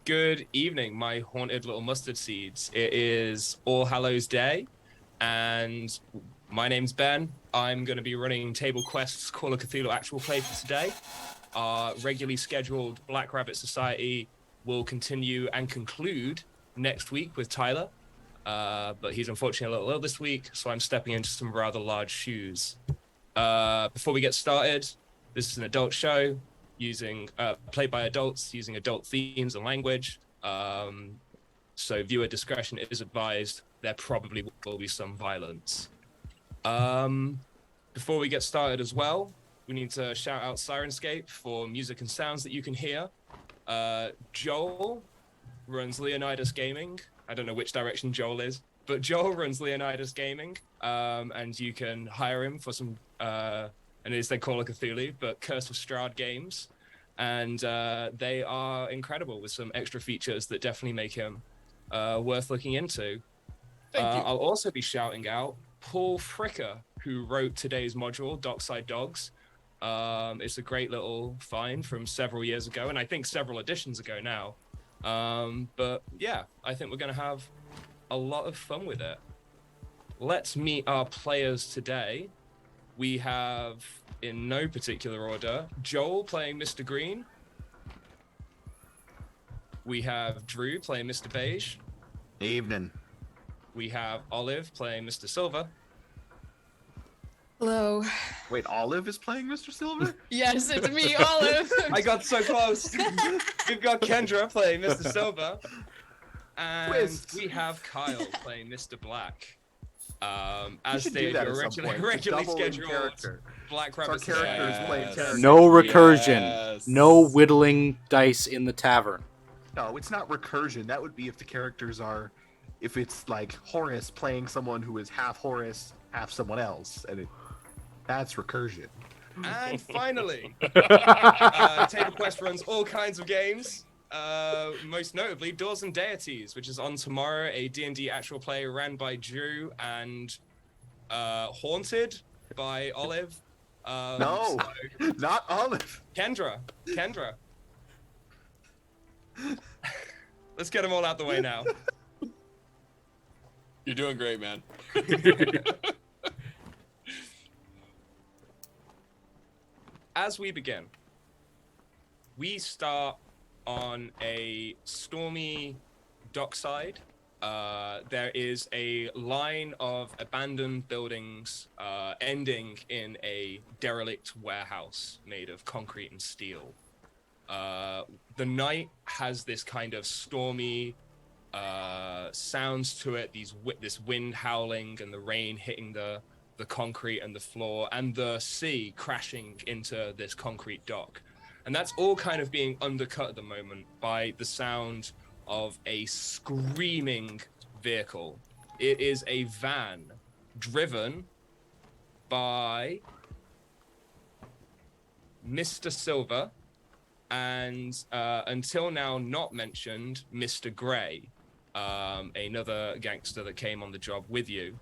Good evening, my haunted little mustard seeds. It is All Hallows Day, and my name's Ben. I'm going to be running Table Quest's Call of Cthulhu actual play for today. Our regularly scheduled Black Rabbit Society will continue and conclude next week with Tyler, but he's unfortunately a little ill this week, so I'm stepping into some rather large shoes. Before we get started, this is an adult show using played by adults using adult themes and language, so viewer discretion is advised. There probably will be some violence. Before we get started as well, we need to shout out Sirenscape for music and sounds that you can hear. Joel runs Leonidas Gaming. I don't know which direction Joel is, but Joel runs Leonidas Gaming, and you can hire him for some and it is they Call of Cthulhu, but Curse of Strahd games. And they are incredible with some extra features that definitely make him worth looking into. Thank you. I'll also be shouting out Paul Fricker, who wrote today's module, Dockside Dogs. It's a great little find from several years ago, and I think several editions ago now. But yeah, I think we're going to have a lot of fun with it. Let's meet our players today. We have, in no particular order, Joel playing Mr. Green. We have Drew playing Mr. Beige. Evening. We have Olive playing Mr. Silver. Hello. Wait, Olive is playing Mr. Silver? Yes, it's me, Olive. I got so close. We've got Kendra playing Mr. Silver. And Twist. we have Kyle playing Mr. Black. As should do stated, that your at some point. regularly Double in scheduled character. Black Our Rabbit characters Society. playing characters. No recursion. Yes. No whittling dice in the tavern. No, it's not recursion. That would be if the characters are, if it's like Horace playing someone who is half Horace, half someone else, and that's recursion. And finally, Table Quest runs all kinds of games. Most notably, Doors and Deities, which is on tomorrow, a D&D actual play ran by Drew and Haunted by Olive. No, not Olive. Kendra. Let's get them all out the way now. You're doing great, man. As we begin, we start on a stormy dockside. There is a line of abandoned buildings ending in a derelict warehouse made of concrete and steel. The night has this kind of stormy sounds to it, this wind howling and the rain hitting the concrete and the floor, and the sea crashing into this concrete dock. And that's all kind of being undercut at the moment by the sound of a screaming vehicle. It is a van driven by Mr. Silver and until now not mentioned Mr. Gray, another gangster that came on the job with you.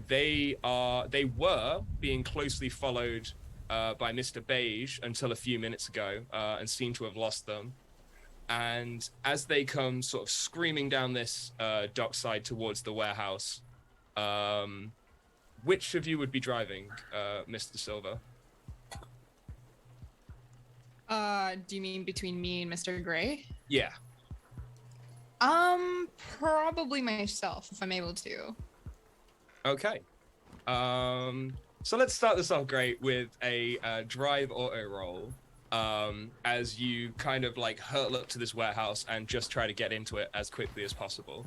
They were being closely followed by Mr. Beige until a few minutes ago, and seem to have lost them. And as they come sort of screaming down this dockside towards the warehouse, which of you would be driving, Mr. Silver? Do you mean between me and Mr. Gray? Yeah. Probably myself, if I'm able to. Okay. So let's start this off great with a drive auto roll. As you kind of like hurtle up to this warehouse and just try to get into it as quickly as possible.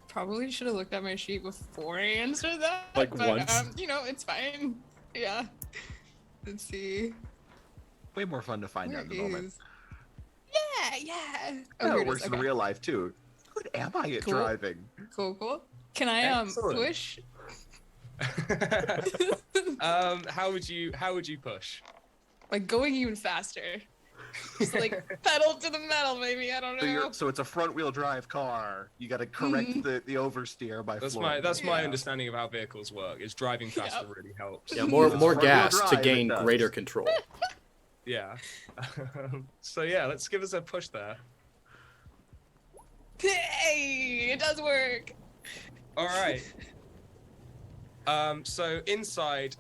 Probably should have looked at my sheet before I answered that. Like but, once? It's fine. Yeah. Let's see. Way more fun to find out in the moment. is- Yeah. Oh, here it is. works in Okay. real life too. Good am I at Cool. driving? Cool. Can I Excellent. push? How would you push? Like going even faster. Just like pedal to the metal, maybe. I don't know. So it's a front wheel drive car. You got to correct Mhm. the oversteer by That's flooring. my Yeah. understanding of how vehicles work. Is driving faster Yep. really helps. Yeah, more It's more front-wheel gas to drive, it gain does. greater control. Yeah. So yeah, let's give us a push there. Hey, it does work. All right. So inside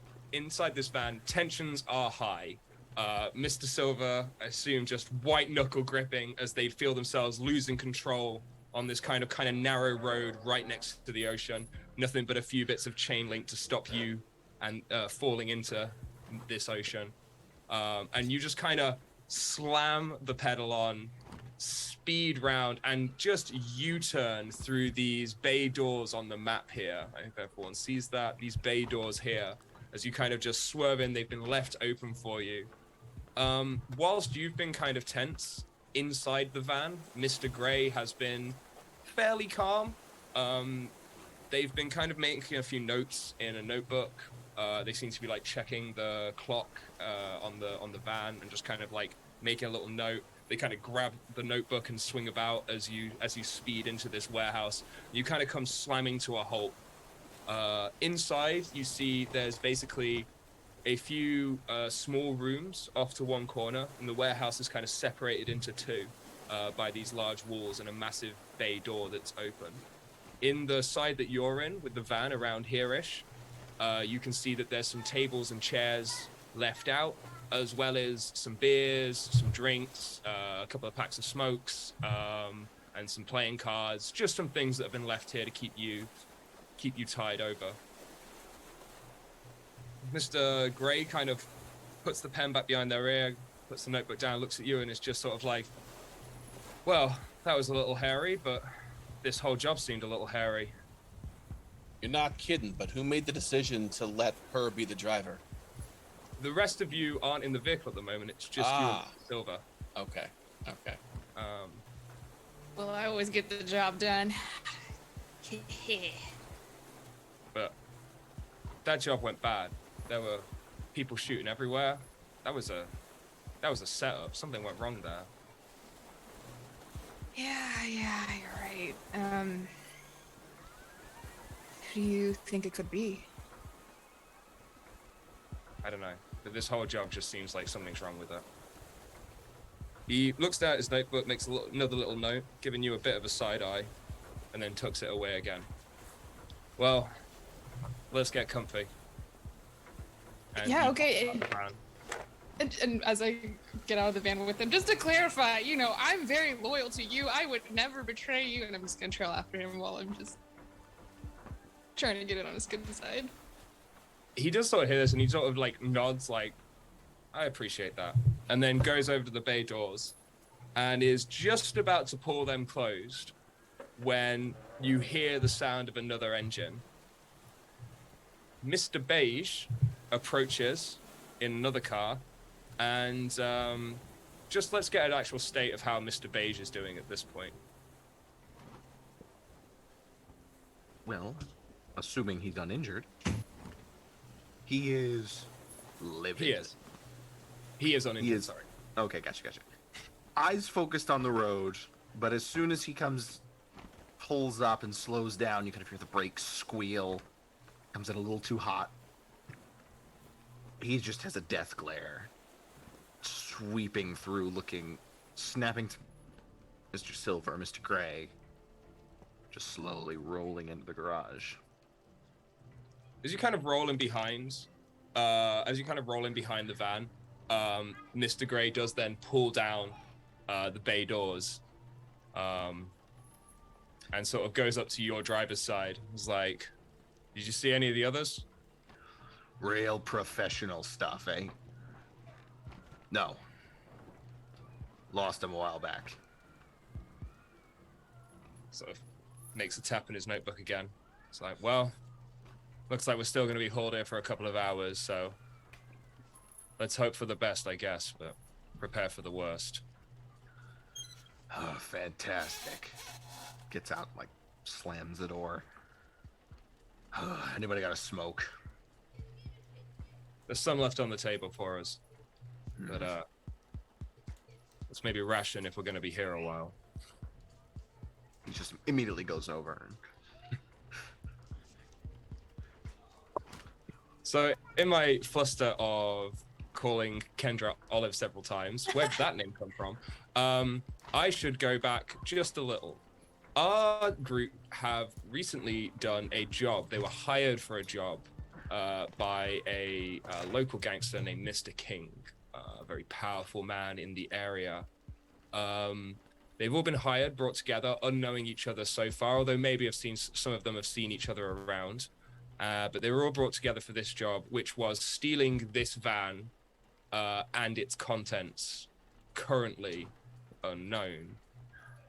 this van, tensions are high. Mr. Silver, I assume, just white knuckle gripping as they feel themselves losing control on this kind of narrow road right next to the ocean. Nothing but a few bits of chain link to stop you and falling into this ocean. And you just kind of slam the pedal on, speed round, and just U-turn through these bay doors on the map here. I hope everyone sees that. These bay doors here, as you kind of just swerve in, they've been left open for you. Whilst you've been kind of tense inside the van, Mr. Gray has been fairly calm. They've been kind of making a few notes in a notebook. They seem to be like checking the clock on the van and just kind of like making a little note. They kind of grab the notebook and swing about as you speed into this warehouse. You kind of come slamming to a halt. Inside, you see there's basically a few small rooms off to one corner, and the warehouse is kind of separated into two by these large walls and a massive bay door that's open. In the side that you're in, with the van around here-ish, you can see that there's some tables and chairs left out, as well as some beers, some drinks, a couple of packs of smokes, and some playing cards. Just some things that have been left here to keep you tied over. Mr. Gray kind of puts the pen back behind their ear, puts the notebook down, looks at you, and is just sort of like, well, that was a little hairy, but this whole job seemed a little hairy. You're not kidding, but who made the decision to let her be the driver? The rest of you aren't in the vehicle at the moment. It's just you and Silver. Okay. Well, I always get the job done. But that job went bad. There were people shooting everywhere. That was a setup. Something went wrong there. Yeah, you're right. Who do you think it could be? I don't know. But this whole job just seems like something's wrong with it. He looks down at his notebook, makes another little note, giving you a bit of a side eye, and then tucks it away again. Well, let's get comfy. And Yeah, okay. And as I get out of the van with him, just to clarify, I'm very loyal to you. I would never betray you, and I'm just gonna trail after him while I'm just trying to get it on his good side. He does sort of hear this, and he sort of like nods, like, I appreciate that, and then goes over to the bay doors, and is just about to pull them closed when you hear the sound of another engine. Mr. Beige approaches in another car, and just let's get an actual state of how Mr. Beige is doing at this point. Well, assuming he's uninjured, he is living. He is uninjured, sorry. Okay, gotcha. Eyes focused on the road, but as soon as he pulls up and slows down, you kind of hear the brakes squeal. Comes in a little too hot. He just has a death glare, sweeping through, snapping to Mr. Silver, Mr. Gray, just slowly rolling into the garage. As you kind of roll in behind the van, Mr. Gray does then pull down the bay doors, and sort of goes up to your driver's side. He's like, did you see any of the others? Real professional stuff, eh? No. Lost him a while back. Sort of makes a tap in his notebook again. It's like, well, looks like we're still going to be hauled here for a couple of hours, so let's hope for the best, I guess, but prepare for the worst. Oh, fantastic. Gets out, slams the door. Anybody got a smoke? There's some left on the table for us, but let's maybe ration if we're going to be here a while. He just immediately goes over. So, in my fluster of calling Kendra Olive several times, where did that name come from? I should go back just a little. Our group have recently done a job. They were hired for a job by a local gangster named Mr. King, a very powerful man in the area. They've all been hired, brought together, unknowing each other so far, although maybe some of them have seen each other around. But they were all brought together for this job, which was stealing this van and its contents, currently unknown.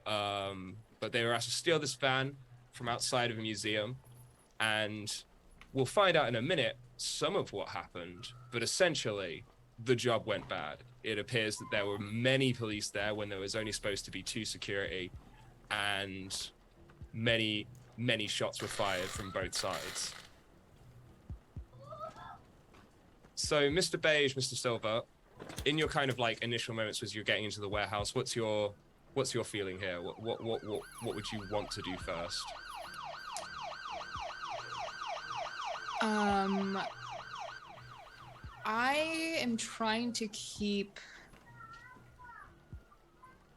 But they were asked to steal this van from outside of a museum, and we'll find out in a minute some of what happened, but essentially the job went bad. It appears that there were many police there when there was only supposed to be 2 security, and many shots were fired from both sides. So Mr. Beige, Mr. Silver, in your kind of like initial moments as you're getting into the warehouse, what's your feeling here? What would you want to do first? I am trying to keep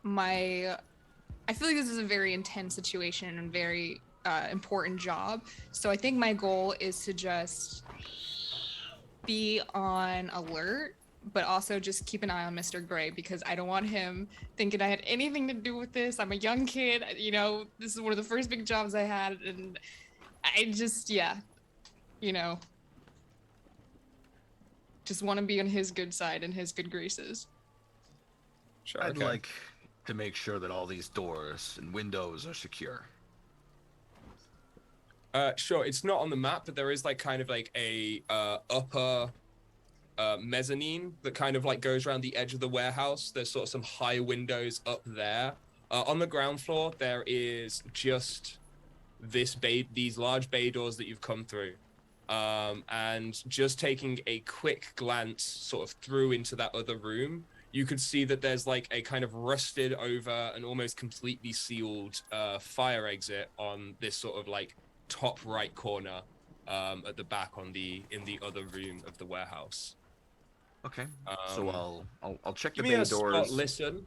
I feel like this is a very intense situation and very important job. So I think my goal is to just be on alert, but also just keep an eye on Mr. Gray, because I don't want him thinking I had anything to do with this. I'm a young kid, you know, this is one of the first big jobs I had, and I just, you know, just want to be on his good side and his good graces. Sure, I'd okay. like to make sure that all these doors and windows are secure. Sure, it's not on the map, but there is like kind of like a upper mezzanine that kind of like goes around the edge of the warehouse. There's sort of some high windows up there. On the ground floor, there is just these large bay doors that you've come through. And just taking a quick glance sort of through into that other room, you could see that there's like a kind of rusted over and almost completely sealed fire exit on this sort of like top right corner at the back in the other room of the warehouse. Okay. So I'll check the Give me bay a doors. spot listen.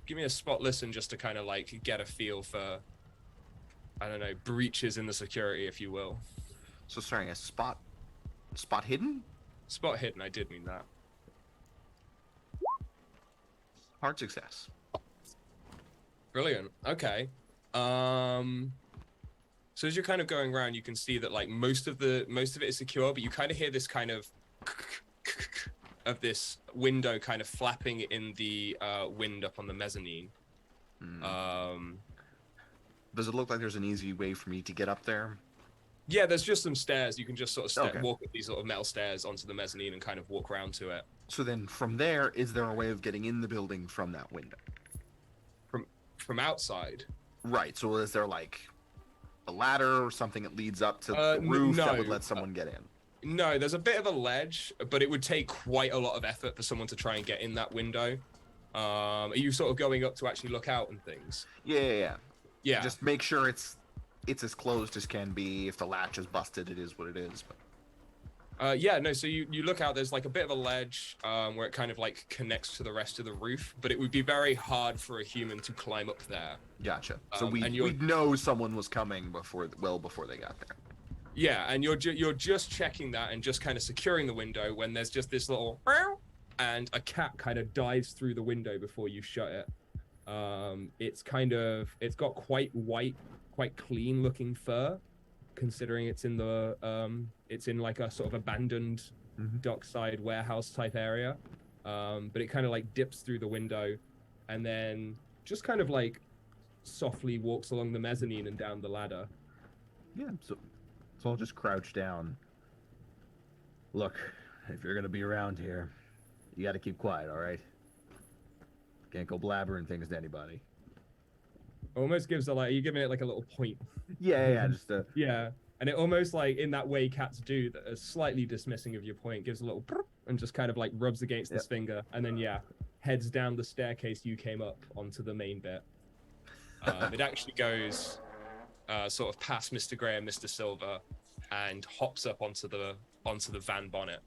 Give me a spot listen just to kind of like get a feel for, I don't know, breaches in the security, if you will. So sorry, a spot hidden? Spot hidden, I did mean that. Hard success. Brilliant. Okay. So as you're kind of going around, you can see that like most of it is secure, but you kind of hear this kind of this window kind of flapping in the wind up on the mezzanine. Does it look like there's an easy way for me to get up there? Yeah, there's just some stairs. You can just sort of Okay. walk up these sort of metal stairs onto the mezzanine and kind of walk around to it. So then from there, is there a way of getting in the building from that window? From outside. Right, so is there like a ladder or something that leads up to the roof that would let someone get in? No, there's a bit of a ledge, but it would take quite a lot of effort for someone to try and get in that window. Are you sort of going up to actually look out and things? Yeah. Yeah. Just make sure it's as closed as can be. If the latch is busted, it is what it is. But... so you look out, there's like a bit of a ledge where it kind of like connects to the rest of the roof, but it would be very hard for a human to climb up there. Gotcha. So we and know someone was coming before they got there. Yeah, and you're just checking that and just kind of securing the window when there's just this little and a cat kind of dives through the window before you shut it. It's got quite white, quite clean looking fur, considering it's in like a sort of abandoned dockside warehouse type area. But it kind of like dips through the window and then just kind of like softly walks along the mezzanine and down the ladder. Yeah, so I'll just crouch down. Look, if you're gonna be around here, you gotta keep quiet, alright? Can't go blabbering things to anybody. Almost gives are you giving it like a little point? Yeah, just Yeah, and it almost like in that way cats do that are slightly dismissing of your point, gives a little and just kind of like rubs against his finger, and then heads down the staircase you came up onto the main bit. It actually goes sort of past Mr. Gray and Mr. Silver and hops up onto the van bonnet.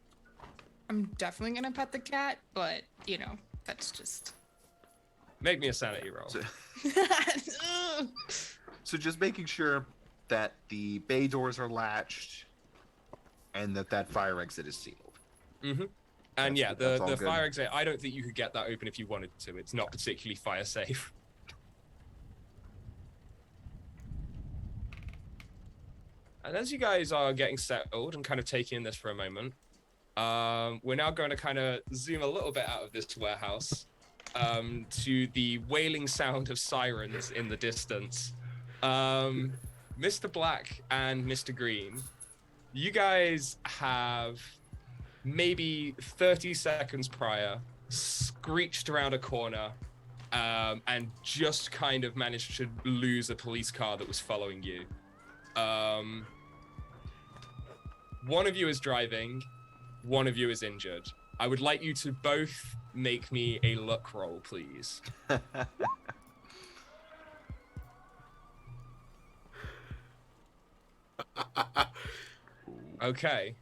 I'm definitely gonna pet the cat, but you know, that's just Make me a sanity roll. So just making sure that the bay doors are latched and that fire exit is sealed. Mm-hmm. And yeah, That's all the good. fire exit, I don't think you could get that open if you wanted to. It's not particularly fire safe. And as you guys are getting settled and kind of taking in this for a moment, we're now going to kind of zoom a little bit out of this warehouse to the wailing sound of sirens in the distance. Mr. Black and Mr. Green, you guys have maybe 30 seconds prior screeched around a corner and just kind of managed to lose a police car that was following you. One of you is driving, one of you is injured. I would like you to both make me a luck roll, please. Okay.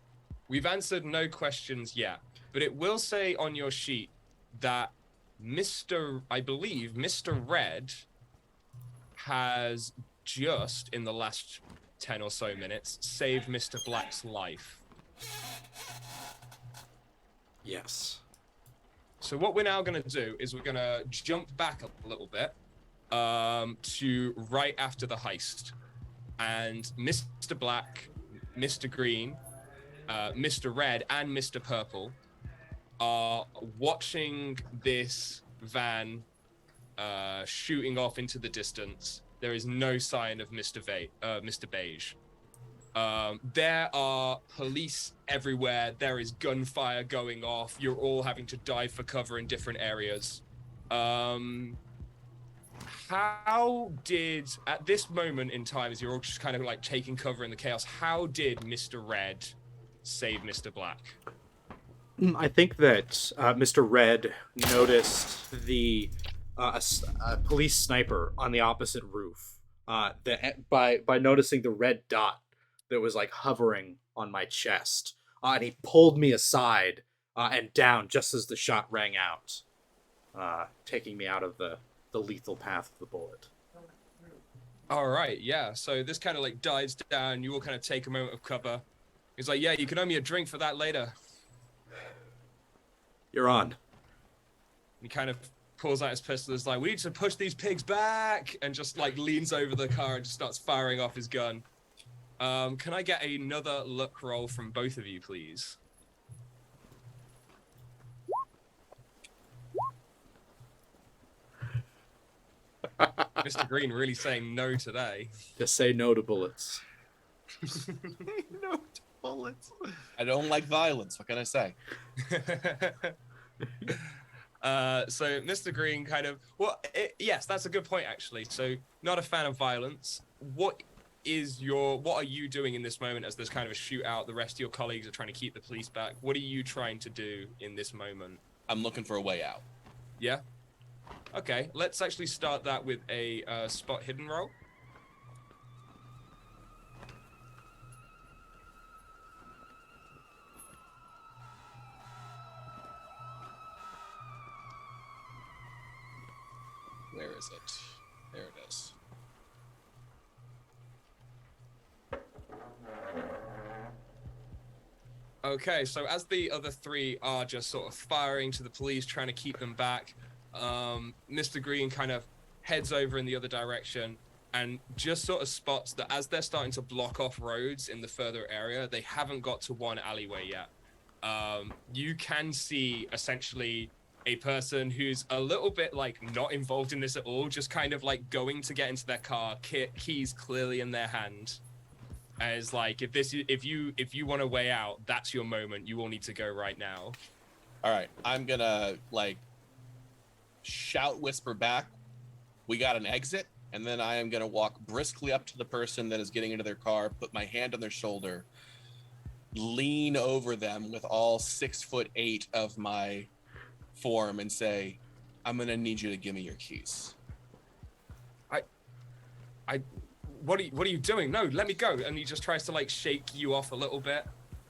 We've answered no questions yet, but it will say on your sheet that I believe Mr. Red has just, in the last 10 or so minutes, saved Mr. Black's life. Yes. So what we're now going to do is we're going to jump back a little bit to right after the heist. And Mr. Black, Mr. Green, Mr. Red, and Mr. Purple are watching this van shooting off into the distance. There is no sign of Mr. Beige. There are police everywhere. There is gunfire going off. You're all having to dive for cover in different areas. How did, at this moment in time, as you're all just kind of like taking cover in the chaos, how did Mr. Red save Mr. Black? I think that Mr. Red noticed the a police sniper on the opposite roof. By noticing the red dot that was like hovering on my chest, and he pulled me aside and down just as the shot rang out, taking me out of the lethal path of the bullet. All right, yeah. So this kind of like dives down. You all kind of take a moment of cover. He's like, "Yeah, you can owe me a drink for that later." You're on. He kind of pulls out his pistol. Is like, "We need to push these pigs back," and just like leans over the car and just starts firing off his gun. Can I get another luck roll from both of you, please? Mr. Green really saying no today. Just say no to bullets. No to bullets. I don't like violence. What can I say? So Mr. Green kind of, yes, that's a good point actually. So not a fan of violence. What are you doing in this moment as there's kind of a shootout? The rest of your colleagues are trying to keep the police back. What are you trying to do in this moment? I'm looking for a way out. Yeah. Okay, let's actually start that with a spot hidden roll. Where is it? There it is. Okay, so as the other three are just sort of firing to the police, trying to keep them back, Mr. Green kind of heads over in the other direction and just sort of spots that as they're starting to block off roads in the further area, they haven't got to one alleyway yet. You can see essentially a person who's a little bit like not involved in this at all, just kind of like going to get into their car, keys clearly in their hand. As like, if you want a way out, that's your moment. You all need to go right now. All right, I'm gonna like shout, whisper back, "We got an exit," and then I am gonna walk briskly up to the person that is getting into their car, put my hand on their shoulder, lean over them with all 6'8" of my form, and say, "I'm gonna need you to give me your keys." What are you doing? No, let me go. And he just tries to like shake you off a little bit.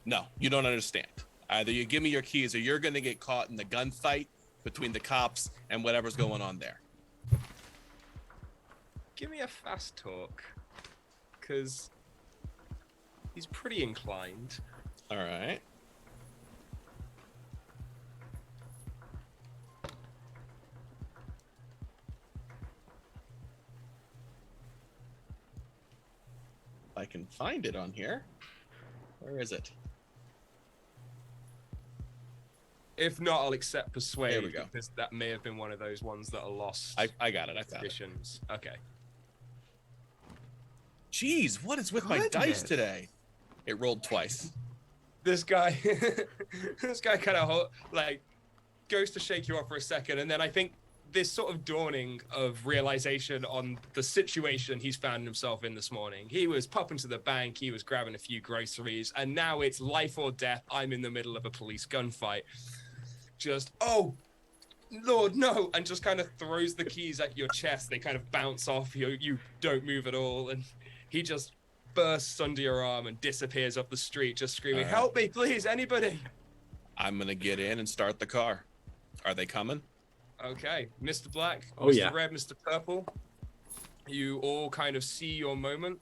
No, you don't understand. Either you give me your keys or you're gonna get caught in the gunfight between the cops and whatever's going on there. give me a fast talk, because he's pretty inclined. All right. I can find it on here. Where is it? If not, I'll accept persuade. There we go. Because that may have been one of those ones that are lost. I got it. I found it. Editions. Okay. Jeez, what is with my dice Goodness. today? It rolled twice. This guy, this guy kind of like goes to shake you off for a second, and then I think this sort of dawning of realization on the situation he's found himself in this morning. He was popping to the bank, he was grabbing a few groceries, and now it's life or death. I'm in the middle of a police gunfight. Just, oh, Lord, no, and just kind of throws the keys at your chest. They kind of bounce off you. You don't move at all, and he just bursts under your arm and disappears up the street, just screaming, All right. help me, please, anybody. I'm gonna get in and start the car. Are they coming? Okay, Mr. Black, Oh, Mr. yeah. Red, Mr. Purple, you all kind of see your moment,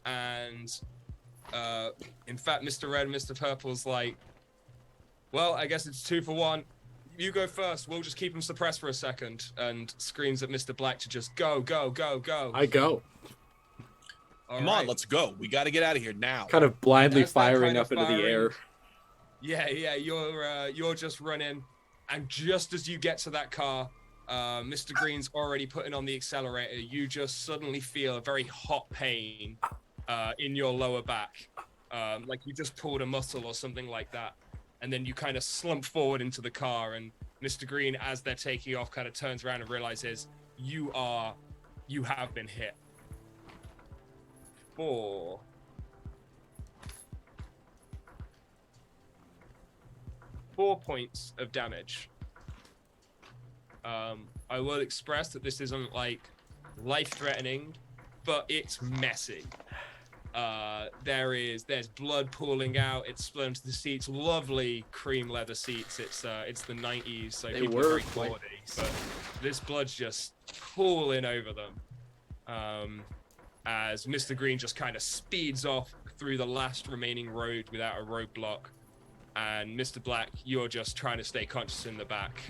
and in fact, Mr. Red and Mr. Purple's like, well, I guess it's 2 for 1. You go first, we'll just keep him suppressed for a second, and screams at Mr. Black to just go, go, go, go. I go. All Come right. on, let's go. We got to get out of here now. Kind of blindly As that firing kind of up into the firing- air. Yeah, you're just running, and just as you get to that car, Mr. Green's already putting on the accelerator. You just suddenly feel a very hot pain in your lower back, like you just pulled a muscle or something like that. And then you kind of slump forward into the car, and Mr. Green, as they're taking off, kind of turns around and realizes you have been hit. 4 points of damage. I will express that this isn't like life-threatening, but it's messy. There's blood pooling out. It's split into the seats. Lovely cream leather seats. It's the 90s, so They people were are very quite gaudy, but this blood's just pooling over them. As Mr. Green just kind of speeds off through the last remaining road without a roadblock, and Mr. Black, you're just trying to stay conscious in the back.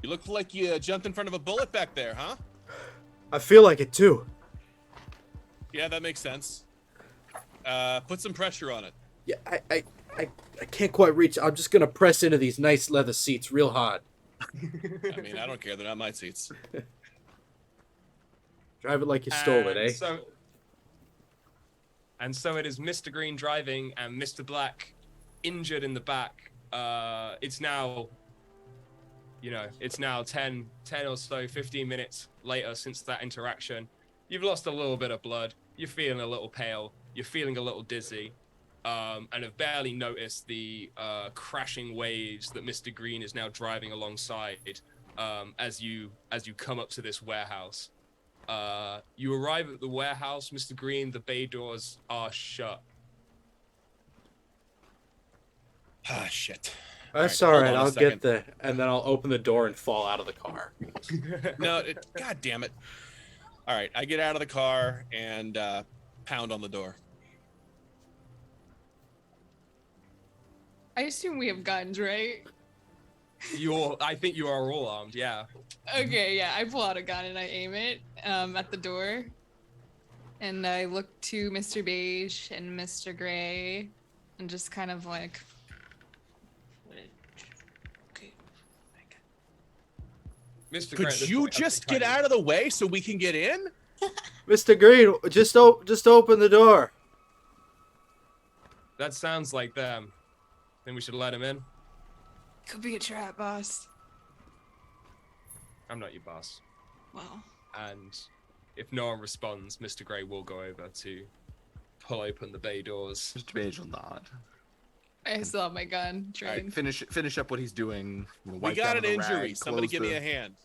You look like you jumped in front of a bullet back there, huh? I feel like it too. Yeah, that makes sense. Put some pressure on it. Yeah, I can't quite reach. I'm just gonna press into these nice leather seats real hard. I mean, I don't care. They're not my seats. Drive it like you stole it, eh? So it is Mr. Green driving and Mr. Black injured in the back. It's now 10 or so, 15 minutes later since that interaction. You've lost a little bit of blood. You're feeling a little pale. You're feeling a little dizzy. And have barely noticed the crashing waves that Mr. Green is now driving alongside as you come up to this warehouse. You arrive at the warehouse, Mr. Green. The bay doors are shut. Ah, shit. That's All right, all right. hold on a I'll second. get the, and then I'll open the door and fall out of the car. No, God damn it. All right, I get out of the car and pound on the door. I assume we have guns, right? I think you are all armed. Yeah. Okay, yeah, I pull out a gun and I aim it at the door. And I look to Mr. Beige and Mr. Gray and just kind of like... Okay. Mr. Grant, Could you just get out of the way so we can get in? Mr. Green, just open the door. That sounds like them. Think we should let him in? Could be a trap, boss. I'm not your boss. Well, And if no one responds, Mr. Gray will go over to pull open the bay doors. Mr. Beige will nod. I still have my gun All right, trained. finish up what he's doing. We got an injury. Somebody give me a hand.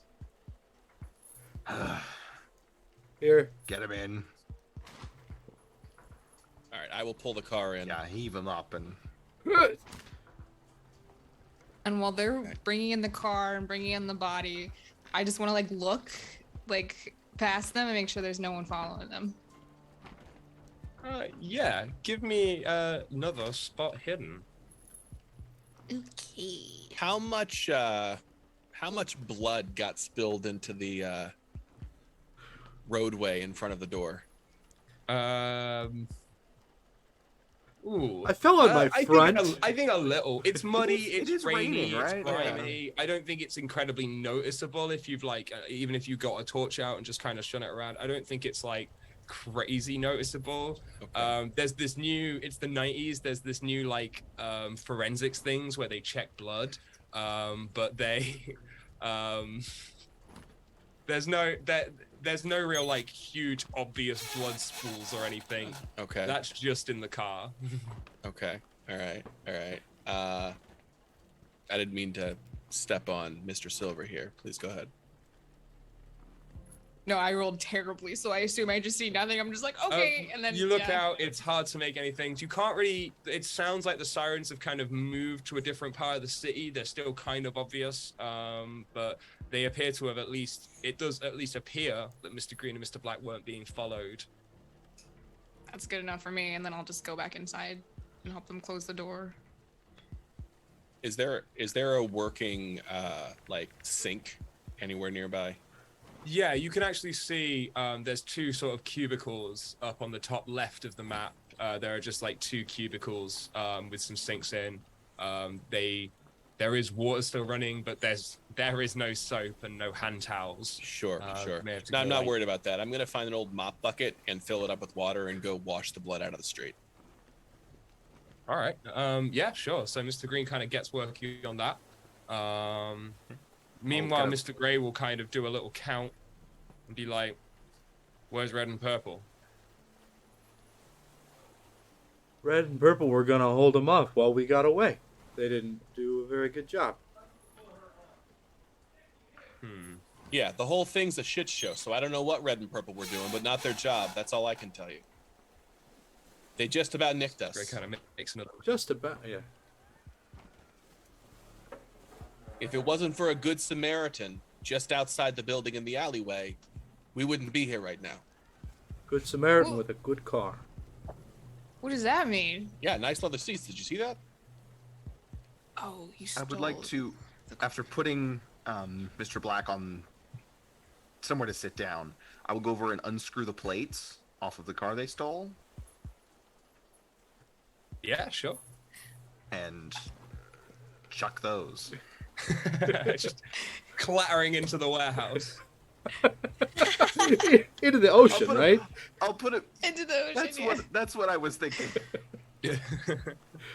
Here. Get him in. All right, I will pull the car in. Yeah, heave him up and And while they're bringing in the car and bringing in the body, I just want to like look like past them and make sure there's no one following them. Yeah, give me another spot hidden. Okay. How much blood got spilled into the roadway in front of the door? I fell on my front. I think a little. It's muddy. It It's is rainy. raining, right? It's grimy. I don't think it's incredibly noticeable if you've even if you got a torch out and just kind of shone it around. I don't think it's like crazy noticeable. Okay. There's this new. It's the 90s. There's this new forensics things where they check blood. But they there's no real like huge obvious blood spools or anything. Okay. That's just in the car. Okay. All right. I didn't mean to step on Mr. Silver here. Please go ahead. No, I rolled terribly, so I assume I just see nothing. I'm just like, okay, and then you look out. It's hard to make anything. You can't really. It sounds like the sirens have kind of moved to a different part of the city. They're still kind of obvious, but they appear to have at least. It does at least appear that Mr. Green and Mr. Black weren't being followed. That's good enough for me, and then I'll just go back inside and help them close the door. Is there a working sink anywhere nearby? Yeah, you can actually see there's two sort of cubicles up on the top left of the map. There are just like two cubicles with some sinks in. There is water still running, but there is no soap and no hand towels. Sure. May have to No, go, I'm not like- worried about that. I'm gonna find an old mop bucket and fill it up with water and go wash the blood out of the street. All right. Yeah, sure. So Mr. Green kind of gets working on that. Meanwhile, kind of- Mr. Gray will kind of do a little count and be like, "Where's red and purple?" Red and purple were gonna hold them off while we got away. They didn't do a very good job. Yeah, the whole thing's a shit show, so I don't know what red and purple were doing, but not their job. That's all I can tell you. They just about nicked us. Gray kind of makes another. Just about, yeah. If it wasn't for a good Samaritan just outside the building in the alleyway, we wouldn't be here right now. Good Samaritan Ooh. with a good car. What does that mean? Yeah, nice leather seats. Did you see that? Oh, you I stole. would like to, after putting Mr. Black on somewhere to sit down, I will go over and unscrew the plates off of the car they stole Yeah, sure. and chuck those. Just clattering into the warehouse. Into the ocean, put it- right? I'll put it. Into the ocean. That's what I was thinking.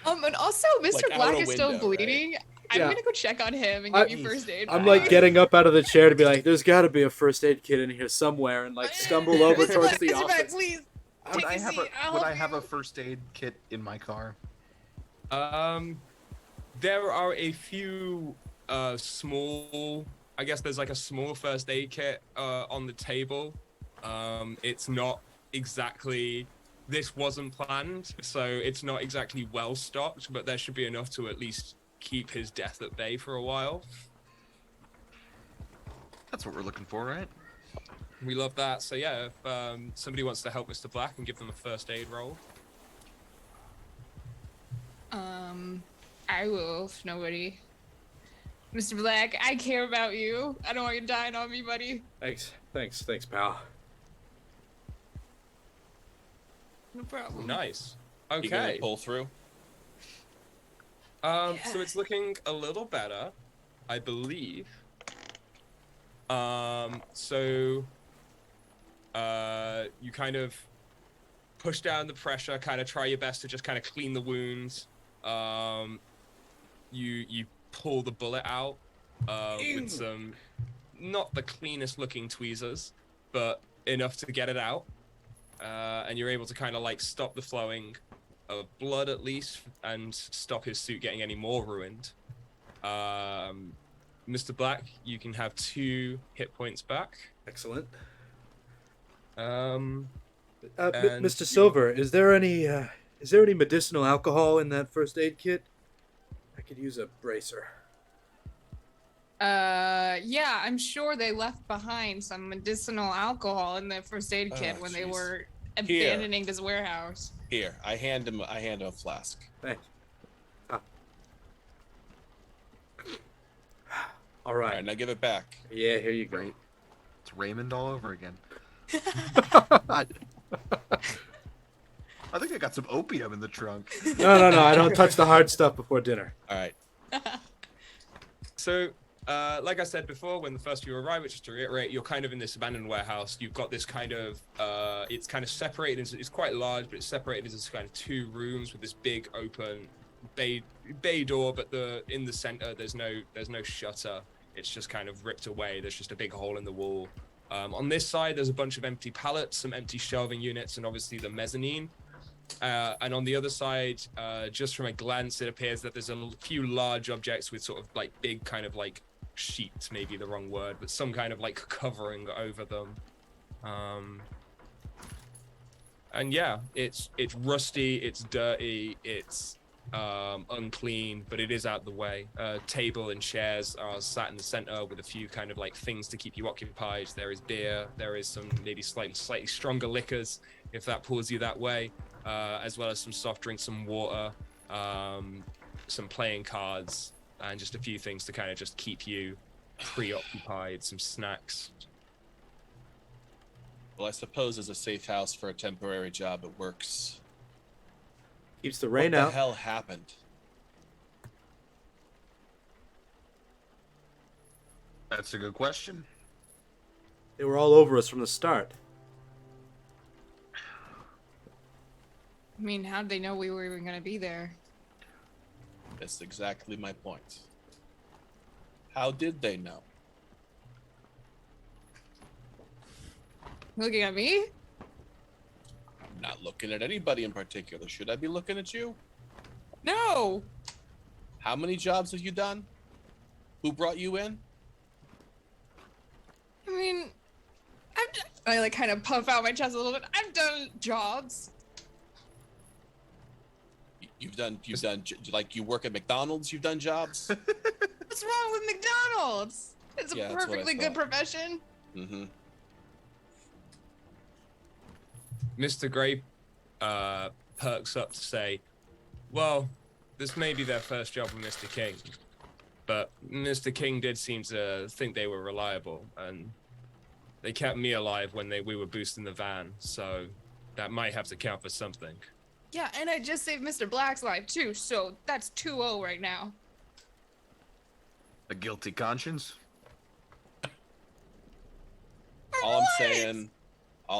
And also, Mr. Like, out Black a is still window, right? bleeding. Yeah. I'm gonna go check on him and I- give you first aid. I'm Bye. like getting up out of the chair to be like, "There's got to be a first aid kit in here somewhere," and like stumble over Mr. towards Black, the Mr. Black, office. please. Would Take I a have seat. I'll would help I have you. a first aid kit in my car? There are a few small. I guess there's like a small first aid kit on the table. It's not exactly. This wasn't planned, so it's not exactly well stocked, but there should be enough to at least keep his death at bay for a while. That's what we're looking for, right? We love that. So yeah, if somebody wants to help Mr. Black and give them a first aid roll. I will if nobody. Mr. Black, I care about you. I don't want you dying on me, buddy. Thanks, pal. No problem. Nice. You gonna Okay. pull through? So it's looking a little better, I believe. You kind of push down the pressure, kind of try your best to just kind of clean the wounds. You pull the bullet out with some, not the cleanest looking tweezers, but enough to get it out. And you're able to kind of like stop the flowing of blood at least and stop his suit getting any more ruined. Mr. Black, you can have 2 hit points back. Excellent. And Mr. you- Silver, is there any medicinal alcohol in that first aid kit? I could use a bracer. Yeah, I'm sure they left behind some medicinal alcohol in the first aid kit Oh, when they jeez. were Here. abandoning this warehouse. Here, I hand him a flask. Thanks. Ah. All All right. right, now give it back. Yeah, here you go. Right. It's Raymond all over again. I think I got some opium in the trunk. No. I don't touch the hard stuff before dinner. All right. So, like I said before, when the first you arrive, which is to reiterate, you're kind of in this abandoned warehouse. You've got this kind of, it's kind of separated into, it's quite large, but it's separated into this kind of 2 rooms with this big open bay door, but in the center there's no shutter. It's just kind of ripped away. There's just a big hole in the wall. On this side, there's a bunch of empty pallets, some empty shelving units, and obviously the mezzanine. And on the other side, just from a glance, it appears that there's a few large objects with sort of like big kind of like sheets, maybe the wrong word, but some kind of like covering over them. And yeah, it's rusty, it's dirty, it's unclean, but it is out the way. Table and chairs are sat in the center with a few kind of like things to keep you occupied. There is beer, there is some maybe slightly stronger liquors if that pulls you that way, as well as some soft drinks, some water, some playing cards, and just a few things to kind of just keep you preoccupied, some snacks. Well, I suppose as a safe house for a temporary job, it works. Keeps the rain What out. the hell happened? That's a good question. They were all over us from the start. I mean, how did they know we were even going to be there? That's exactly my point. How did they know? Looking at me? I'm not looking at anybody in particular. Should I be looking at you? No! How many jobs have you done? Who brought you in? I mean, I like kind of puff out my chest a little bit. I've done jobs. You've done like you work at McDonald's. You've done jobs. What's wrong with McDonald's? It's Yeah, a that's what I perfectly good thought. profession. Mm-hmm. Mr. Gray perks up to say, well, this may be their first job with Mr. King, but Mr. King did seem to think they were reliable, and they kept me alive when we were boosting the van, so that might have to count for something. Yeah, and I just saved Mr. Black's life too, so that's 2-0 right now. A guilty conscience? All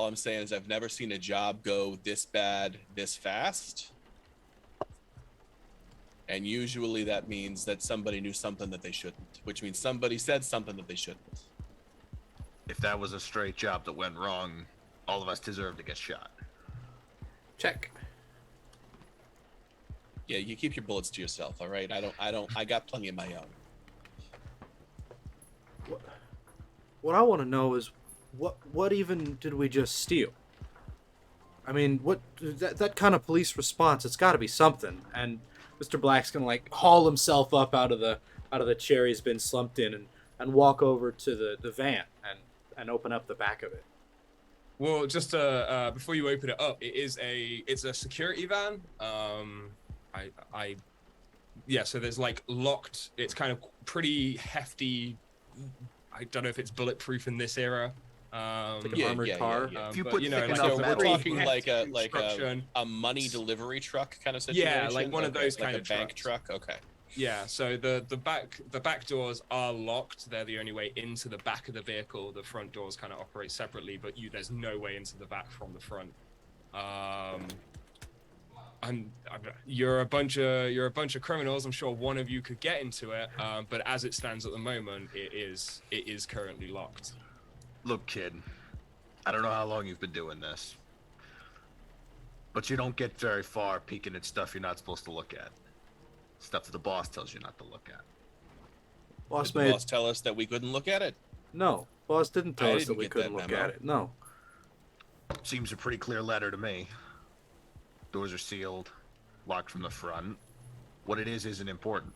I'm saying is I've never seen a job go this bad, this fast. And usually that means that somebody knew something that they shouldn't, which means somebody said something that they shouldn't. If that was a straight job that went wrong, all of us deserve to get shot. Check. Yeah, you keep your bullets to yourself, all right? I got plenty of my own. What I want to know is, what even did we just steal? I mean, what that kind of police response? It's got to be something. And Mr. Black's gonna like haul himself up out of the chair he's been slumped in and walk over to the van and open up the back of it. Well, just before you open it up, it's a security van. So there's like locked. It's kind of pretty hefty. I don't know if it's bulletproof in this era. Like an armored car. Yeah. If you But, put you know, thick like enough So we're metal- talking like construction. a money delivery truck kind of situation. Yeah, like one of Okay, those like kind a of bank trucks. truck. Okay. Yeah, so the back doors are locked. They're the only way into the back of the vehicle. The front doors kind of operate separately, but there's no way into the back from the front. You're a bunch of criminals. I'm sure one of you could get into it, but as it stands at the moment, it is currently locked. Look, kid, I don't know how long you've been doing this, but you don't get very far peeking at stuff you're not supposed to look at. Stuff that the boss tells you not to look at. Boss Did the made boss tell us that we couldn't look at it? no. Boss didn't tell I us that didn't we get couldn't that look memo. at it. No. Seems a pretty clear letter to me. Doors are sealed, locked from the front. What it is isn't important.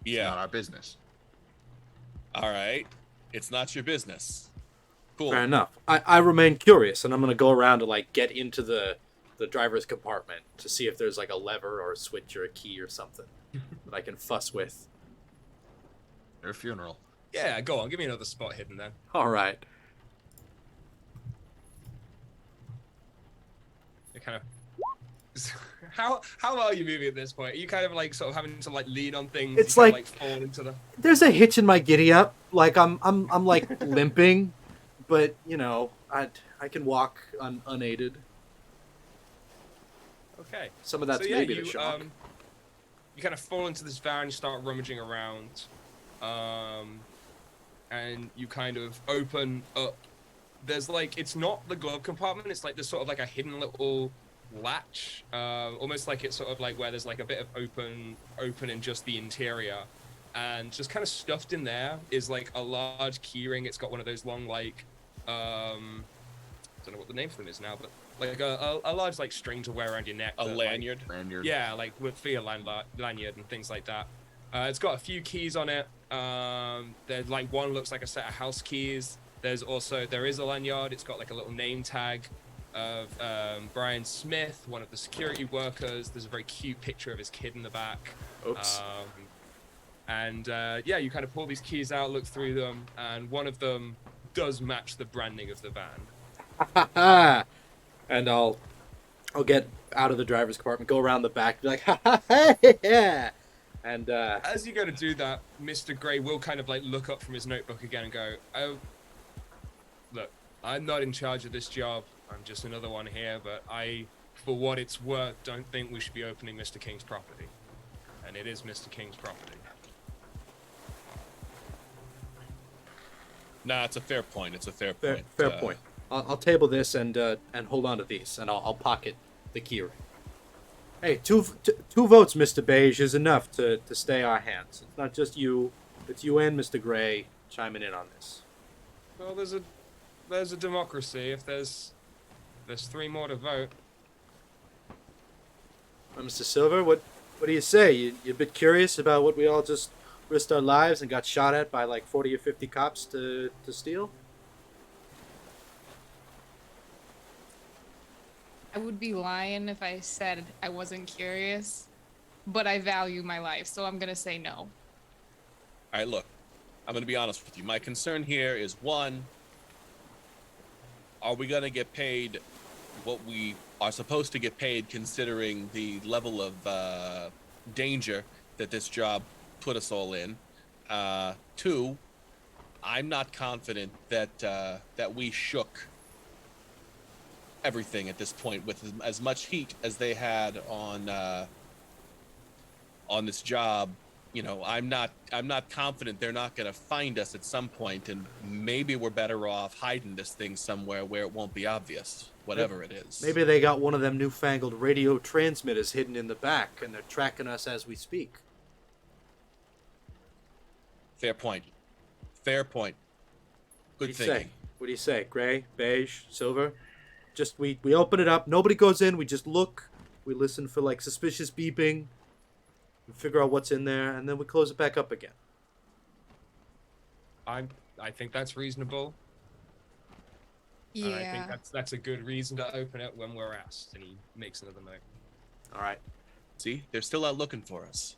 It's Yeah. not our business. All right. It's not your business. Cool. Fair enough. I remain curious, and I'm gonna go around to like get into the driver's compartment to see if there's like a lever or a switch or a key or something that I can fuss with. Their funeral. Yeah, go on. Give me another spot hidden then. All right. You kind of. How are you moving at this point? Are you kind of like sort of having to like lean on things? It's you kind of, like- fall into the. There's a hitch in my giddy up. Like I'm like limping, but you know I can walk unaided. Okay. Some of that's So yeah, maybe you the shock. you kind of fall into this van. You start rummaging around, and you kind of open up. There's like it's not the glove compartment. It's like there's sort of like a hidden little latch, almost like it's sort of like where there's like a bit of open in just the interior, and just kind of stuffed in there is like a large keyring. It's got one of those long like I don't know what the name for them is now, but like a large like string to wear around your neck. A that, lanyard. Lanyard. Yeah, like for your lanyard and things like that. It's got a few keys on it. There's like one looks like a set of house keys. There is a lanyard. It's got like a little name tag of Brian Smith, one of the security workers. There's a very cute picture of his kid in the back. Oops. Yeah, you kind of pull these keys out, look through them, and one of them does match the branding of the van. And I'll get out of the driver's compartment, go around the back, be like, ha ha hey, yeah. And As you go to do that, Mr. Gray will kind of like look up from his notebook again and go, "Oh, look, I'm not in charge of this job. I'm just another one here, but I, for what it's worth, don't think we should be opening Mr. King's property." And it is Mr. King's property. Nah, it's a fair point. It's a fair fair, point. fair point. I'll table this and hold on to these, and I'll pocket the keyring. Hey, two votes, Mr. Beige, is enough to stay our hands. It's not just you, it's you and Mr. Gray chiming in on this. Well, there's a democracy. If there's 3 more to vote. Well, Mr. Silver, what do you say? You a bit curious about what we all just risked our lives and got shot at by like 40 or 50 cops to steal? I would be lying if I said I wasn't curious, but I value my life, so I'm gonna say no. All right, look, I'm going to be honest with you. My concern here is, one, are we going to get paid what we are supposed to get paid considering the level of danger that this job put us all in? Two, I'm not confident that we shook everything at this point with as much heat as they had on this job. You know, I'm not confident they're not going to find us at some point, and maybe we're better off hiding this thing somewhere where it won't be obvious, whatever it is. Maybe they got one of them newfangled radio transmitters hidden in the back, and they're tracking us as we speak. Fair point. Fair point. Good What do you thinking. say? What do you say? Gray, beige, silver? Just we open it up. Nobody goes in. We just look. We listen for like suspicious beeping. We figure out what's in there, and then we close it back up again. I think that's reasonable. And I think that's a good reason to open it when we're asked. And he makes another note. All right. See, they're still out looking for us.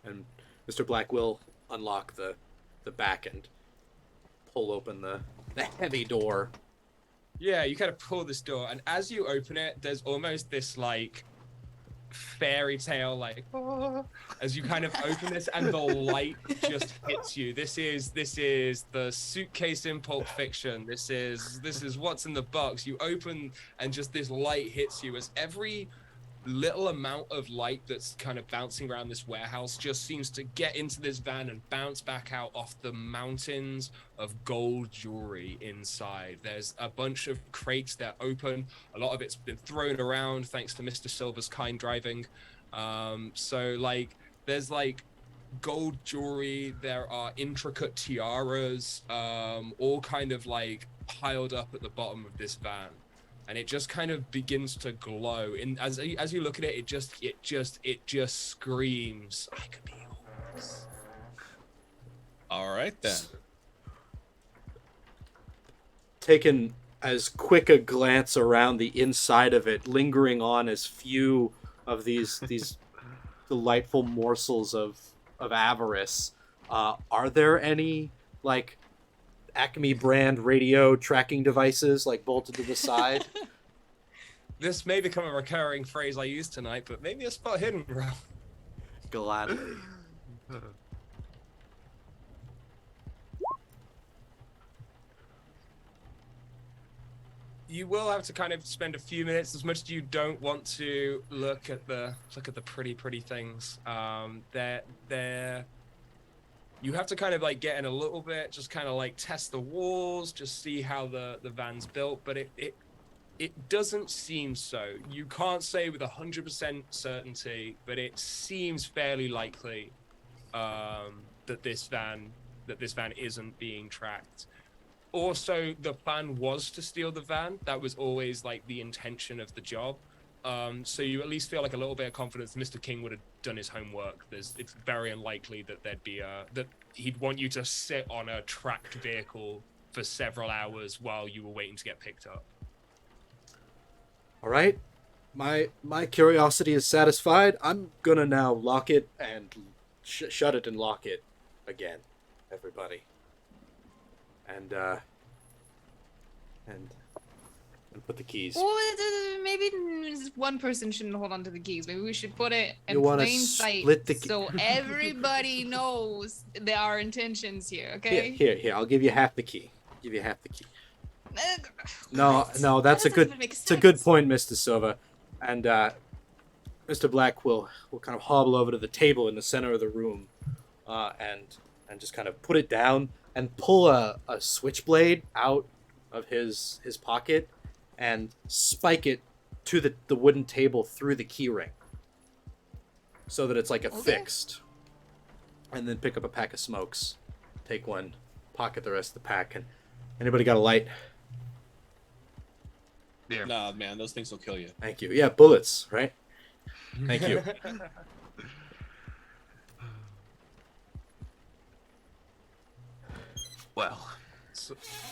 And Mr. Black will unlock the back and pull open the heavy door. Yeah, you kind of pull this door, and as you open it, there's almost this like fairy tale like as you kind of open this, and the light just hits you. This is the suitcase in Pulp Fiction. This is what's in the box. You open, and just this light hits you as every little amount of light that's kind of bouncing around this warehouse just seems to get into this van and bounce back out off the mountains of gold jewelry inside. There's a bunch of crates that are open. A lot of it's been thrown around thanks to Mr. Silver's kind driving. So like there's like gold jewelry, there are intricate tiaras, all kind of like piled up at the bottom of this van. and it just kind of begins to glow. And as you look at it, it just screams, "I could be yours." All right then. Taking as quick a glance around the inside of it, lingering on as few of these delightful morsels of avarice. Are there any like Acme brand radio tracking devices like bolted to the side? This may become a recurring phrase I use tonight, but maybe a spot hidden, bro. Gladly. You will have to kind of spend a few minutes, as much as you don't want to look at the pretty things. They're you have to kind of like get in a little bit, just kind of like test the walls, just see how the van's built, but it doesn't seem so. You can't say with 100% certainty, but it seems fairly likely that this van isn't being tracked. Also, the plan was to steal the van. That was always like the intention of the job. So you at least feel like a little bit of confidence Mr. King would have done his homework. It's very unlikely that there'd be that he'd want you to sit on a tracked vehicle for several hours while you were waiting to get picked up. All right, my curiosity is satisfied. I'm gonna now lock it and shut it and lock it again, everybody. And put the keys. Well, maybe one person shouldn't hold on to the keys. Maybe we should put it in You wanna plain sight split the so everybody knows our intentions here. Okay. Here. I'll give you half the key. No, What? that's That a good. doesn't make It's a good sense. point, Mr. Silva. And Mr. Black will kind of hobble over to the table in the center of the room, and just kind of put it down and pull a switchblade out of his pocket and spike it to the wooden table through the key ring, so that it's like affixed. And then pick up a pack of smokes, take one, pocket the rest of the pack, and anybody got a light? Yeah. Nah, man, those things will kill you. Thank you. Yeah, bullets, right? Thank you. Well,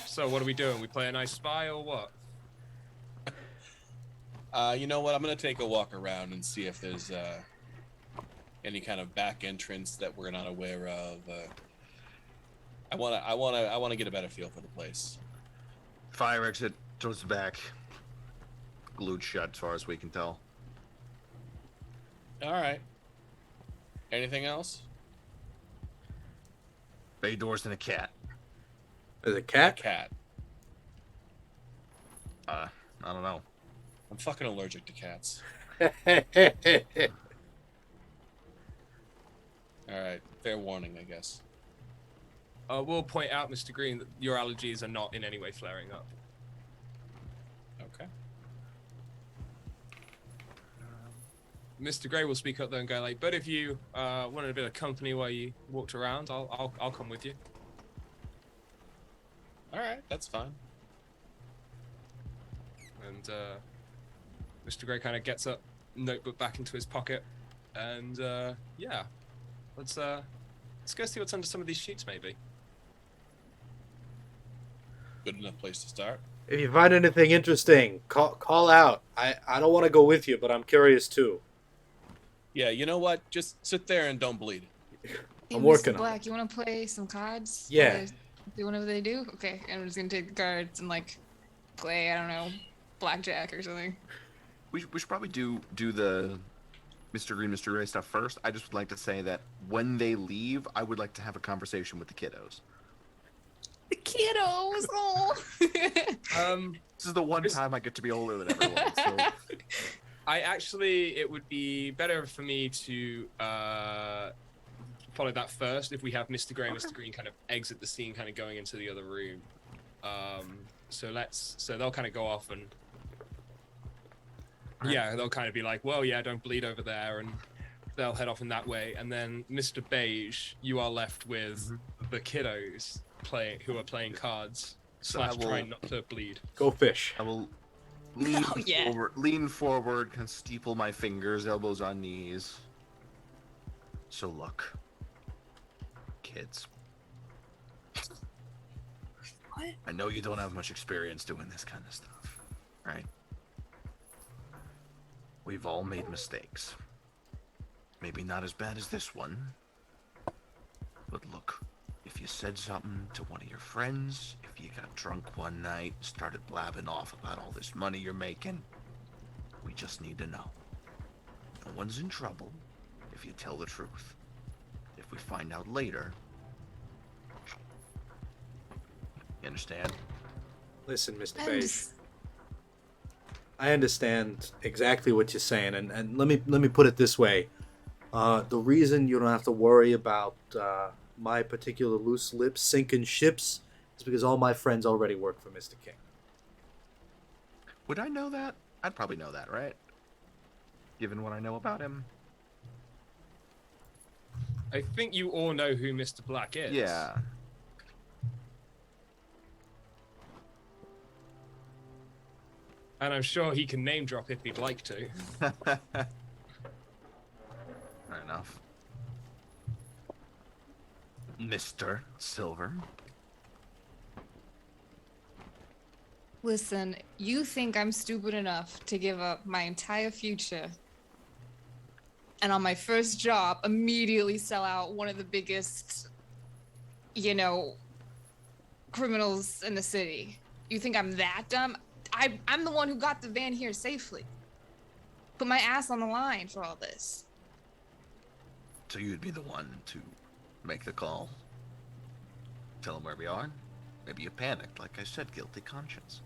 So what are we doing? We play a nice spy or what? You know what? I'm gonna take a walk around and see if there's any kind of back entrance that we're not aware of. I wanna get a better feel for the place. fire exit towards the back. Glued shut as far as we can tell. All right. Anything else? Bay doors and a cat. There's a cat? Cat. I don't know. I'm fucking allergic to cats. All right. Fair warning, I guess. We'll point out, Mr. Green, that your allergies are not in any way flaring up. Okay. Mr. Gray will speak up though and go like, "But if you wanted a bit of company while you walked around, I'll come with you." All right. That's fine. And Mr. Gray kind of gets up, notebook back into his pocket, and yeah, let's go see what's under some of these sheets, maybe. Good enough place to start. If you find anything interesting, call out. I don't want to go with you, but I'm curious too. Yeah. You know what? Just sit there and don't bleed. Hey, I'm Mr. working on Black, you want to play some cards? Yeah. Or do whatever they do? Okay, I'm just gonna take the cards and like play, I don't know, blackjack or something. We should probably do the Mr. Green, Mr. Gray stuff first. I just would like to say that when they leave, I would like to have a conversation with the kiddos. The kiddos! Oh! This is the one time I get to be older than everyone. So It would be better for me to follow that first if we have Mr. Gray and Mr. Green kind of exit the scene, kind of going into the other room. So they'll kind of go off and yeah, they'll kind of be like, well, yeah, don't bleed over there, and they'll head off in that way. And then Mr. Beige, you are left with the kiddos who are playing cards / So I will- trying not to bleed. Go fish. I will lean forward, kind of steeple my fingers, elbows on knees. So look, kids. What? I know you don't have much experience doing this kind of stuff, right? We've all made mistakes. Maybe not as bad as this one. But look, if you said something to one of your friends, if you got drunk one night, started blabbing off about all this money you're making, we just need to know. No one's in trouble if you tell the truth. If we find out later, you understand? Listen, Mr. I'm Beige. just- I understand exactly what you're saying, and let me put it this way: the reason you don't have to worry about my particular loose lips sinking ships is because all my friends already work for Mr. King. Would I know that? I'd probably know that, right? Given what I know about him. I think you all know who Mr. Black is. Yeah. And I'm sure he can name drop if he'd like to. Fair enough. Mr. Silver. Listen, you think I'm stupid enough to give up my entire future and on my first job immediately sell out one of the biggest, criminals in the city? You think I'm that dumb? I'm the one who got the van here safely. Put my ass on the line for all this. So you'd be the one to make the call. Tell him where we are. Maybe you panicked, like I said, guilty conscience.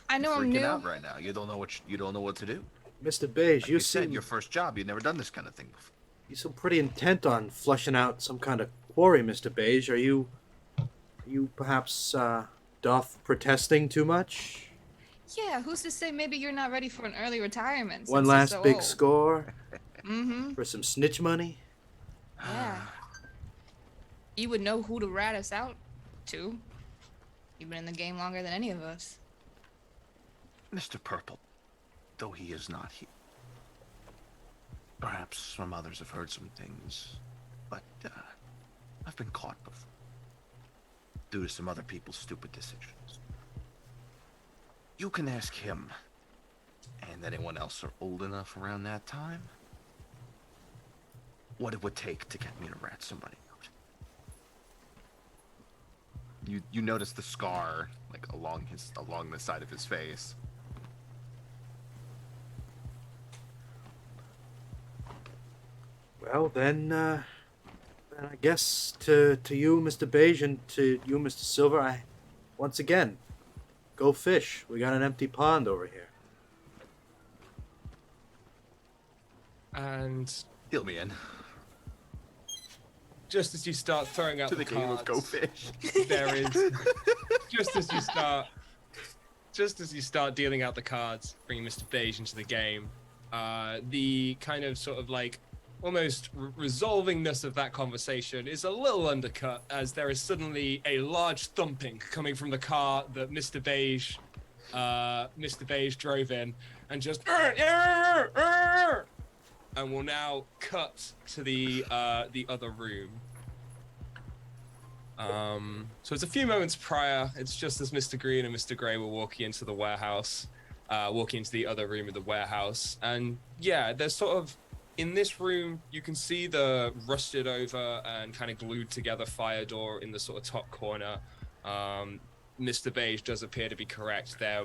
I know You're I'm freaking new. out right now. You don't know what to do. Mr. Beige, Like you you said, seem your first job. You've never done this kind of thing before. you seem pretty intent on flushing out some kind of quarry, Mr. Beige. Are you perhaps doth protesting too much? Yeah, who's to say maybe you're not ready for an early retirement? One since you're last so big old? score Mm-hmm. for some snitch money? Yeah. You would know who to rat us out to. You've been in the game longer than any of us. Mr. Purple, though he is not here. Perhaps some others have heard some things, but I've been caught before. Due to some other people's stupid decisions. You can ask him, and anyone else are old enough around that time, what it would take to get me to rat somebody out. You notice the scar, like along the side of his face. Well, then I guess to you, Mr. Beige, and to you, Mr. Silver, once again, go fish. We got an empty pond over here. And Deal me in. just as you start throwing out To the the game of Go cards, Fish. there is just as you start dealing out the cards, bringing Mr. Beige into the game, the kind of sort of like almost resolvingness of that conversation is a little undercut as there is suddenly a large thumping coming from the car that Mr. Beige drove in, and just and we'll now cut to the other room. So it's a few moments prior. It's just as Mr. Green and Mr. Grey were walking into the warehouse, walking into the other room of the warehouse, and yeah, there's sort of in this room you can see the rusted over and kind of glued together fire door in the sort of top corner. Mr. Beige does appear to be correct there.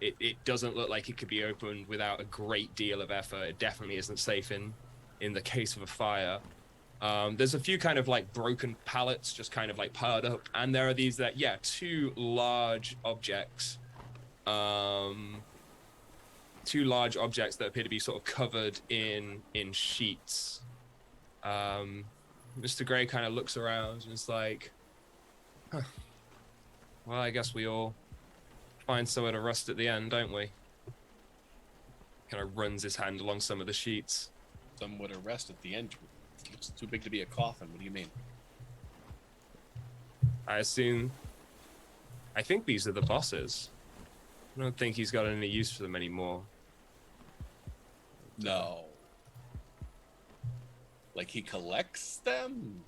It doesn't look like it could be opened without a great deal of effort. It definitely isn't safe in the case of a fire. There's a few kind of like broken pallets just kind of like piled up, and there are these two large objects that appear to be sort of covered in sheets. Mr. Grey kind of looks around and is like, huh. Well, I guess we all find somewhere to rest at the end, don't we? Kind of runs his hand along some of the sheets. Some would arrest at the end. It's too big to be a coffin. What do you mean? I think these are the bosses. I don't think he's got any use for them anymore. No. Like he collects them?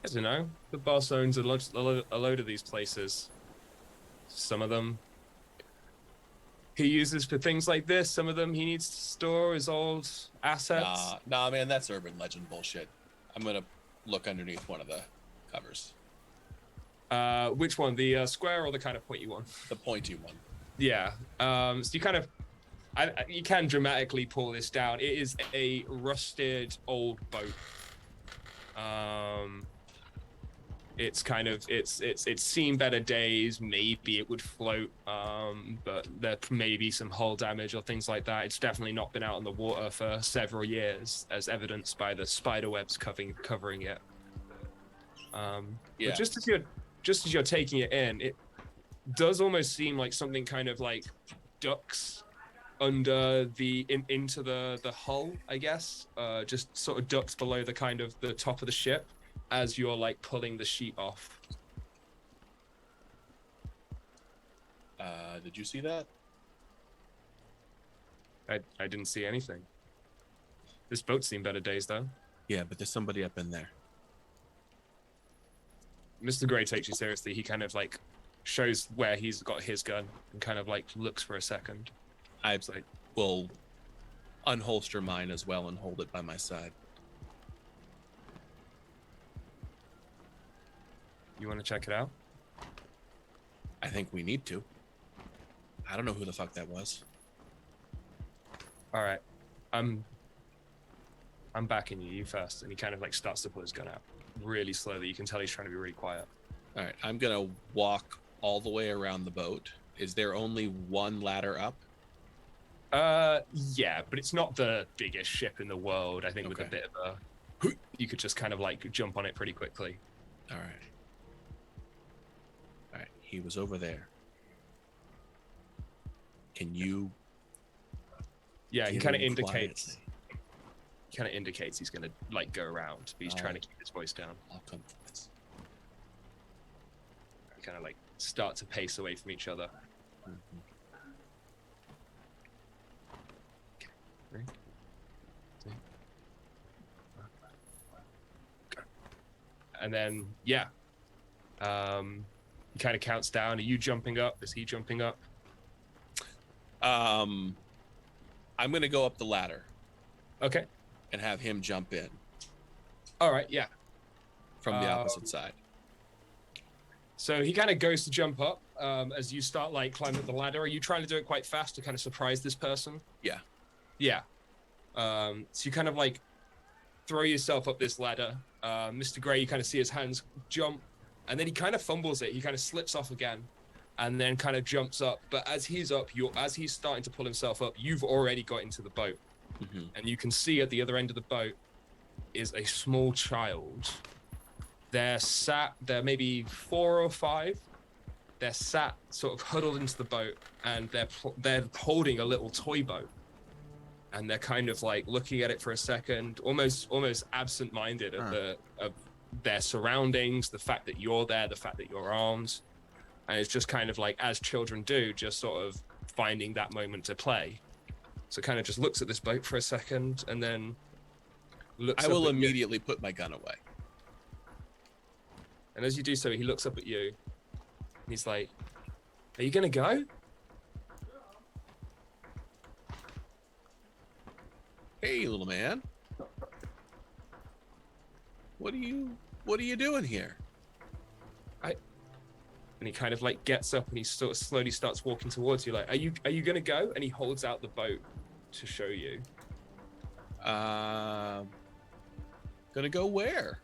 I don't know. The boss owns a load of these places. Some of them he uses for things like this. Some of them he needs to store his old assets. Nah, man, that's urban legend bullshit. I'm gonna look underneath one of the covers. Which one? The square or the kind of pointy one? The pointy one. Yeah. So you kind of, you can dramatically pull this down. It is a rusted old boat. It's kind of it's seen better days. Maybe it would float, but there may be some hull damage or things like that. It's definitely not been out on the water for several years, as evidenced by the spider webs covering it. Yeah. But just as you're taking it in, it does almost seem like something kind of like ducks under into the hull, I guess. Just sort of ducks below the kind of the top of the ship as you're like pulling the sheet off. Did you see that? I didn't see anything. This boat's seen better days though. Yeah, but there's somebody up in there. Mr. Gray takes you seriously. He kind of like shows where he's got his gun and kind of like looks for a second. I will unholster mine as well and hold it by my side. You want to check it out? I think we need to. I don't know who the fuck that was. All right, I'm backing you. You first. And he kind of like starts to pull his gun out really slowly. You can tell he's trying to be really quiet. All right, I'm gonna walk all the way around the boat. Is there only one ladder up? Yeah, but it's not the biggest ship in the world. I think with a bit of a, you could just kind of like jump on it pretty quickly. All right. All right, he was over there. Can you? Yeah, he get kind of in indicates. quietly? He kind of indicates he's gonna like go around, but he's trying to keep his voice down. I'll come for this. We kind of like start to pace away from each other. Mhm. Three, two, one, go. And then yeah, he kind of counts down. Are you jumping up? Is he jumping up? I'm gonna go up the ladder Okay. and have him jump in All right. Yeah. from the opposite side. So he kind of goes to jump up as you start like climbing up the ladder. Are you trying to do it quite fast to kind of surprise this person? Yeah. Yeah. So you kind of like throw yourself up this ladder. Mr. Gray, you kind of see his hands jump, and then he kind of fumbles it. He kind of slips off again, and then kind of jumps up. But as he's up, as he's starting to pull himself up, you've already got into the boat, and you can see at the other end of the boat is a small child. They're maybe 4 or 5. They're sat sort of huddled into the boat, and they're holding a little toy boat. And they're kind of like looking at it for a second, almost absent-minded of their surroundings, the fact that you're there, the fact that you're armed. And it's just kind of like, as children do, just sort of finding that moment to play. So kind of just looks at this boat for a second, and then looks I up will at you. immediately put my gun away. And as you do so, he looks up at you. And he's like, "Are you gonna go?" Hey, little man. What are you doing here? And he kind of like gets up and he sort of slowly starts walking towards you. Like, are you gonna go? And he holds out the boat to show you. Gonna go where?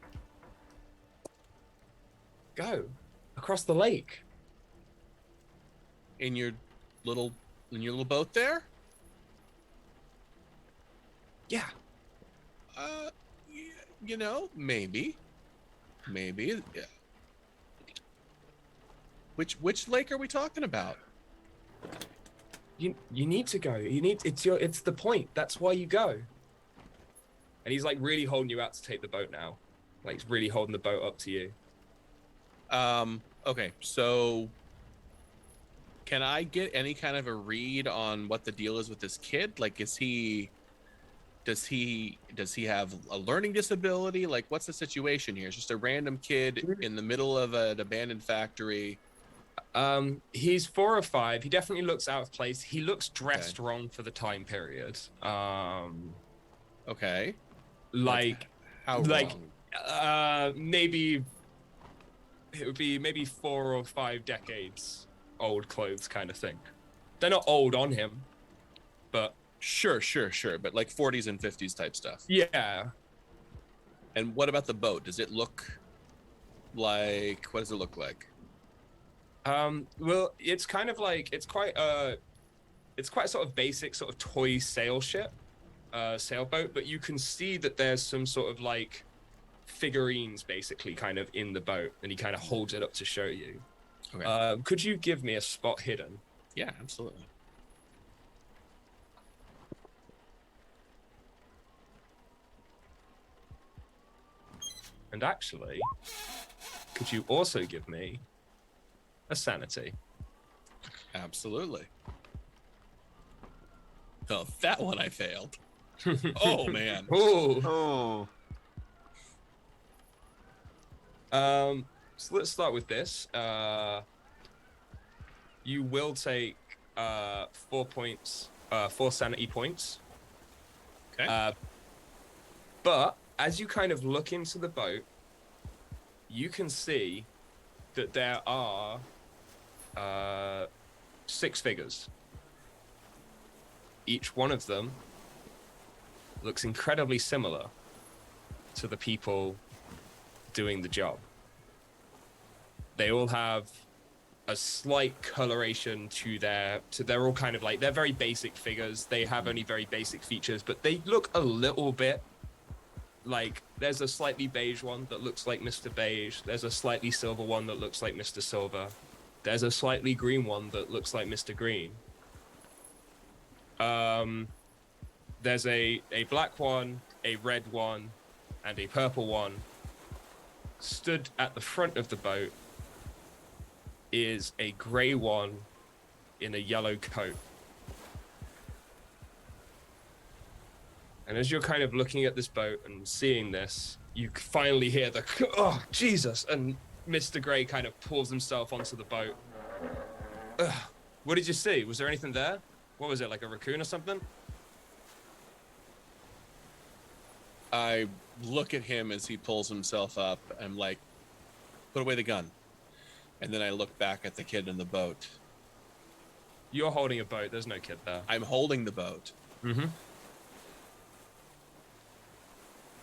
Go across the lake. In your little boat there? Yeah. Maybe. Yeah. Which lake are we talking about? You need to go. It's the point. That's why you go. And he's like really holding you out to take the boat now. Like he's really holding the boat up to you. Okay, so Can I get any kind of a read on what the deal is with this kid? Like, does he have a learning disability? Like, what's the situation here? It's just a random kid in the middle of an abandoned factory. He's 4 or 5. He definitely looks out of place. He looks dressed wrong for the time period. Okay. Like, How wrong? maybe it would be maybe 4 or 5 decades old clothes kind of thing. They're not old on him, but Sure. But like 40s and 50s type stuff. yeah. And what about the boat? Does it look like, what does it look like? Well, it's kind of like it's quite sort of basic sort of toy sailboat, but you can see that there's some sort of like figurines basically kind of in the boat, and he kind of holds it up to show you. Okay. Could you give me a spot hidden? Yeah, absolutely. And actually, could you also give me a sanity? Absolutely. Oh, that one I failed. Oh, man. Oh. Oh. So let's start with this. You will take 4 points, 4 sanity points. Okay. But as you kind of look into the boat, you can see that there are 6 figures. Each one of them looks incredibly similar to the people doing the job. They all have a slight coloration to they're all kind of like, they're very basic figures. They have only very basic features, but they look a little bit like, there's a slightly beige one that looks like Mr. Beige. There's a slightly silver one that looks like Mr. Silver. There's a slightly green one that looks like Mr. Green. There's a black one, a red one, and a purple one. Stood at the front of the boat is a grey one in a yellow coat. And as you're kind of looking at this boat and seeing this, you finally hear the, oh, Jesus, and Mr. Grey kind of pulls himself onto the boat. Ugh. What did you see? Was there anything there? What was it, like a raccoon or something? I look at him as he pulls himself up. I'm like, put away the gun. And then I look back at the kid in the boat. You're holding a boat. There's no kid there. I'm holding the boat. Mm-hmm.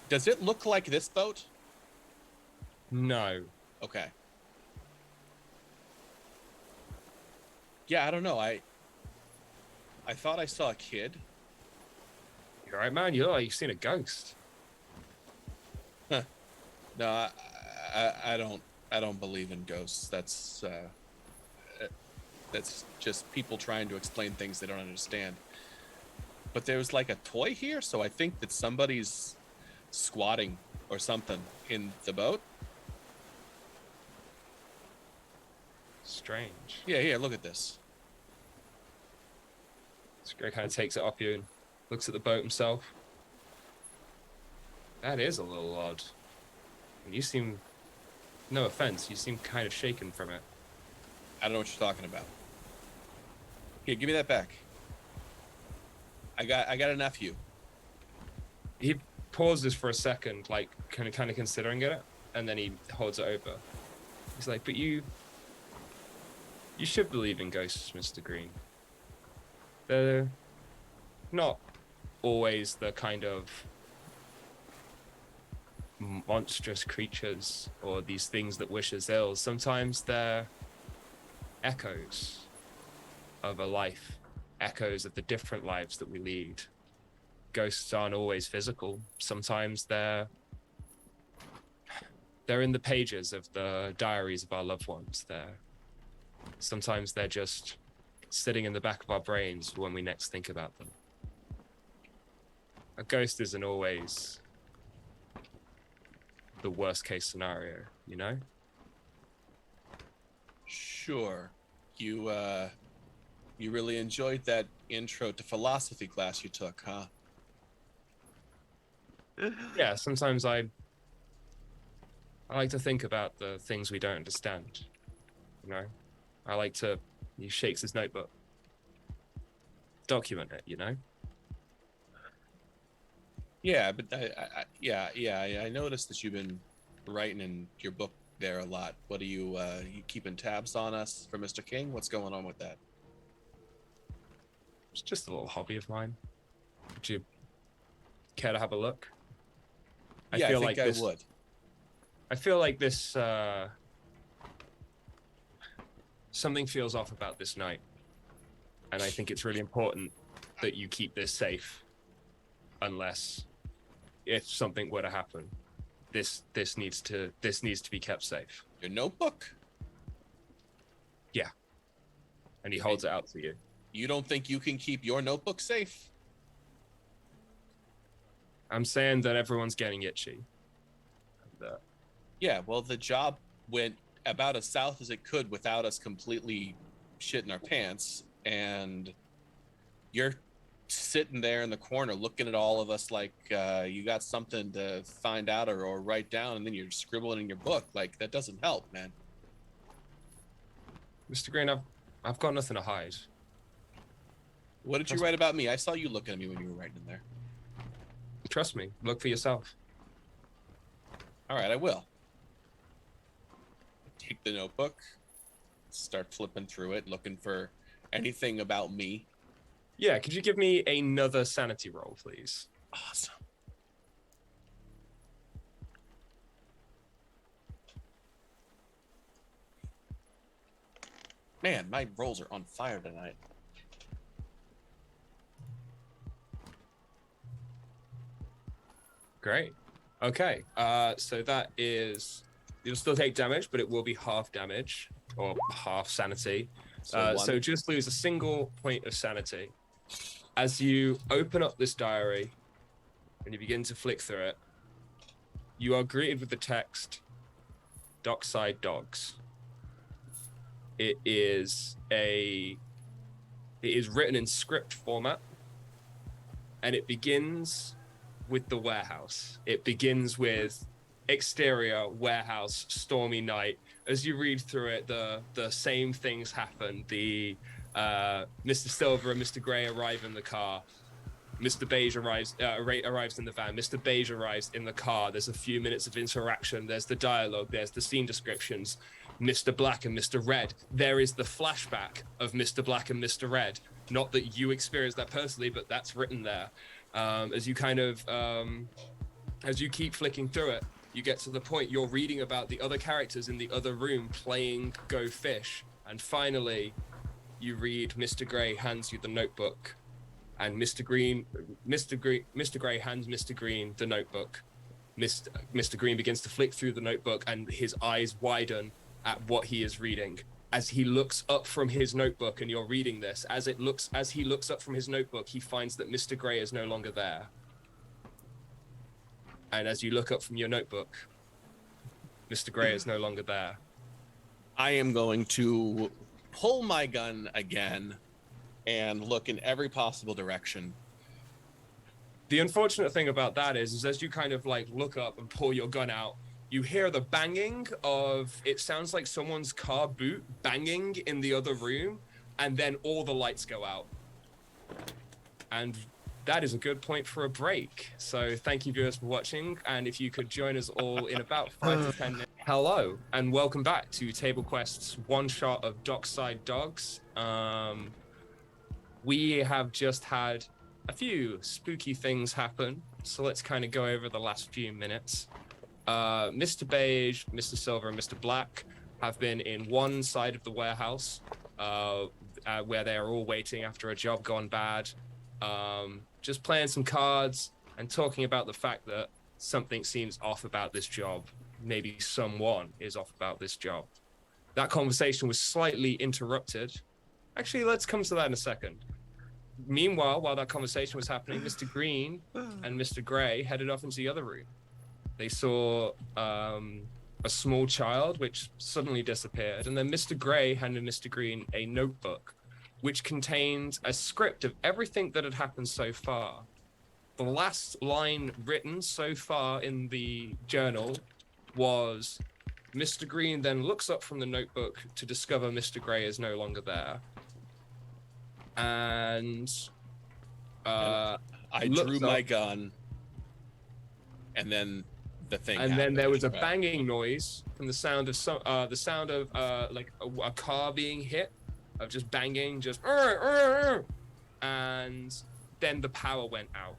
Does it look like this boat? No. Okay. Yeah, I don't know. I thought I saw a kid. You're right, man. You look like you've seen a ghost. Huh. No, I don't believe in ghosts. That's just people trying to explain things they don't understand. But there's like a toy here, so I think that somebody's squatting or something in the boat. Strange. Yeah, here, look at this. This guy kind of takes it off you and looks at the boat himself. That is a little odd. And you seem, no offense, you seem kind of shaken from it. I don't know what you're talking about. Here, give me that back. I got a nephew. He pauses for a second, like kind of considering it, and then he holds it over. He's like, but you should believe in ghosts, Mr. Green. They're not always the kind of monstrous creatures or these things that wish us ill. Sometimes they're echoes of a life, echoes of the different lives that we lead. Ghosts aren't always physical. Sometimes they're in the pages of the diaries of our loved ones. Sometimes they're just sitting in the back of our brains when we next think about them. A ghost isn't always the worst case scenario, you know? Sure. You really enjoyed that intro to philosophy class you took, huh? Yeah, sometimes I like to think about the things we don't understand. You know, I like to. He shakes his notebook. Document it. You know. Yeah, but I noticed that you've been writing in your book there a lot. What are you keeping tabs on us for Mr. King? What's going on with that? It's just a little hobby of mine. Would you care to have a look? Yeah, I think I would. I feel like this. Something feels off about this night, and I think it's really important that you keep this safe. Unless, if something were to happen, this needs to be kept safe. Your notebook? Yeah. And he holds it out to you. You don't think you can keep your notebook safe? I'm saying that everyone's getting itchy. Yeah, well, the job went about as south as it could without us completely shitting our pants, and you're sitting there in the corner looking at all of us like you got something to find out or write down, and then you're scribbling in your book. Like, that doesn't help, man. Mr. Green, I've got nothing to hide. What did you write about me? I saw you looking at me when you were writing in there. Trust me, look for yourself. All right, I will. Take the notebook, start flipping through it, looking for anything about me. Yeah, could you give me another sanity roll, please? Awesome. Man, my rolls are on fire tonight. Great. Okay, so that is... You'll still take damage, but it will be half damage, or half sanity. So just lose a single point of sanity. As you open up this diary, and you begin to flick through it, you are greeted with the text, Dockside Dogs. It is written in script format, and it begins with the warehouse. It begins with exterior warehouse, stormy night. As you read through it, the same things happen. The Mr. Silver and Mr. Gray arrive in the car. Mr. Beige arrives in the van. Mr. Beige arrives in the car. There's a few minutes of interaction. There's the dialogue. There's the scene descriptions. Mr. Black and Mr. Red. There is the flashback of Mr. Black and Mr. Red. Not that you experienced that personally, but that's written there. As you keep flicking through it, you get to the point you're reading about the other characters in the other room playing Go Fish, and finally you read Mr. Gray hands you the notebook, and Mr. Gray hands Mr. Green the notebook. Mr. Green begins to flick through the notebook, and his eyes widen at what he is reading. As he looks up from his notebook, and you're reading this, as he looks up from his notebook, he finds that Mr. Gray is no longer there. And as you look up from your notebook, Mr. Gray is no longer there. I am going to pull my gun again and look in every possible direction. The unfortunate thing about that is as you kind of like look up and pull your gun out, you hear the banging of, it sounds like someone's car boot banging in the other room, and then all the lights go out. And that is a good point for a break. So thank you viewers for watching, and if you could join us all in about 5 to 10 minutes. Hello, and welcome back to Table Quest's one-shot of Dockside Dogs. We have just had a few spooky things happen, so let's kind of go over the last few minutes. Mr. Beige, Mr. Silver, and Mr. Black have been in one side of the warehouse where they are all waiting after a job gone bad, just playing some cards and talking about the fact that something seems off about this job. Maybe someone is off about this job. That conversation was slightly interrupted. Actually, let's come to that in a second. Meanwhile, while that conversation was happening, Mr. Green and Mr. Gray headed off into the other room. They saw a small child, which suddenly disappeared, and then Mr. Gray handed Mr. Green a notebook which contained a script of everything that had happened so far. The last line written so far in the journal was, Mr. Green then looks up from the notebook to discover Mr. Grey is no longer there. And I drew my gun, and then the thing and happened. then there was a Right. banging noise from the sound of like a car being hit, of just banging, just and then the power went out.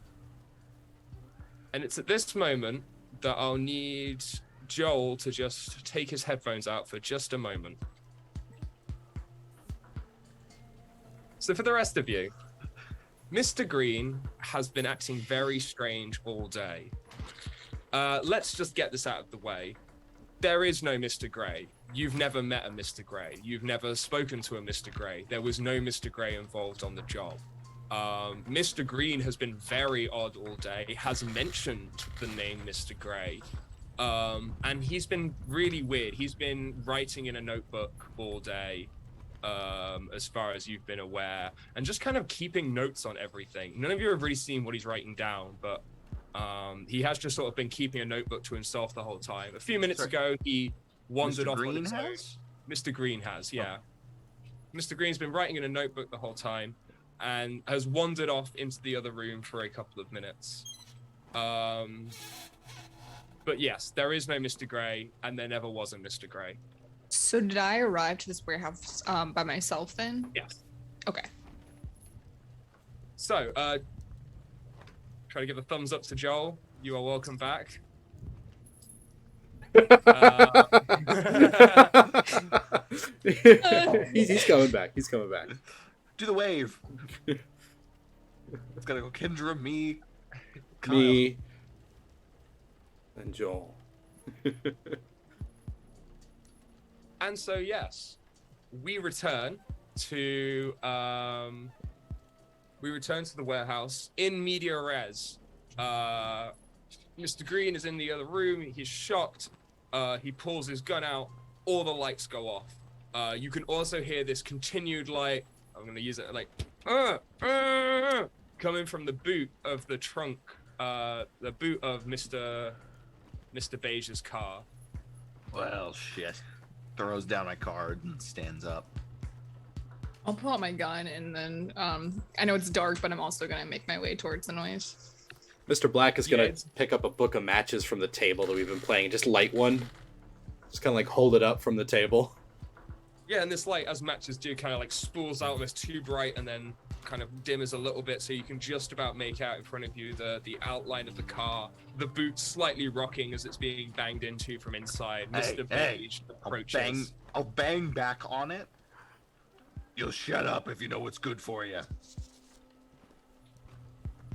And it's at this moment that I'll need Joel to just take his headphones out for just a moment. So for the rest of you, Mr. Green has been acting very strange all day. Let's just get this out of the way. There is no Mr. Grey. You've never met a Mr. Grey. You've never spoken to a Mr. Grey. There was no Mr. Grey involved on the job. Mr. Green has been very odd all day, has mentioned the name Mr. Grey. And he's been really weird. He's been writing in a notebook all day, as far as you've been aware, and just kind of keeping notes on everything. None of you have really seen what he's writing down, but he has just sort of been keeping a notebook to himself the whole time. A few minutes ago, he wandered Mr. off on Green his own. has? Mr. Green has, yeah. Mr. Green's been writing in a notebook the whole time and has wandered off into the other room for a couple of minutes. But yes, there is no Mr. Grey, and there never was a Mr. Grey. So did I arrive to this warehouse by myself then? Yes. Okay. So, try to give a thumbs up to Joel. You are welcome back. He's coming back. He's coming back. Do the wave. It's gotta go Kendra, me, Kyle. Me, and Joel. And so, yes, we return to the warehouse in media res. Mr. Green is in the other room. He's shocked. He pulls his gun out. All the lights go off. You can also hear this continued, like, I'm going to use it, like, coming from the boot of the trunk, the boot of Mr. Beige's car. Well, shit. Throws down my card and stands up. I'll pull out my gun and then I know it's dark, but I'm also gonna make my way towards the noise. Mr. Black is gonna Yeah, pick up a book of matches from the table that we've been playing and just light one. Just kind of like hold it up from the table. Yeah, and this light, as matches do, kind of like spools out, almost too bright, and then kind of dimmers a little bit, so you can just about make out in front of you the outline of the car, the boot slightly rocking as it's being banged into from inside. Mr. Beige approaches. I'll bang back on it. You'll shut up if you know what's good for you.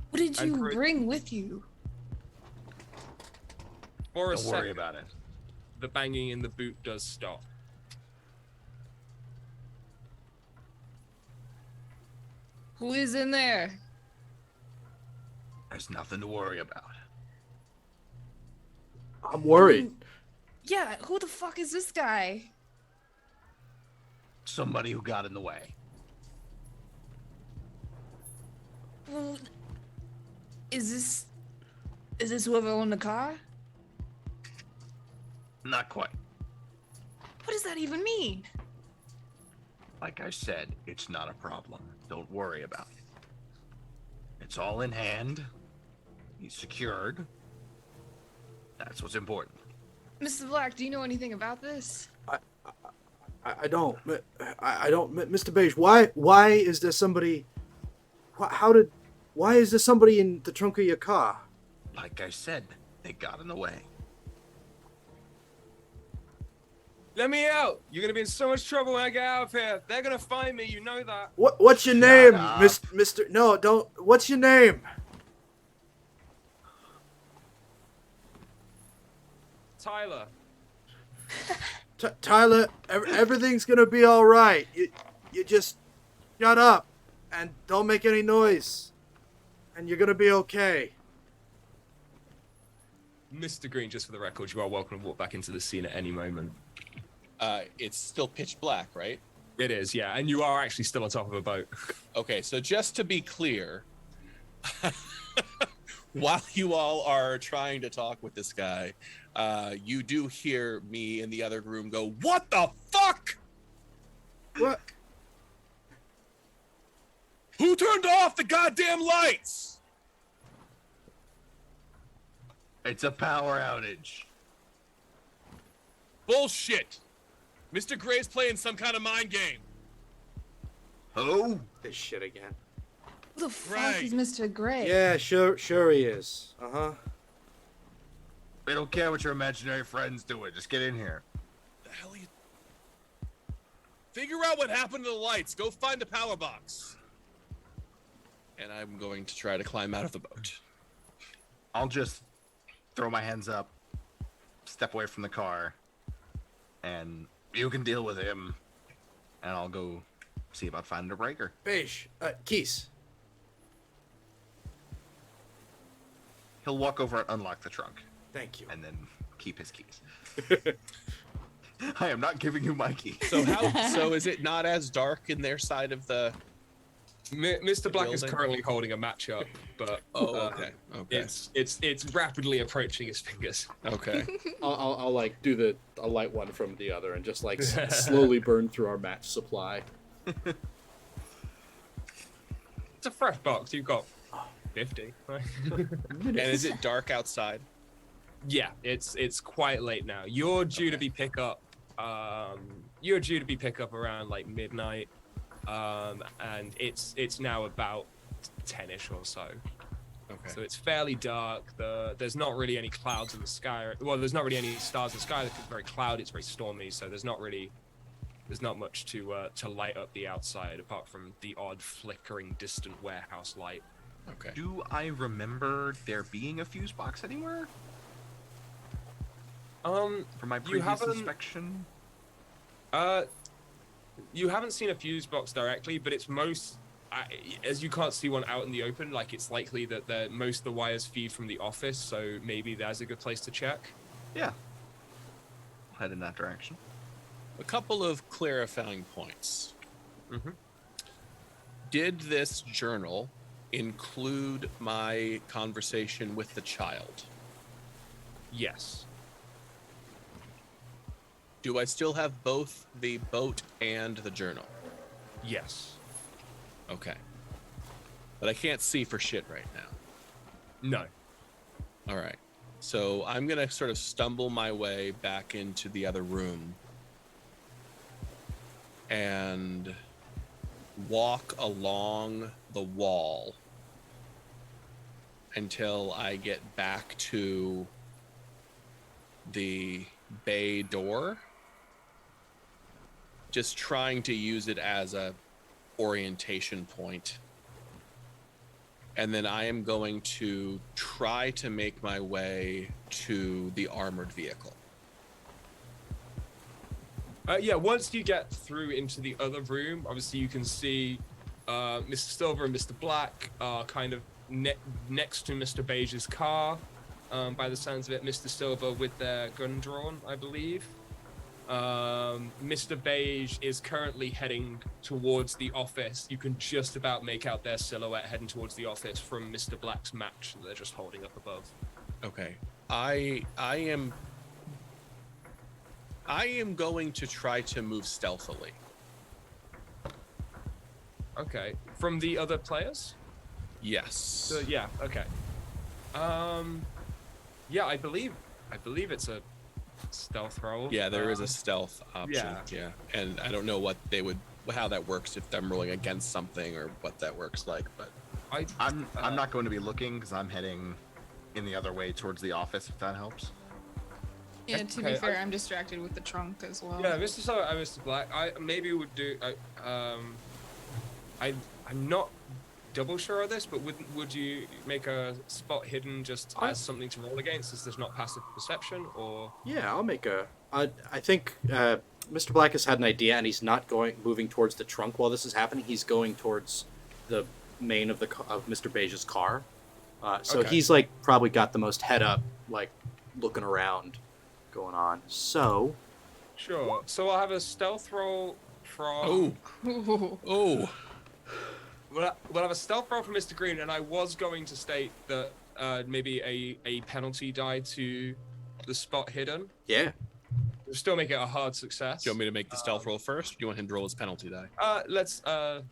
What did you And bring with you? For a Don't worry second, about it. the banging in the boot does stop. Who is in there? There's nothing to worry about. I'm worried. Yeah, who the fuck is this guy? Somebody who got in the way. Well, is this whoever owned the car? Not quite. What does that even mean? Like I said, it's not a problem. Don't worry about it. It's all in hand. He's secured. That's what's important. Mr. Black, do you know anything about this? I don't. I don't. Mr. Beige, why is there somebody? Why is there somebody in the trunk of your car? Like I said, they got in the way. Let me out! You're gonna be in so much trouble when I get out of here. They're gonna find me, you know that. What's your name, up. Mr. No, don't. What's your name? Tyler. Tyler, everything's gonna be all right. You just shut up and don't make any noise, and you're gonna be okay. Mr. Green, just for the record, you are welcome to walk back into the scene at any moment. It's still pitch black, right? It is, yeah, and you are actually still on top of a boat. Okay, so just to be clear, while you all are trying to talk with this guy, you do hear me in the other room go, "What the fuck? What? Who turned off the goddamn lights?" It's a power outage. Bullshit. Mr. Gray's playing some kind of mind game. Who? This shit again. Who the fuck Right. is Mr. Gray? Yeah, sure he is. Uh-huh. We don't care what your imaginary friends do. Just get in here. The hell are you? Figure out what happened to the lights. Go find the power box. And I'm going to try to climb out of the boat. I'll just throw my hands up, step away from the car, and you can deal with him, and I'll go see about finding a breaker. Beige. Keys. He'll walk over and unlock the trunk, Thank you. and then keep his keys. I am not giving you my key. So so is it not as dark in their side of the? Mr. Black is building? currently holding a match up, but Okay. it's rapidly approaching his fingers. Okay. I'll like do a light one from the other and just like slowly burn through our match supply. It's a fresh box. You've got 50. Right? And is it dark outside? Yeah, it's quite late now. You're due to be pick up. You're due to be pick up around like midnight. And it's now about 10ish or so. Okay. So it's fairly dark. There's not really any clouds in the sky. Well, there's not really any stars in the sky. It's very cloudy. It's very stormy. So there's not much to light up the outside apart from the odd flickering distant warehouse light. Okay. Do I remember there being a fuse box anywhere for my previous haven't- inspection? You haven't seen a fuse box directly, but it's as you can't see one out in the open, like it's likely that most of the wires feed from the office, so maybe that's a good place to check. Yeah. I'll head in that direction. A couple of clarifying points. Mm-hmm. Did this journal include my conversation with the child? Yes. Do I still have both the boat and the journal? Yes. Okay. But I can't see for shit right now. No. All right. So I'm going to sort of stumble my way back into the other room and walk along the wall until I get back to the bay door. Just trying to use it as a orientation point. And then I am going to try to make my way to the armored vehicle. Yeah, once you get through into the other room, obviously you can see Mr. Silver and Mr. Black are kind of next to Mr. Beige's car, by the sounds of it. Mr. Silver with their gun drawn, I believe. Mr. Beige is currently heading towards the office. You can just about make out their silhouette heading towards the office from Mr. Black's match that they're just holding up above. Okay. I am going to try to move stealthily. Okay. From the other players? Yes. So, yeah, okay. Yeah, I believe it's a stealth roll. Yeah, there is a stealth option. yeah. And I don't know how that works, if I'm rolling against something or what that works like, but I'm not going to be looking because I'm heading in the other way towards the office, if that helps. Yeah, to be Okay, fair, I'm distracted with the trunk as well. Yeah, Mr. Silver and Mr. Black, I maybe would do. I'm not double sure of this, but would you make a spot hidden just as something to roll against, as there's not passive perception, or? Yeah, I'll make a. I think Mr. Black has had an idea, and he's not moving towards the trunk while this is happening. He's going towards the main of Mr. Beige's car. So Okay. he's like probably got the most head up, like looking around, going on. So Sure. So I'll have a stealth roll from. Oh, oh. We'll have a stealth roll from Mr. Green, and I was going to state that maybe a penalty die to the spot hidden. Yeah. We'll still make it a hard success. Do you want me to make the stealth roll first? Or do you want him to roll his penalty die? Let's. Oh,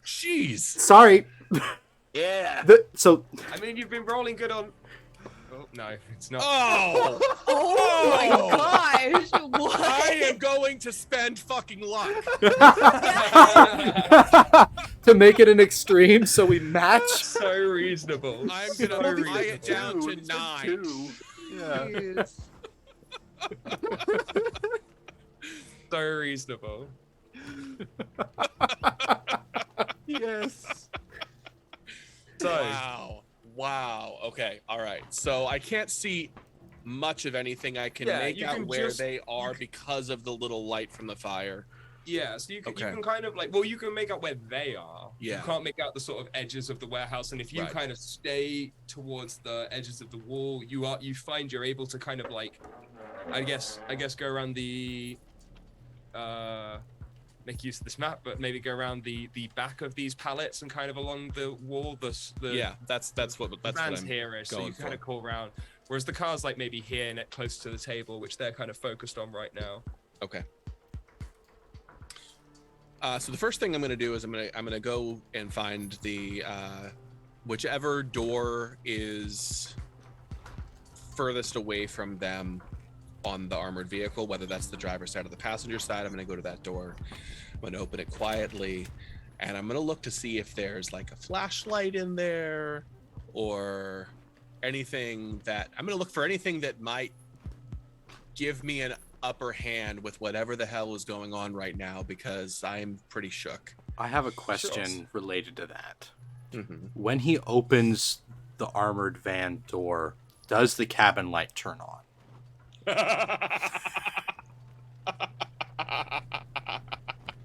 jeez. Sorry. Yeah. So I mean, you've been rolling good on. Oh no, it's not. Oh! Oh my gosh! What? I am going to spend fucking luck. to make it an extreme, so we match. So reasonable. I'm So gonna buy reasonable. it down to Dude, it's 9. 2. Yeah. So reasonable. Yes. So Wow. Wow. Okay. All right. So I can't see much of anything. I can Yeah, make you out can where just- they are because of the little light from the fire. yeah, so you Okay. can kind of like, well, you can make out where they are. Yeah. You can't make out the sort of edges of the warehouse, and if you Right. kind of stay towards the edges of the wall, you find you're able to kind of like, I guess go around the make use of this map, but maybe go around the back of these pallets and kind of along the wall. The Yeah, that's what van's I'm here-ish, so you going kind of for. call around. Whereas the car's like maybe here, close to the table, which they're kind of focused on right now. Okay. So the first thing I'm going to do is I'm going to go and find the whichever door is furthest away from them on the armored vehicle, whether that's the driver's side or the passenger side. I'm going to go to that door. I'm going to open it quietly, and I'm going to look to see if there's like a flashlight in there or anything that I'm going to look for anything that might give me an upper hand with whatever the hell is going on right now, because I'm pretty shook. I have a question related to that. Mm-hmm. When he opens the armored van door, does the cabin light turn on?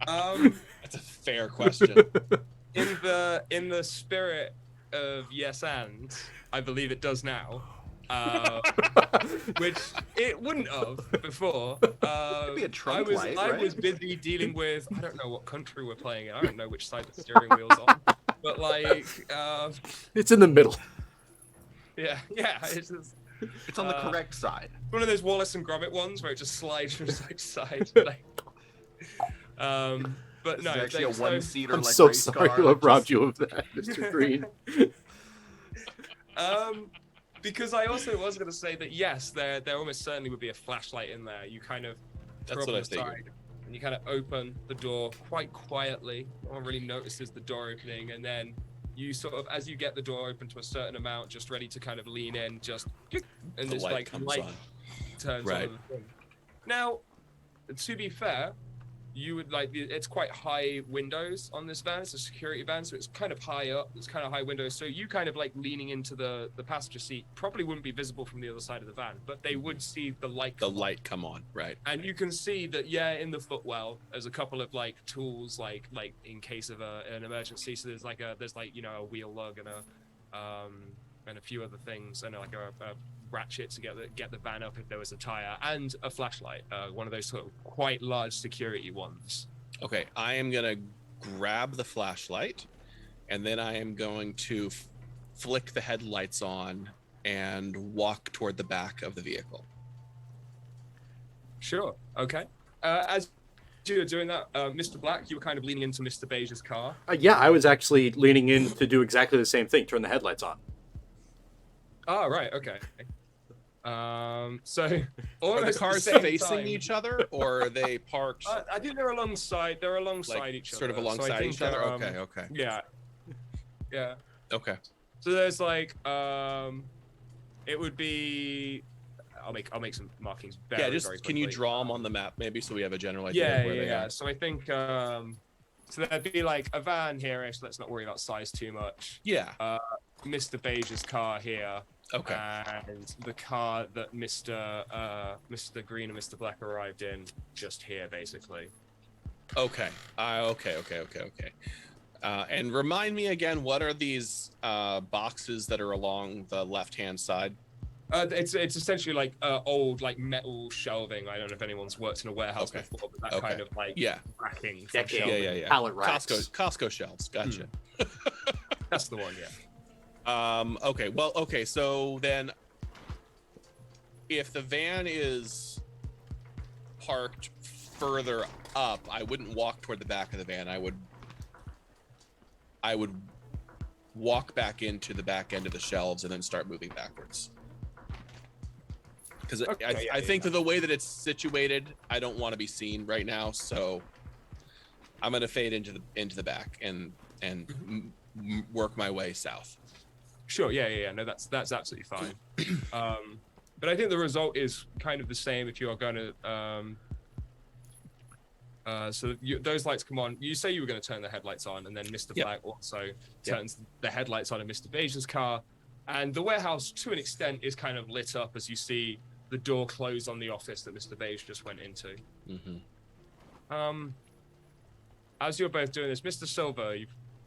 That's a fair question. In the spirit of yes and, I believe it does now. Which it wouldn't have before. It'd be a trunk light, I right? was busy dealing with, I don't know what country we're playing in. I don't know which side the steering wheel's on. But like, It's in the middle. yeah, it's just It's on the correct side. one of those Wallace and Gromit ones where it just slides from side to side. Like, but no, It's actually a so- one-seater I'm like so race sorry car to that have robbed just- you of that, Mr. Green. Because I also was going to say that yes, there almost certainly would be a flashlight in there. You kind of That's throw up what I the figured. side, and you kind of open the door quite quietly. No one really notices the door opening, and then you sort of, as you get the door open to a certain amount, just ready to kind of lean in, just and The this light like comes light on. turns Right. on. The thing. Now, to be fair, you would like it's quite high windows on this van. It's a security van, so it's kind of high up. It's kind of high windows, so you kind of like leaning into the passenger seat probably wouldn't be visible from the other side of the van, but they would see the light. The come on. light come on, right? And you can see that in the footwell there's a couple of like tools like in case of an emergency. So there's like a wheel lug and a few other things, and like a ratchet to get the van up if there was a tire, and a flashlight, one of those sort of quite large security ones. Okay, I am gonna grab the flashlight, and then I am going to flick the headlights on and walk toward the back of the vehicle. Sure. Okay. As you were doing that, Mr. Black, you were kind of leaning into Mr. Beige's car. Yeah, I was actually leaning in to do exactly the same thing, turn the headlights on. Oh, right. Okay. So Are almost the at cars same facing time- each other, or are they parked I think they're alongside. They're alongside like each other. sort of So I alongside think each other? they're, Okay. Yeah. Yeah. Okay. So there's like it would be. I'll make some markings. Very, Yeah, very just can you quickly. draw them on the map maybe so we have a general idea Yeah, of where they yeah. are? So I think so there'd be like a van here-ish. Let's not worry about size too much. Yeah. Mr. Beige's car here. Okay. And the car that Mr. Green and Mr. Black arrived in just here, basically. Okay. Okay. And remind me again, what are these boxes that are along the left-hand side? It's essentially like old like metal shelving. I don't know if anyone's worked in a warehouse Okay. before, but that kind of like Yeah. racking from Decade. shelving. Yeah. Pallet racks. Costco shelves. Gotcha. That's the one, yeah. Okay. Well, okay. So then, if the van is parked further up, I wouldn't walk toward the back of the van. I would walk back into the back end of the shelves and then start moving backwards. Because I think that the way that it's situated, I don't want to be seen right now. So I'm gonna fade into the back and work my way south. Sure, yeah. No, that's absolutely fine. But I think the result is kind of the same if you are going to. Those lights come on. You say you were going to turn the headlights on, and then Mr. Black also turns the headlights on in Mr. Beige's car, and the warehouse, to an extent, is kind of lit up as you see the door close on the office that Mr. Beige just went into. Mm-hmm. As you're both doing this, Mr. Silver,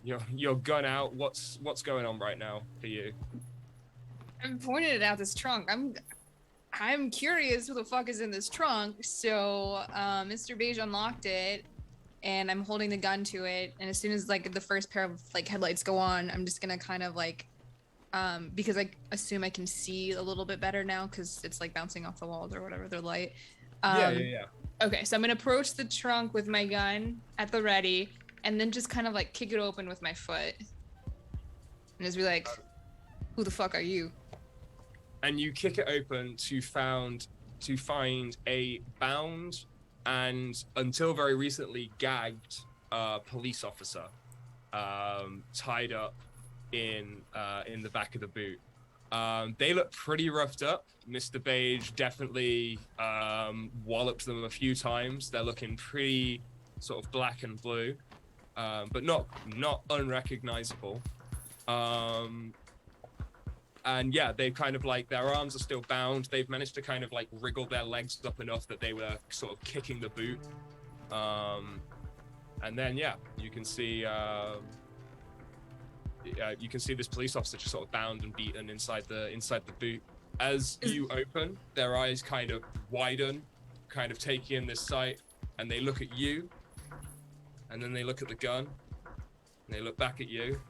your gun out. What's going on right now for you? I pointed out this trunk. I'm curious who the fuck is in this trunk. So Mr. Beige unlocked it, and I'm holding the gun to it. And as soon as like the first pair of like headlights go on, I'm just gonna kind of like, because I assume I can see a little bit better now because it's like bouncing off the walls or whatever. They're light. Yeah. Okay, so I'm gonna approach the trunk with my gun at the ready, and then just kind of like kick it open with my foot, and just be like, "Who the fuck are you?" And you kick it open to find a bound and until very recently gagged police officer tied up in the back of the boot. They look pretty roughed up. Mr. Beige definitely walloped them a few times. They're looking pretty sort of black and blue, but not unrecognizable. And yeah, they've kind of like, their arms are still bound. They've managed to kind of like wriggle their legs up enough that they were sort of kicking the boot. And then yeah, you can see this police officer just sort of bound and beaten inside the boot. As you open, their eyes kind of widen, kind of taking in this sight, and they look at you, and then they look at the gun, and they look back at you,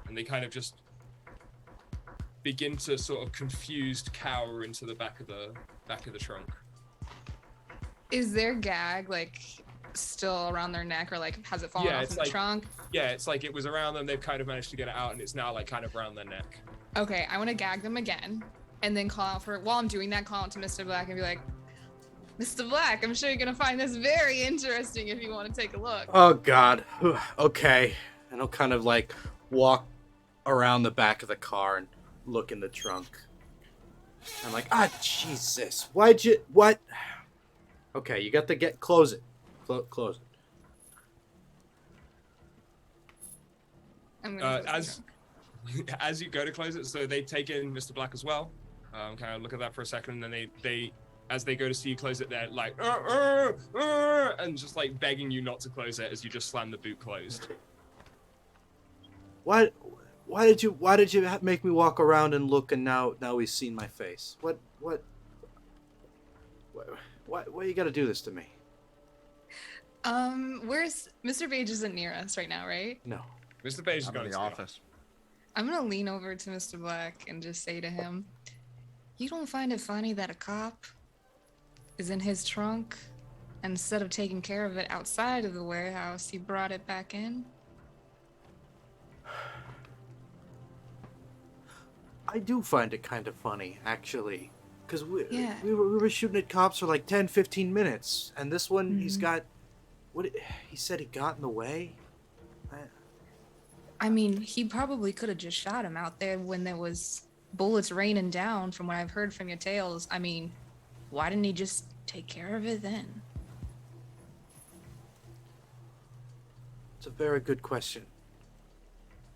and they kind of just begin to sort of confused cower into the back of the trunk. Is their gag like still around their neck, or like has it fallen off in the trunk? Yeah, it's like it was around them. They've kind of managed to get it out, and it's now like kind of around their neck. Okay, I want to gag them again, and then call out while I'm doing that, call out to Mr. Black and be like, "Mr. Black, I'm sure you're gonna find this very interesting if you want to take a look." Oh God. Okay. And I'll kind of like walk around the back of the car and look in the trunk. I'm like, Jesus, what? Okay, you got to close it. Close it. I'm gonna as you go to close it, so they take in Mr. Black as well. Kind of look at that for a second, and then they as they go to see you close it, they're like, and just like begging you not to close it as you just slam the boot closed. Why did you make me walk around and look, and now he's seen my face? Why you gotta do this to me? Where's Mr. Beige? Isn't near us right now, right? No. Mr. Beige is I'm going in to the office. I'm gonna lean over to Mr. Black and just say to him, "You don't find it funny that a cop is in his trunk, and instead of taking care of it outside of the warehouse, he brought it back in?" I do find it kind of funny, actually. Because we Yeah. were shooting at cops for like 10, 15 minutes. And this one, he's got... He said he got in the way? I mean, he probably could have just shot him out there when there was bullets raining down, from what I've heard from your tales. I mean, why didn't he just take care of it then? It's a very good question.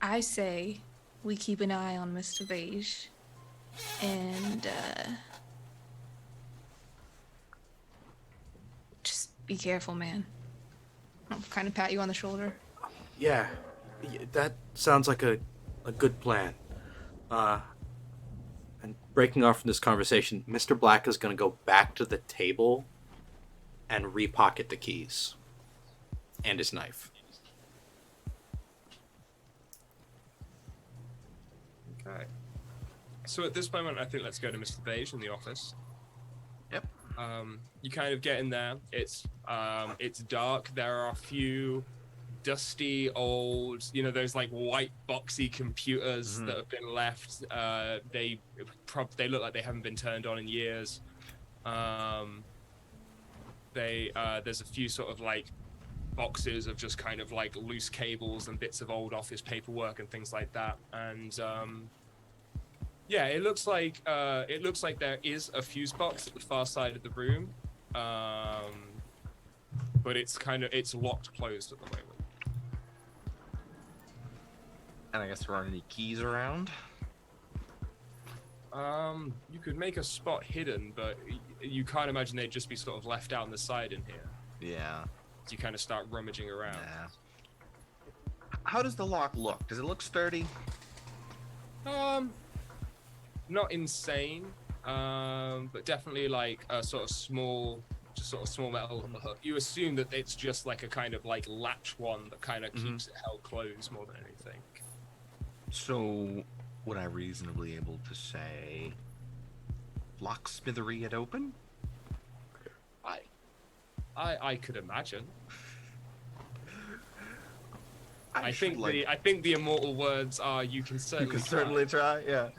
I say we keep an eye on Mr. Beige, and just be careful, man. I'll kind of pat you on the shoulder. Yeah, that sounds like a good plan. And breaking off from this conversation, Mr. Black is going to go back to the table and repocket the keys and his knife. Okay. So at this moment, I think let's go to Mr. Beige in the office. Yep. You kind of get in there. It's dark. There are a few dusty old, those like white boxy computers that have been left. They look like they haven't been turned on in years. There's a few sort of like boxes of just kind of like loose cables and bits of old office paperwork and things like that. And yeah, it looks like there is a fuse box at the far side of the room, but it's locked closed at the moment. And I guess there aren't any keys around. You could make a spot hidden, but you can't imagine they'd just be sort of left out on the side in here. Yeah. So you kind of start rummaging around. Yeah. How does the lock look? Does it look sturdy? Not insane, but definitely like a sort of small metal hook. You assume that it's just like a kind of like latch one that kind of keeps it held closed more than anything. So, would I reasonably able to say locksmithery it open? I could imagine. I think the immortal words are you can certainly try. Yeah.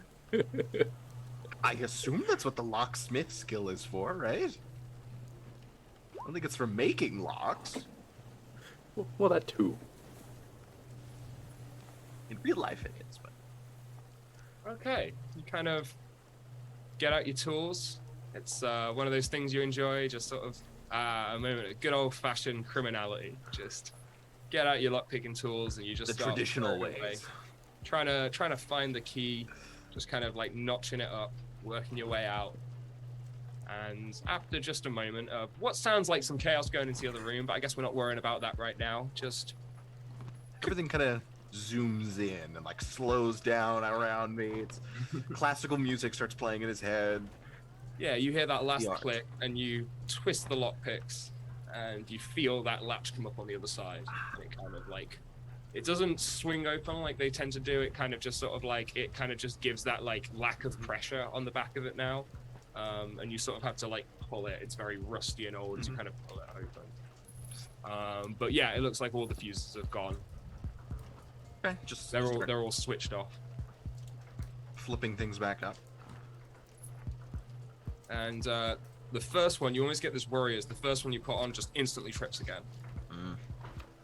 I assume that's what the locksmith skill is for, right? I don't think it's for making locks. Well, that too. In real life, it is, but Okay, you kind of get out your tools. It's one of those things you enjoy, just sort of a moment of good old-fashioned criminality. Just get out your lock-picking tools and you just the start traditional working away. ways. Trying to find the key, just kind of like notching it up, working your way out. And after just a moment of what sounds like some chaos going into the other room, but I guess we're not worrying about that right now. Just Everything kind of zooms in and like slows down around me. It's classical music starts playing in his head. yeah, you hear that last The art. click and you twist the lockpicks and you feel that latch come up on the other side. And it kind of like, it doesn't swing open like they tend to do. It kind of just sort of like, it kind of just gives that like lack of pressure on the back of it now. And you sort of have to like pull it. It's very rusty and old to kind of pull it open. But yeah, it looks like all the fuses have gone. Okay, just They're start all switched off. flipping things back up. And the first one, you always get this worry is the first one you put on just instantly trips again.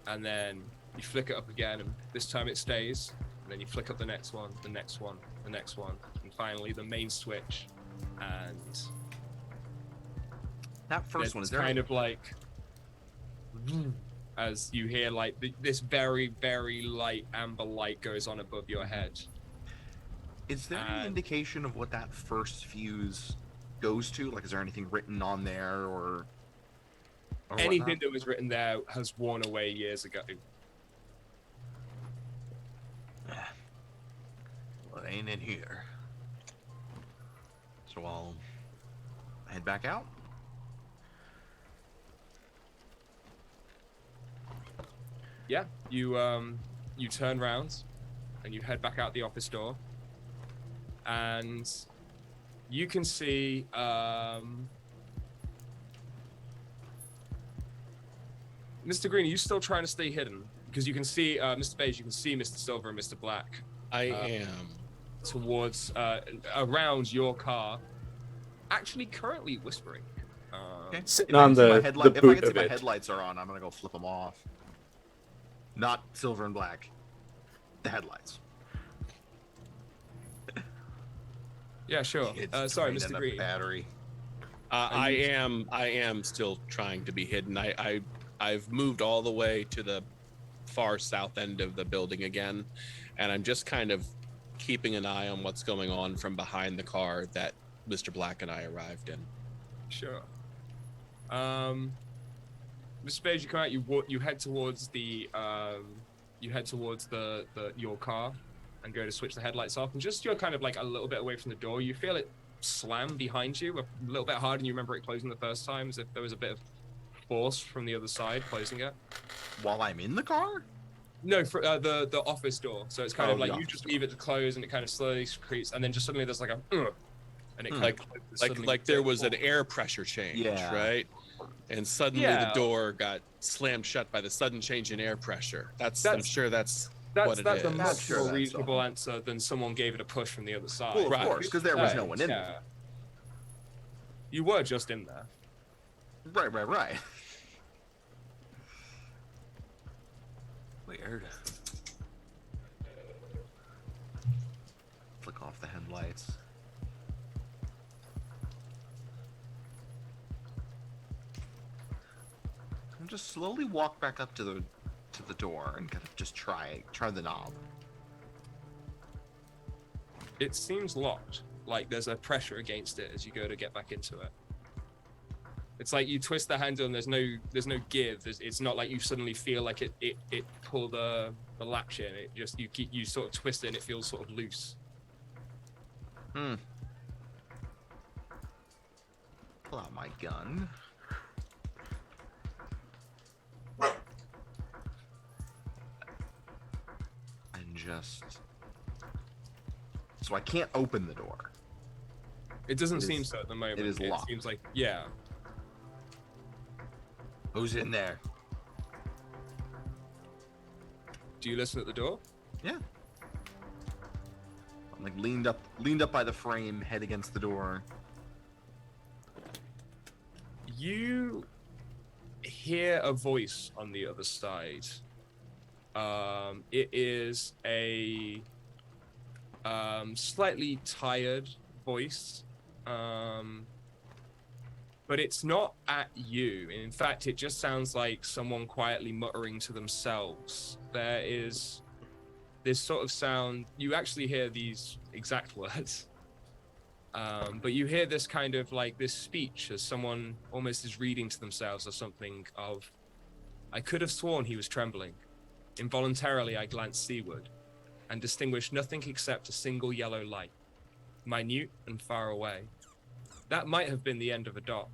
And then you flick it up again, and this time it stays. And then you flick up the next one, the next one, the next one, and finally the main switch. And That first one is there kind of like as you hear like this very, very light amber light goes on above your head. Is there any indication of what that first fuse goes to? Like, is there anything written on there or Anything whatnot? that was written there has worn away years ago. Well, it ain't in here. So I'll head back out. Yeah, you turn round and you head back out the office door, and you can see Mr. Green. Are you still trying to stay hidden? Because you can see Mr. Beige, you can see Mr. Silver and Mr. Black I am. towards around your car, actually currently whispering. Okay. Sitting If I on can see my the headlight- if I boot can see of my it. headlights are on, I'm gonna go flip them off. Not silver and black. The headlights. Yeah, sure. It's Sorry, draining Mr. the Green. battery. I am still trying to be hidden. I've moved all the way to the far south end of the building again, and I'm just kind of keeping an eye on what's going on from behind the car that Mr. Black and I arrived in. Sure. Mr. Beige, you come out. You head towards the your car, and go to switch the headlights off. And just you're kind of like a little bit away from the door. You feel it slam behind you a little bit harder than you remember it closing the first time, as if there was a bit of force from the other side closing it. While I'm in the car? No, for the office door. So it's kind Oh, of the like you office just door. leave it to close, and it kind of slowly creeps, and then just suddenly there's like a, and it kind Like of closes suddenly like there was an forward. air pressure change, Yeah. right? And suddenly the Yeah. door got slammed shut by the sudden change in air pressure. I'm sure that's what it That's a is. much Sure, more that's reasonable all. answer than someone gave it a push from the other side. Well, of Right. course, because there was no one in there. Yeah. You were just in there. Right. Weird. Flick off the headlights. And just slowly walk back up to the door and kind of just try the knob. It seems locked. Like there's a pressure against it as you go to get back into it. It's like you twist the handle and there's no give. It's not like you suddenly feel like it pull the latch in. It just you sort of twist it and it feels sort of loose. Pull out my gun. And just... So I can't open the door. It doesn't It seem is- so at the moment. it is locked. Seems like, yeah. Who's in there? Do you listen at the door? Yeah. I'm like leaned up by the frame, head against the door. You hear a voice on the other side. It is a slightly tired voice, but it's not at you. In fact, it just sounds like someone quietly muttering to themselves. There is this sort of sound. You actually hear these exact words. But you hear this kind of like this speech as someone almost is reading to themselves or something of, I could have sworn he was trembling. Involuntarily, I glanced seaward and distinguished nothing except a single yellow light, minute and far away. That might have been the end of a dock.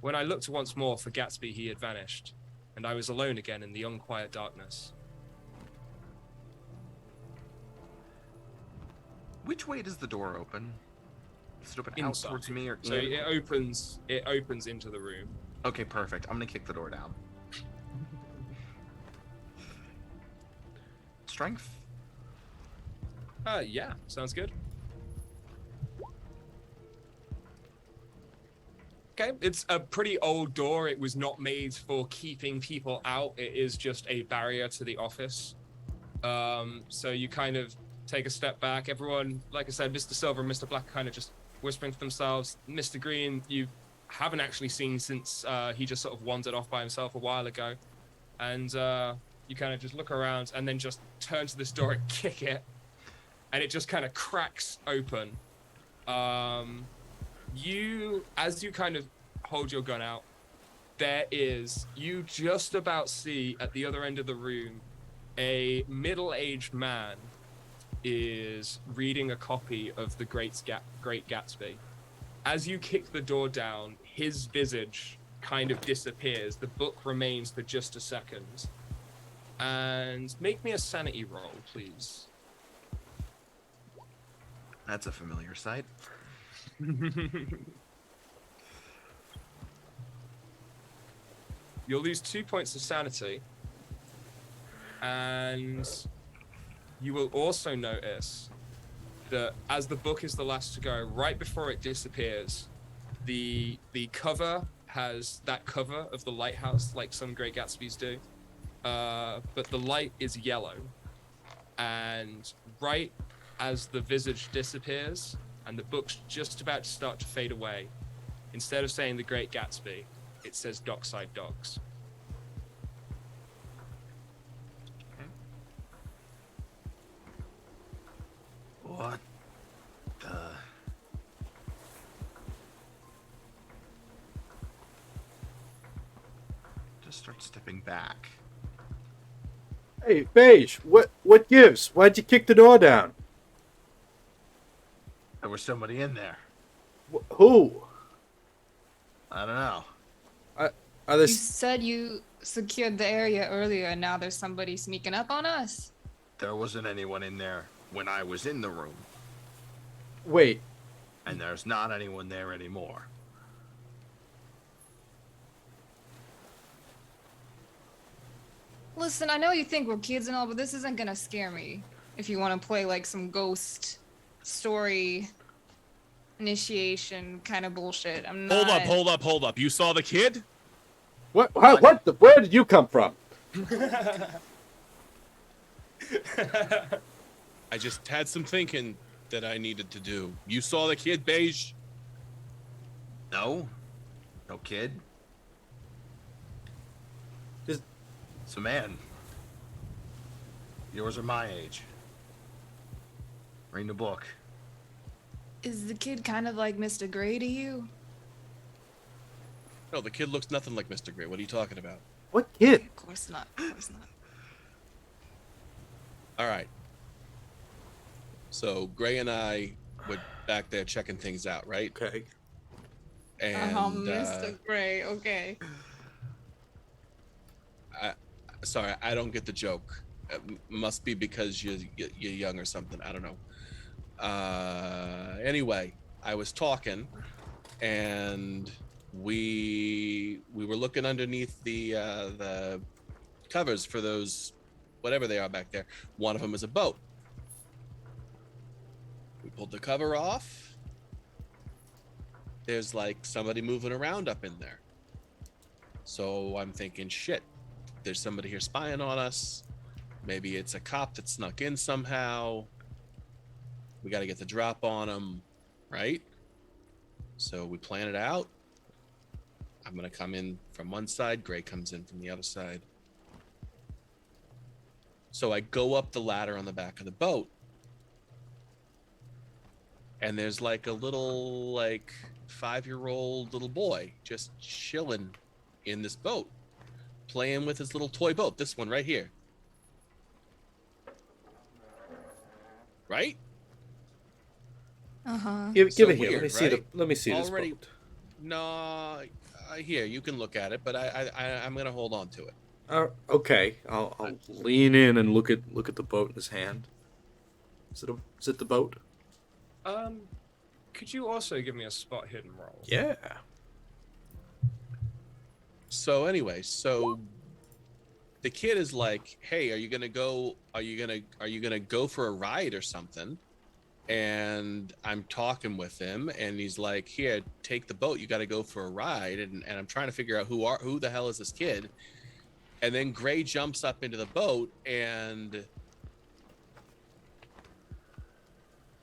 When I looked once more for Gatsby, he had vanished, and I was alone again in the unquiet darkness. Which way does the door open? Does it open out Inside. towards me or So in? it opens into the room. Okay, perfect. I'm gonna kick the door down. Strength? Yeah, sounds good. Okay, it's a pretty old door. It was not made for keeping people out. It is just a barrier to the office. So you kind of take a step back. Everyone, like I said, Mr. Silver and Mr. Black kind of just whispering to themselves. Mr. Green, you haven't actually seen since he just sort of wandered off by himself a while ago. And you kind of just look around and then just turn to this door and kick it. And it just kind of cracks open. As you kind of hold your gun out, you just about see at the other end of the room, a middle-aged man is reading a copy of The Great Gatsby. As you kick the door down, his visage kind of disappears. The book remains for just a second. And make me a sanity roll, please. That's a familiar sight. You'll lose 2 points of sanity. And you will also notice that as the book is the last to go, right before it disappears, the cover has that cover of the lighthouse like some Great Gatsbys do. But the light is yellow. And right as the visage disappears and the book's just about to start to fade away, instead of saying The Great Gatsby, it says Dockside Docks. What the... Just start stepping back. Hey, Beige, what gives? Why'd you kick the door down? There was somebody in there. Who? I don't know. Are You this? said you secured the area earlier, and now there's somebody sneaking up on us. There wasn't anyone in there when I was in the room, Wait. and there's not anyone there anymore. Listen, I know you think we're kids and all, but this isn't gonna scare me. If you want to play like some ghost story initiation kind of bullshit, I'm not. Hold up. You saw the kid? What? Where did you come from? I just had some thinking that I needed to do. You saw the kid, Beige? No kid. Is- It's a man. Yours are my age. Read the book. Is the kid kind of like Mr. Gray to you? No, the kid looks nothing like Mr. Gray. What are you talking about? What kid? Of course not. Of course not. All right. So Gray and I were back there checking things out, right? Okay. And Mr. Gray. Okay. sorry, I don't get the joke. It must be because you're young or something. I don't know. Anyway, I was talking, and we were looking underneath the covers for those whatever they are back there. One of them is a boat. We pulled the cover off. There's like somebody moving around up in there. So I'm thinking, shit, there's somebody here spying on us. Maybe it's a cop that snuck in somehow. We got to get the drop on him, right? So we plan it out. I'm going to come in from one side. Gray comes in from the other side. So I go up the ladder on the back of the boat. And there's like a little, like, 5-year-old little boy just chilling in this boat, playing with his little toy boat. This one right here. Right? Uh-huh. Give So it here. weird, Let me see Already- this boat. No, here, you can look at it, but I'm going to hold on to it. Okay. I'll lean in and look at the boat in his hand. Is it the boat? Could you also give me a spot hidden roll? Yeah. So anyway, the kid is like, "Hey, are you gonna go for a ride or something?" And I'm talking with him, and he's like, "Here, take the boat. You got to go for a ride." And I'm trying to figure out who the hell is this kid. And then Gray jumps up into the boat, and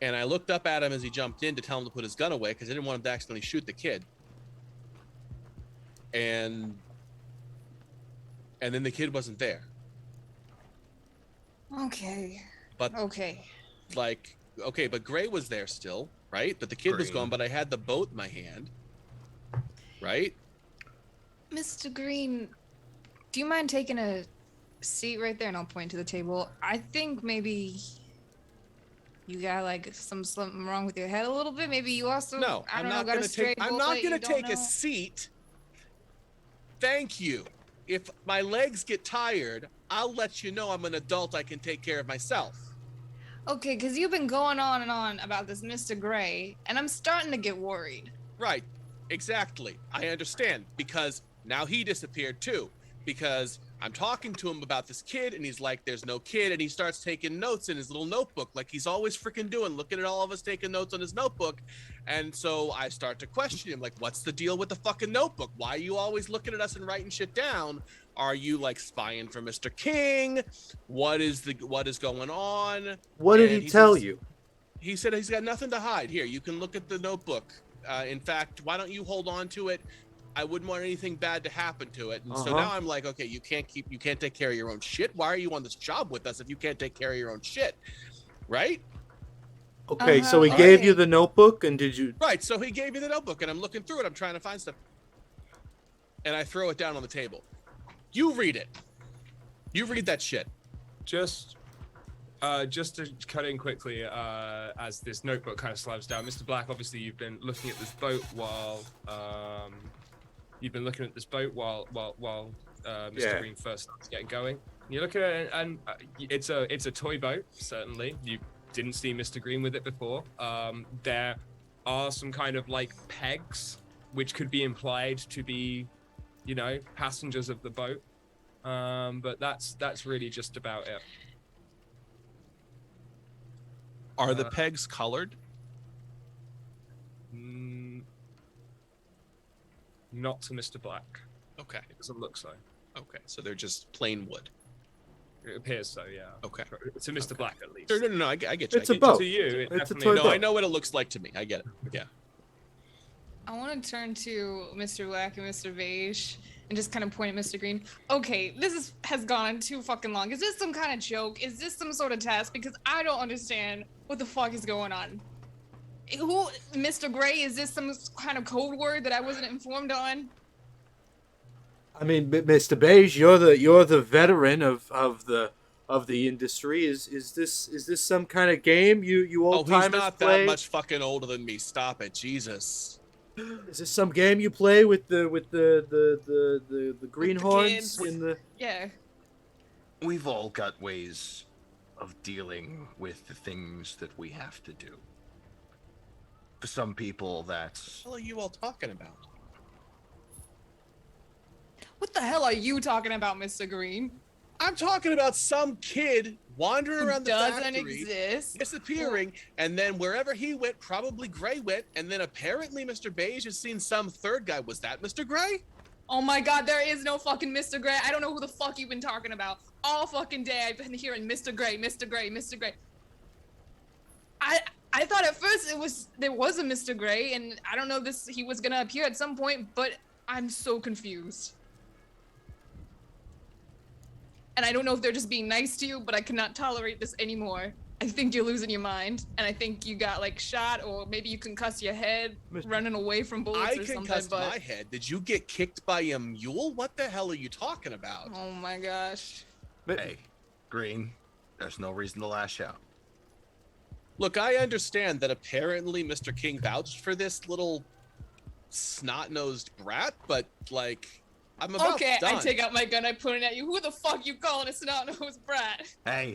I looked up at him as he jumped in to tell him to put his gun away because I didn't want him to accidentally shoot the kid. And then the kid wasn't there. Okay. But Okay. like, okay, but Gray was there still, right? But the kid was Green. gone, but I had the boat in my hand, right? Mr. Green, do you mind taking a seat right there? And I'll point to the table. I think maybe you got like something wrong with your head a little bit. Maybe you also No, I I'm don't know, not got a gonna stray take. I'm bullet not you gonna don't take a know? seat. Thank you. If my legs get tired, I'll let you know I'm an adult. I can take care of myself. Okay, because you've been going on and on about this Mr. Gray, and I'm starting to get worried. Right. Exactly. I understand because now he disappeared too. Because I'm talking to him about this kid, and he's like, "There's no kid," and he starts taking notes in his little notebook, like he's always freaking doing, looking at all of us taking notes on his notebook. And so I start to question him, like, "What's the deal with the fucking notebook? Why are you always looking at us and writing shit down? Are you like spying for Mr. King? What is going on?" What did And he tell says- you? He said he's got nothing to hide. Here, you can look at the notebook. In fact, why don't you hold on to it? I wouldn't want anything bad to happen to it. And so now I'm like, okay, you can't take care of your own shit. Why are you on this job with us if you can't take care of your own shit? Right? Okay, so he Uh-huh, gave okay. you the notebook, and did you? Right. So he gave me the notebook, and I'm looking through it. I'm trying to find stuff. And I throw it down on the table. You read it. You read that shit. Just Just to cut in quickly, as this notebook kind of slides down, Mr. Black, obviously you've been looking at this boat while Mr. Green first starts getting going. You look at it, and it's a toy boat. Certainly, you didn't see Mr. Green with it before. There are some kind of like pegs, which could be implied to be, passengers of the boat. But that's really just about it. Are the pegs colored? Not to Mr. Black. Okay. It doesn't look so. Okay, so they're just plain wood. It appears so, yeah. Okay. To Mr. Black, at least. No, I get you. It's a boat. To you, It's a definitely toy not. No, I know what it looks like to me. I get it. Yeah. I want to turn to Mr. Black and Mr. Beige and just kind of point at Mr. Green. Okay, has gone too fucking long. Is this some kind of joke? Is this some sort of test? Because I don't understand what the fuck is going on. Who, Mr. Gray? Is this some kind of code word that I wasn't informed on? I mean, Mr. Beige, you're the veteran of the industry. Is this some kind of game you old timers he's not play? that much fucking older than me. Stop it, Jesus. Is this some game you play with the greenhorns in the? Yeah. We've all got ways of dealing with the things that we have to do. For some people, that's... What the hell are you all talking about? What the hell are you talking about, Mr. Green? I'm talking about some kid wandering around the Doesn't factory, exist. disappearing, and then wherever he went, probably Gray went, and then apparently Mr. Beige has seen some third guy. Was that Mr. Gray? Oh my god, there is no fucking Mr. Gray. I don't know who the fuck you've been talking about. All fucking day I've been hearing Mr. Gray, Mr. Gray, Mr. Gray. I thought at first there was a Mr. Gray, and I don't know he was gonna appear at some point, but I'm so confused. And I don't know if they're just being nice to you, but I cannot tolerate this anymore. I think you're losing your mind, and I think you got like shot, or maybe you concussed your head running away from bullets I or something. concussed my head. Did you get kicked by a mule? What the hell are you talking about? Oh my gosh. Hey, Green, there's no reason to lash out. Look, I understand that apparently Mr. King vouched for this little snot-nosed brat, but like, I'm about Okay, done. I take out my gun, I point it at you. Who the fuck you calling a snot-nosed brat? Hey,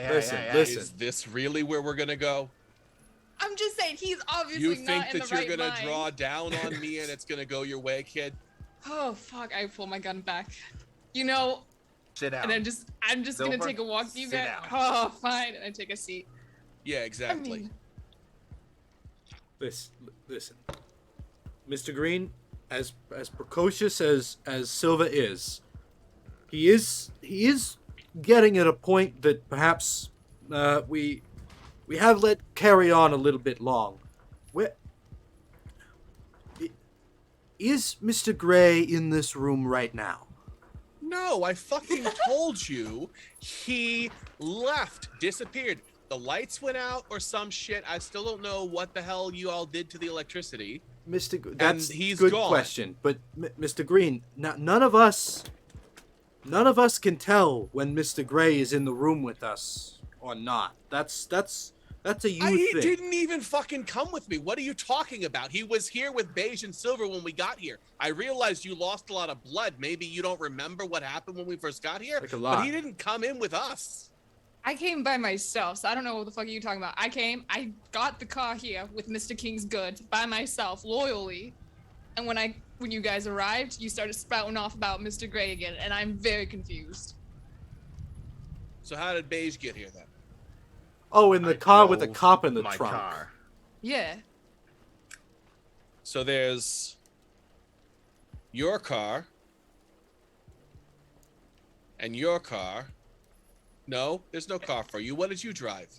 Listen. Is this really where we're gonna go? I'm just saying, he's obviously You not think in that the you're right gonna mind. draw down on me and it's gonna go your way, kid? Oh fuck! I pull my gun back. You know, sit down. and I'm just gonna Silver, take a walk. You sit guys. down. Oh, fine. And I take a seat. Yeah, exactly. I mean, Listen, Mr. Green, as precocious as Silva is, he is getting at a point that perhaps we have let carry on a little bit long. Where is Mr. Gray in this room right now? No, I fucking told you he left, disappeared. The lights went out or some shit. I still don't know what the hell you all did to the electricity. That's he's good gone. question. But Mr. Green, none of us can tell when Mr. Gray is in the room with us or not. That's a you He thing. didn't even fucking come with me. What are you talking about? He was here with Beige and Silver when we got here. I realized you lost a lot of blood. Maybe you don't remember what happened when we first got here. Like a lot. But he didn't come in with us. I came by myself, so I don't know what the fuck are you talking about. I got the car here with Mr. King's goods by myself, loyally. And when you guys arrived, you started spouting off about Mr. Gray again, and I'm very confused. So how did Beige get here then? Oh, in the I car with the drove cop in the my trunk. car. Yeah. So there's your car and your car. No, there's no car for you. What did you drive?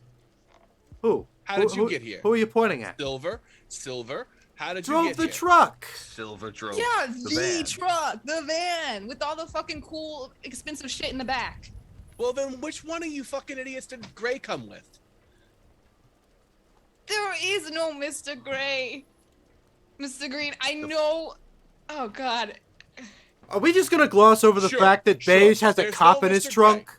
Who? How did you get here? Who are you pointing at? Silver. How did you Drove get the here? truck. Silver drove Yeah, the the van. truck, the van, with all the fucking cool, expensive shit in the back. Well, then which one of you fucking idiots did Gray come with? There is no Mr. Gray. Mr. Green, I know. Oh, God. Are we just gonna gloss over the Sure, fact that sure. Beige has a There's cop no in his Mr. trunk?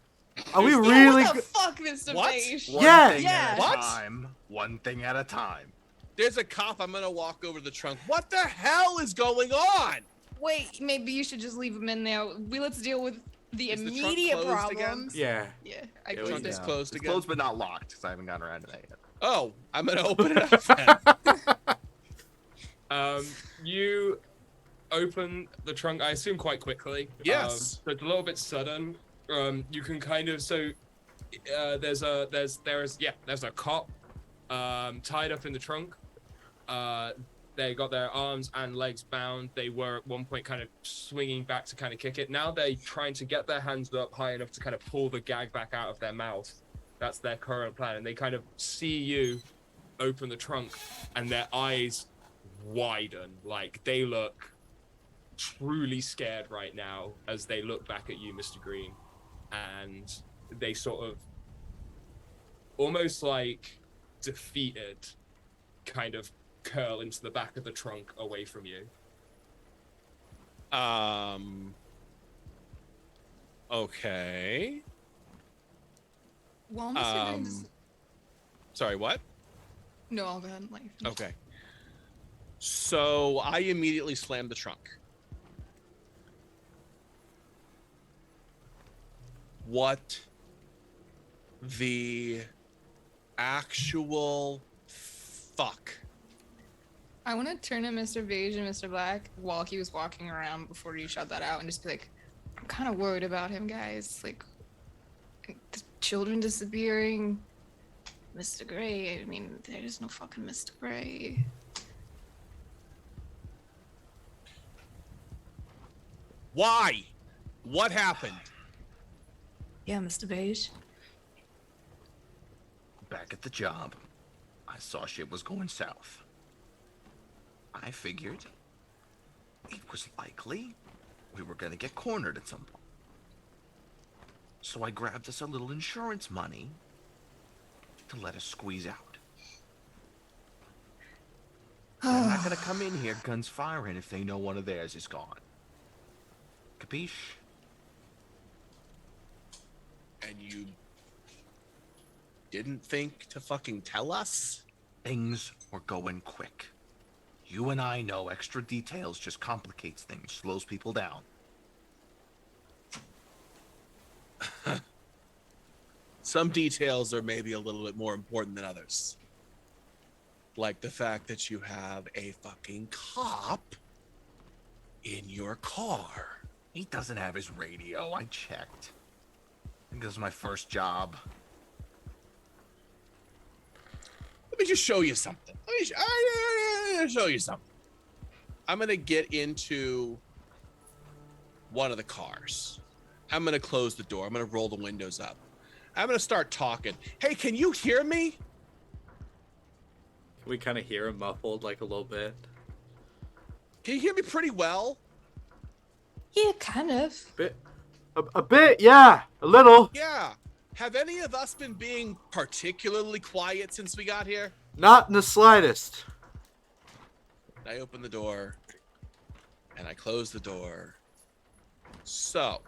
Are we There's no- really? What the fuck, Mr. What? Beige? One Yeah. thing Yeah. at a What? time. One thing at a time. There's a cop. I'm gonna walk over to the trunk. What the hell is going on? Wait, maybe you should just leave him in there. Let's deal with the Is the trunk immediate closed again? problems. Yeah. Yeah, I Yeah, we closed Trunk it. is closed It's again. closed but not locked, because I haven't gotten around to that yet. Oh, I'm gonna open it up then. You open the trunk, I assume quite quickly. Yes. So it's a little bit sudden. You can kind of there's a cop tied up in the trunk. They got their arms and legs bound. They were at one point kind of swinging back to kind of kick it. Now they're trying to get their hands up high enough to kind of pull the gag back out of their mouth. That's their current plan. And they kind of see you open the trunk and their eyes widen. Like they look truly scared right now as they look back at you, Mr. Green. And they sort of almost like defeated kind of curl into the back of the trunk away from you. Okay. Well, Mr. Green just... Sorry, what? No, I'll go ahead and let you finish. Okay. So I immediately slammed the trunk. What the actual fuck? I want to turn to Mr. Beige and Mr. Black while he was walking around before you shot that out and just be like, I'm kind of worried about him, guys. Like, the children disappearing. Mr. Gray, I mean, there's no fucking Mr. Gray. Why? What happened? Yeah, Mr. Beige. Back at the job, I saw shit was going south. I figured it was likely we were gonna get cornered at some point. So I grabbed us a little insurance money to let us squeeze out. They're not gonna come in here guns firing if they know one of theirs is gone. Capiche? And you didn't think to fucking tell us? Things were going quick. You and I know extra details just complicates things, slows people down. Some details are maybe a little bit more important than others. Like the fact that you have a fucking cop in your car. He doesn't have his radio, I checked. I think this is my first job. Let me just show you something. Let me show you something. I'm gonna get into one of the cars. I'm gonna close the door. I'm gonna roll the windows up. I'm gonna start talking. Hey, can you hear me? We kind of hear him muffled like a little bit. Can you hear me pretty well? Yeah, kind of. A bit, yeah, a little. Yeah. Have any of us been being particularly quiet since we got here? Not in the slightest. I open the door and I close the door. So,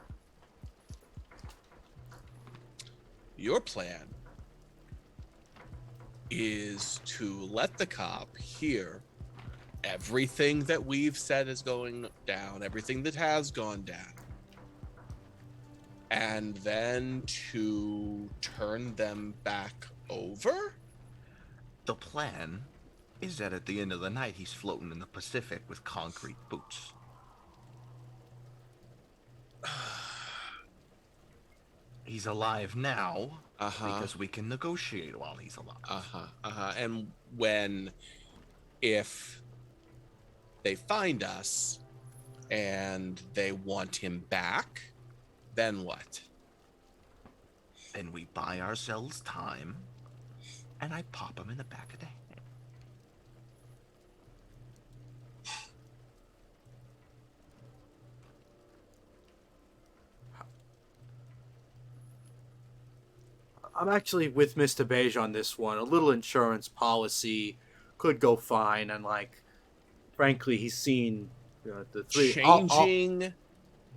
your plan is to let the cop hear everything that we've said is going down, everything that has gone down, and then to turn them back over? The plan is that at the end of the night, he's floating in the Pacific with concrete boots. He's alive now because we can negotiate while he's alive. And if they find us and they want him back, then what? Then we buy ourselves time, and I pop him in the back of the head. I'm actually with Mr. Beige on this one. A little insurance policy could go fine, and like, frankly, he's seen the three Changing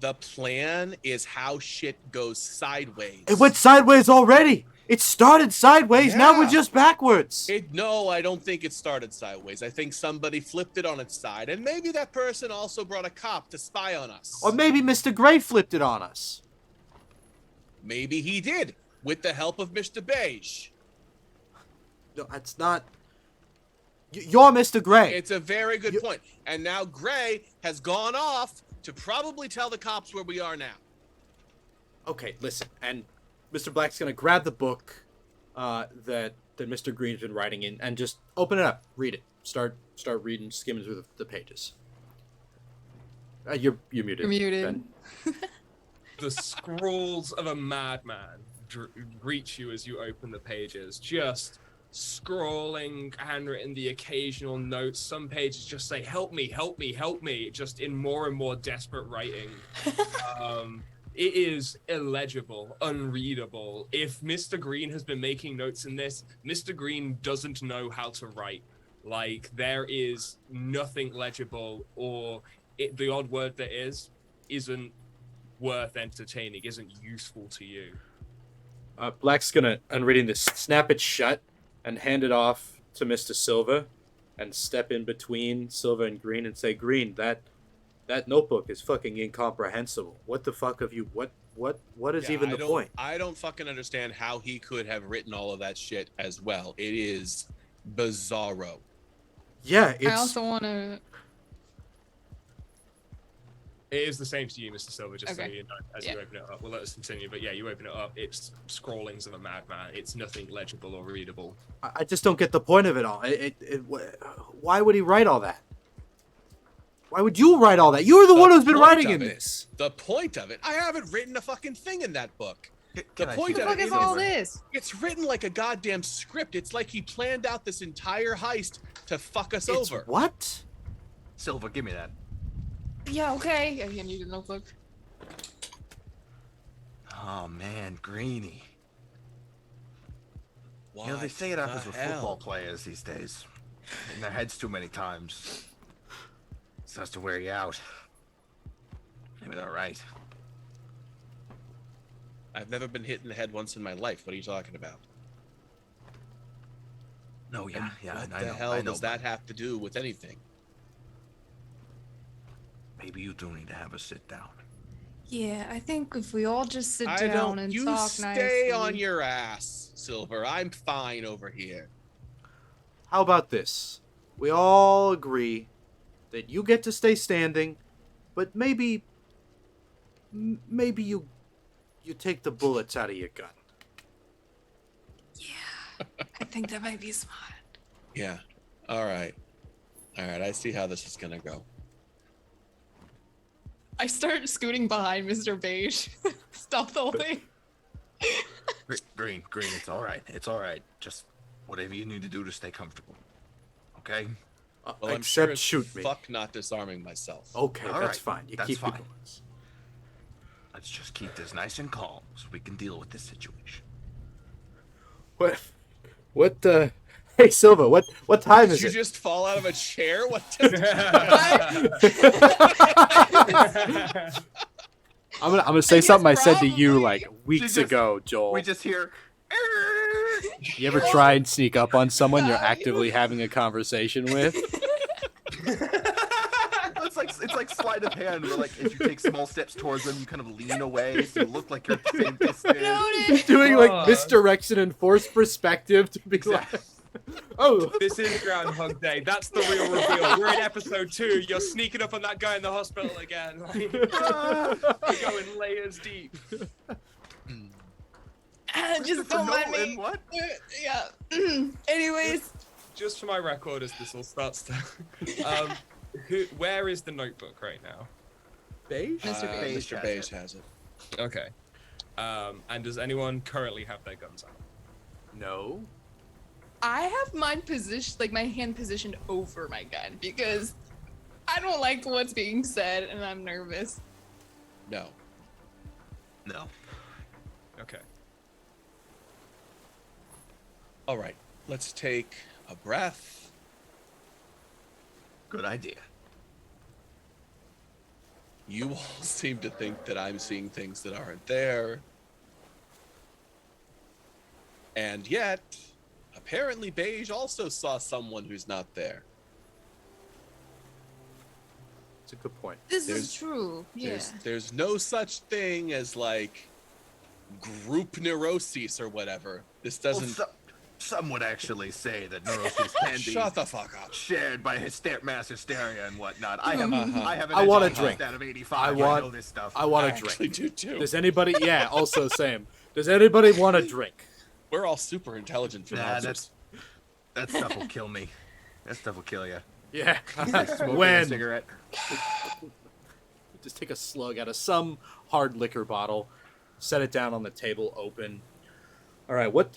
The plan is how shit goes sideways. It went sideways already. It started sideways. Now we're Yeah. just backwards. No, I don't think it started sideways. I think somebody flipped it on its side, and maybe that person also brought a cop to spy on us. Or maybe Mr. Gray flipped it on us. Maybe he did, with the help of Mr. Beige. No, that's not... You're Mr. Gray. It's a very good point. And now Gray has gone off to probably tell the cops where we are now. Okay, listen. And Mr. Black's going to grab the book that Mr. Green's been writing in and just open it up. Read it. Start reading, skimming through the pages. You're muted. You're muted. Ben. The scrawls of a madman reach you as you open the pages. Just scrawling, handwritten, the occasional notes. Some pages just say, help me, help me, help me, just in more and more desperate writing. It is illegible, unreadable. If Mr. Green has been making notes in this, Mr. Green doesn't know how to write. Like, there is nothing legible, or the odd word that isn't worth entertaining, isn't useful to you. Black's gonna, on reading this, snap it shut and hand it off to Mr. Silver and step in between Silver and Green and say, Green, that notebook is fucking incomprehensible. What the fuck have you, what is even the point? I don't fucking understand how he could have written all of that shit as well. It is bizarro. Yeah, it's... I also want to... It is the same to you, Mr. Silver, just so Okay. you know, as you open it up. We'll let us continue, but yeah, you open it up, it's scrawlings of a madman. It's nothing legible or readable. I just don't get the point of it all. Why would he write all that? Why would you write all that? You're the one who's been point writing of in it- this. The point of it, I haven't written a fucking thing in that book. The Can I point see of What it is is all this? it's written like a goddamn script. It's like he planned out this entire heist to fuck us It's over. what? Silver, give me that. Yeah, okay. I need a notebook. Oh man, Greeny. What You know, they say it happens the with hell? football players these days. In their heads too many times. Starts to wear you out. Maybe they're right. I've never been hit in the head once in my life. What are you talking about? No, yeah, What I the know, hell I know, does that have to do with anything? Maybe you do need to have a sit down. Yeah, I think if we all just sit I down don't. and You talk stay nicely. on your ass, Silver. I'm fine over here. How about this? We all agree that you get to stay standing, but maybe you take the bullets out of your gun. Yeah, I think that might be smart. Yeah. All right. I see how this is gonna go. I start scooting behind Mr. Beige. Stealthily. Green, it's all right. It's all right. Just whatever you need to do to stay comfortable. Okay? Well, I'm Except sure as shoot me. fuck not disarming myself. Okay, All that's right, fine. You that's keep your fine. bullets. Let's just keep this nice and calm so we can deal with this situation. What Hey Silva, what time Did is you it? just fall out of a chair? What? Just... I'm gonna say guess something I said to you probably- like weeks just- ago, Joel. We just hear. You ever try and sneak up on someone you're actively having a conversation with? It's like sleight of hand, where like if you take small steps towards them, you kind of lean away, so you look like you're at the same distance. Noted. Doing like Oh. misdirection and forced perspective to be Exactly. like, oh, This is Groundhog Day. That's the real reveal. We're in episode 2. You're sneaking up on that guy in the hospital again. Like, you're going layers deep. Just don't mind Nolan, me. what? Yeah. Anyways, Just for my record, as this all starts to. Where is the notebook right now? beige? Mr. Beige. Mr. Beige has it. Okay. And does anyone currently have their guns out? No. I have mine positioned, like my hand positioned over my gun because I don't like what's being said and I'm nervous. No. No. Okay. All right. Let's take a breath. Good idea. You all seem to think that I'm seeing things that aren't there. And yet, apparently Beige also saw someone who's not there. It's a good point. This There's- is true. Yeah. There's no such thing as like group neuroses or whatever. This doesn't. Some would actually say that neuroses can be Shut the fuck up. shared by mass hysteria and whatnot. I have an I want a education drink. out of 85. I I want- know this stuff. I want I a drink. actually do too. Does anybody? Yeah, also same. Does anybody want a drink? We're all super intelligent Nah, philosophers. that stuff will kill me. That stuff will kill you. Yeah. Smoking a When? cigarette. Just take a slug out of some hard liquor bottle, set it down on the table, open. All right, what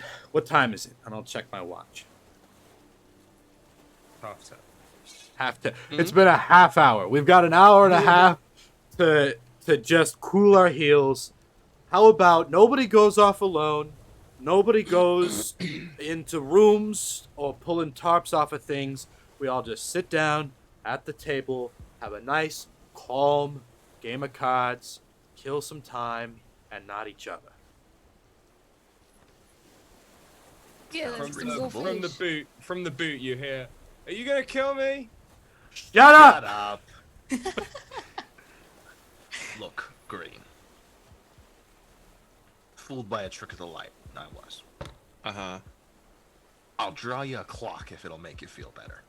time is it? And I'll check my watch. Half time. It's been a half hour. We've got an hour and a half to just cool our heels. How about nobody goes off alone? Nobody goes into rooms or pulling tarps off of things. We all just sit down at the table, have a nice, calm game of cards, kill some time, and not each other. Yeah, that's From some the boot, you hear, "Are you gonna kill me?" Shut up! Shut up. Look, Green. Fooled by a trick of the light. I was. Uh-huh. I'll draw you a clock if it'll make you feel better.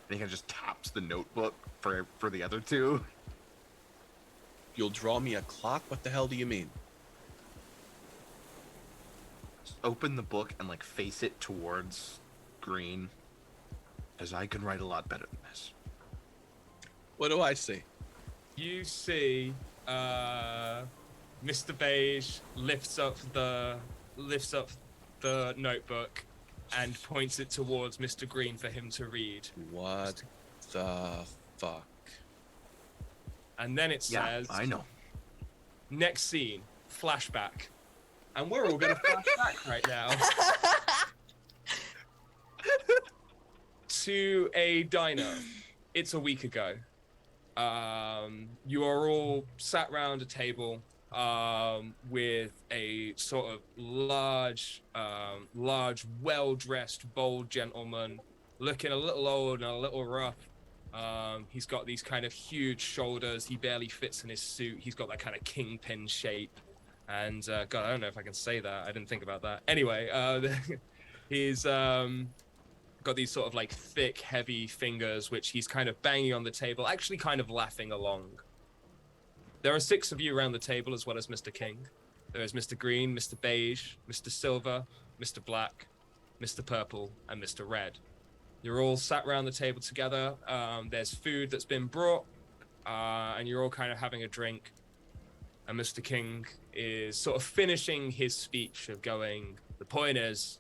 And he just taps the notebook for the other two. You'll draw me a clock? What the hell do you mean? Just open the book and face it towards Green, as I can write a lot better than this. What do I see? You see, Mr. Beige lifts up the notebook and points it towards Mr. Green for him to read. What the fuck? And then it says, I know. next scene, flashback. And we're all gonna flash back right now to a diner. It's a week ago. You are all sat round a table with a sort of large, well-dressed, bold gentleman, looking a little old and a little rough. He's got these kind of huge shoulders. He barely fits in his suit. He's got that kind of kingpin shape. And God, I don't know if I can say that. I didn't think about that. Anyway, he's got these sort of thick, heavy fingers, which he's kind of banging on the table, actually kind of laughing along. There are 6 of you around the table, as well as Mr. King. There is Mr. Green, Mr. Beige, Mr. Silver, Mr. Black, Mr. Purple, and Mr. Red. You're all sat around the table together. There's food that's been brought, and you're all kind of having a drink. And Mr. King is sort of finishing his speech of going, the point is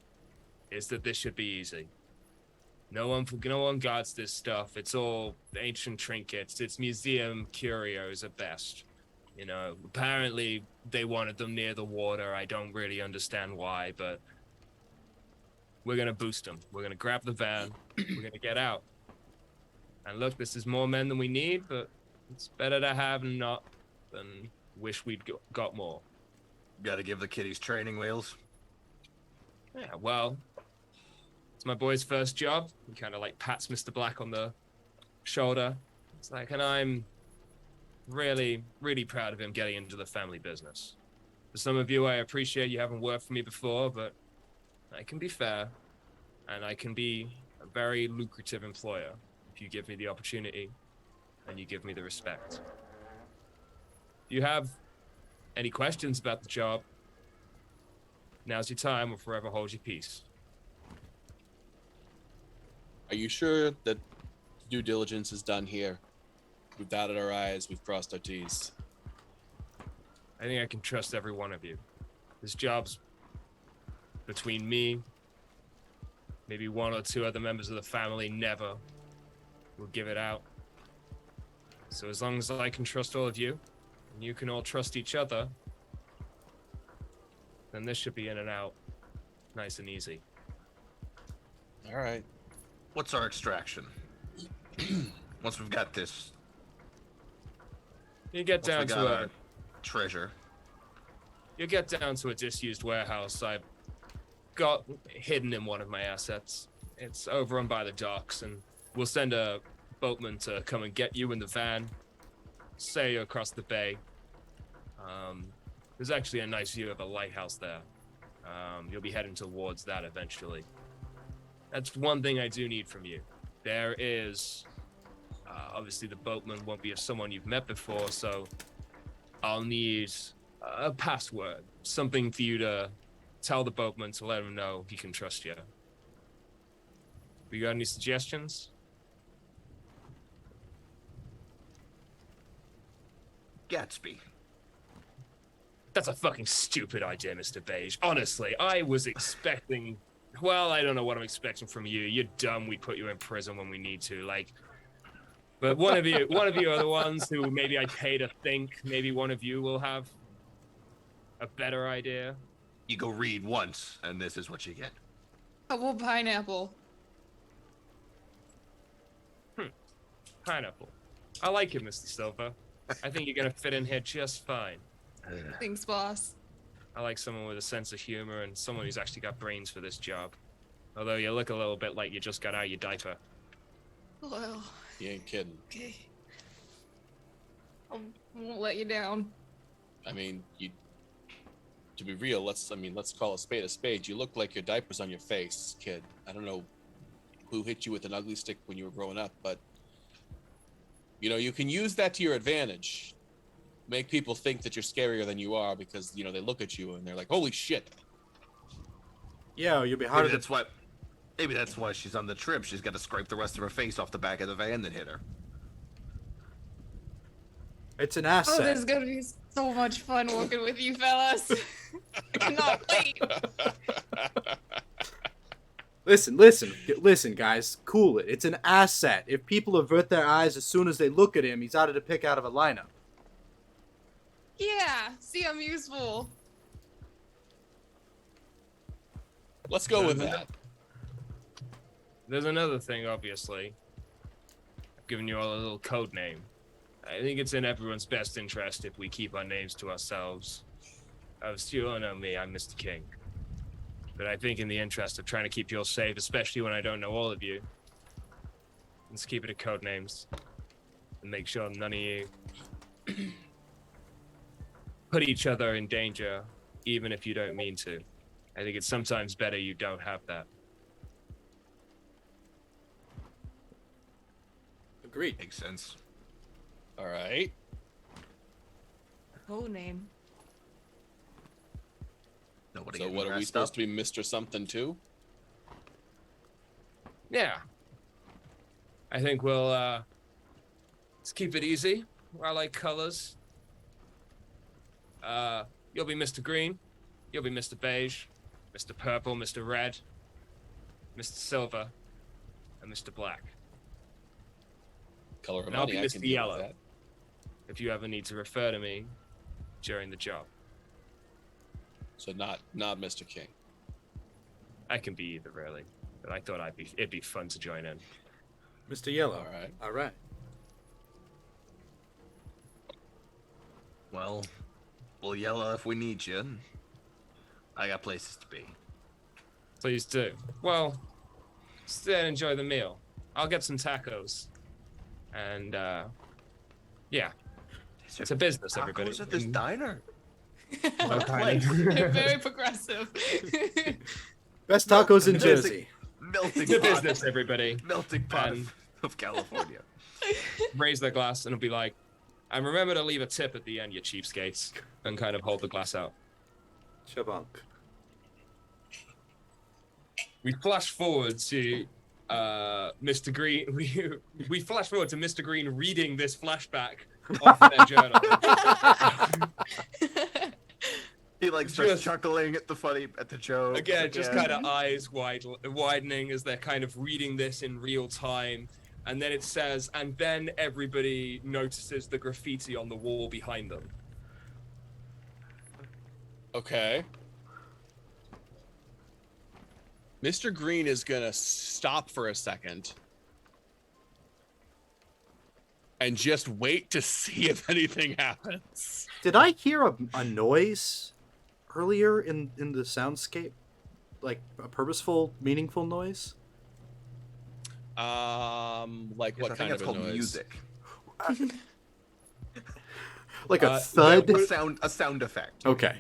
that this should be easy. No one guards this stuff. It's all ancient trinkets. It's museum curios at best. You know, apparently they wanted them near the water. I don't really understand why, but we're going to boost them. We're going to grab the van. We're going to get out. And look, this is more men than we need, but it's better to have not than wish we'd got more. Gotta give the kiddies training wheels. Yeah, well, it's my boy's first job. He kind of pats Mr. Black on the shoulder. It's and I'm really, really proud of him getting into the family business. For some of you, I appreciate you haven't worked for me before, but I can be fair, and I can be a very lucrative employer if you give me the opportunity and you give me the respect. If you have any questions about the job, now's your time, or forever hold your peace. Are you sure that due diligence is done here? We've dotted our I's, we've crossed our T's. I think I can trust every one of you. This job's between me, maybe 1 or 2 other members of the family. Never will give it out. So as long as I can trust all of you, and you can all trust each other, then this should be in and out nice and easy. All right. What's our extraction? Once we've got this You get Once we down got to our treasure. you get down to a disused warehouse I've got hidden in one of my assets. It's overrun by the docks, and we'll send a boatman to come and get you in the van, sail you across the bay. There's actually a nice view of a lighthouse there. You'll be heading towards that eventually. That's one thing I do need from you. There is, obviously the boatman won't be someone you've met before, so I'll need a password, something for you to tell the boatman to let him know he can trust you. You got any suggestions? Gatsby. That's a fucking stupid idea, Mr. Beige. Honestly, I was expecting... Well, I don't know what I'm expecting from you. You're dumb. We put you in prison when we need to. Like, but one of you are the ones who maybe I pay to think. Maybe one of you will have a better idea. You go read once, and this is what you get. Double pineapple. Pineapple. I like you, Mr. Silver. I think you're gonna fit in here just fine. Thanks, boss. I like someone with a sense of humor and someone who's actually got brains for this job. Although you look a little bit like you just got out of your diaper. Well, You ain't kidding. okay. I won't let you down. I mean, to be real, let's call a spade a spade. You look like your diaper's on your face, kid. I don't know who hit you with an ugly stick when you were growing up, but you know, you can use that to your advantage. Make people think that you're scarier than you are because, you know, they look at you and they're like, holy shit. Yeah, you'll be harder. Maybe that's why she's on the trip. She's got to scrape the rest of her face off the back of the van that hit her. It's an Oh, asset. this is gonna be so much fun working with you fellas. I cannot wait. Listen, guys. Cool it. It's an asset. If people avert their eyes as soon as they look at him, he's out of the pick out of a lineup. Yeah, see, I'm useful. Let's go with that. There's another thing, obviously. I've given you all a little code name. I think it's in everyone's best interest if we keep our names to ourselves. You all know me, I'm Mr. King. But I think in the interest of trying to keep you all safe, especially when I don't know all of you, let's keep it at code names. And make sure none of you put each other in danger, even if you don't mean to. I think it's sometimes better you don't have that. Agreed. Makes sense. All right. Code name. Nobody So getting what are we messed supposed up. to be, Mr. Something too? Yeah. I think we'll, let's keep it easy. I like colors. You'll be Mr. Green. You'll be Mr. Beige. Mr. Purple, Mr. Red. Mr. Silver. And Mr. Black. Color of And I'll money, be I Mr. can deal with Yellow. that. If you ever need to refer to me during the job. So not Mr. King. I can be either, really. But I thought it'd be fun to join in. Mr. Yellow. All right. All right. Well, we'll yell if we need you. I got places to be. Please do. Well, stay and enjoy the meal. I'll get some tacos. And, yeah. It's a business, everybody. Tacos at this diner? Okay. They're very progressive. Best tacos in Melting- Jersey. Melting It's a pot. business, everybody. Melting pot And- of California. Raise their glass and it'll be like, and remember to leave a tip at the end, you cheapskates. And kind of hold the glass out. Shabunk. We flash forward to Mr. Green. We flash forward to Mr. Green reading this flashback off their journal. He like starts Just- chuckling at the joke. Again, just kind of eyes widening as they're kind of reading this in real time. And then it says, and then everybody notices the graffiti on the wall behind them. Okay. Mr. Green is gonna stop for a second and just wait to see if anything happens. Did I hear a noise earlier in the soundscape? Like a purposeful, meaningful noise? Like Yes, what I think kind that's of a called noise? music. Like a thud? A sound effect. Okay.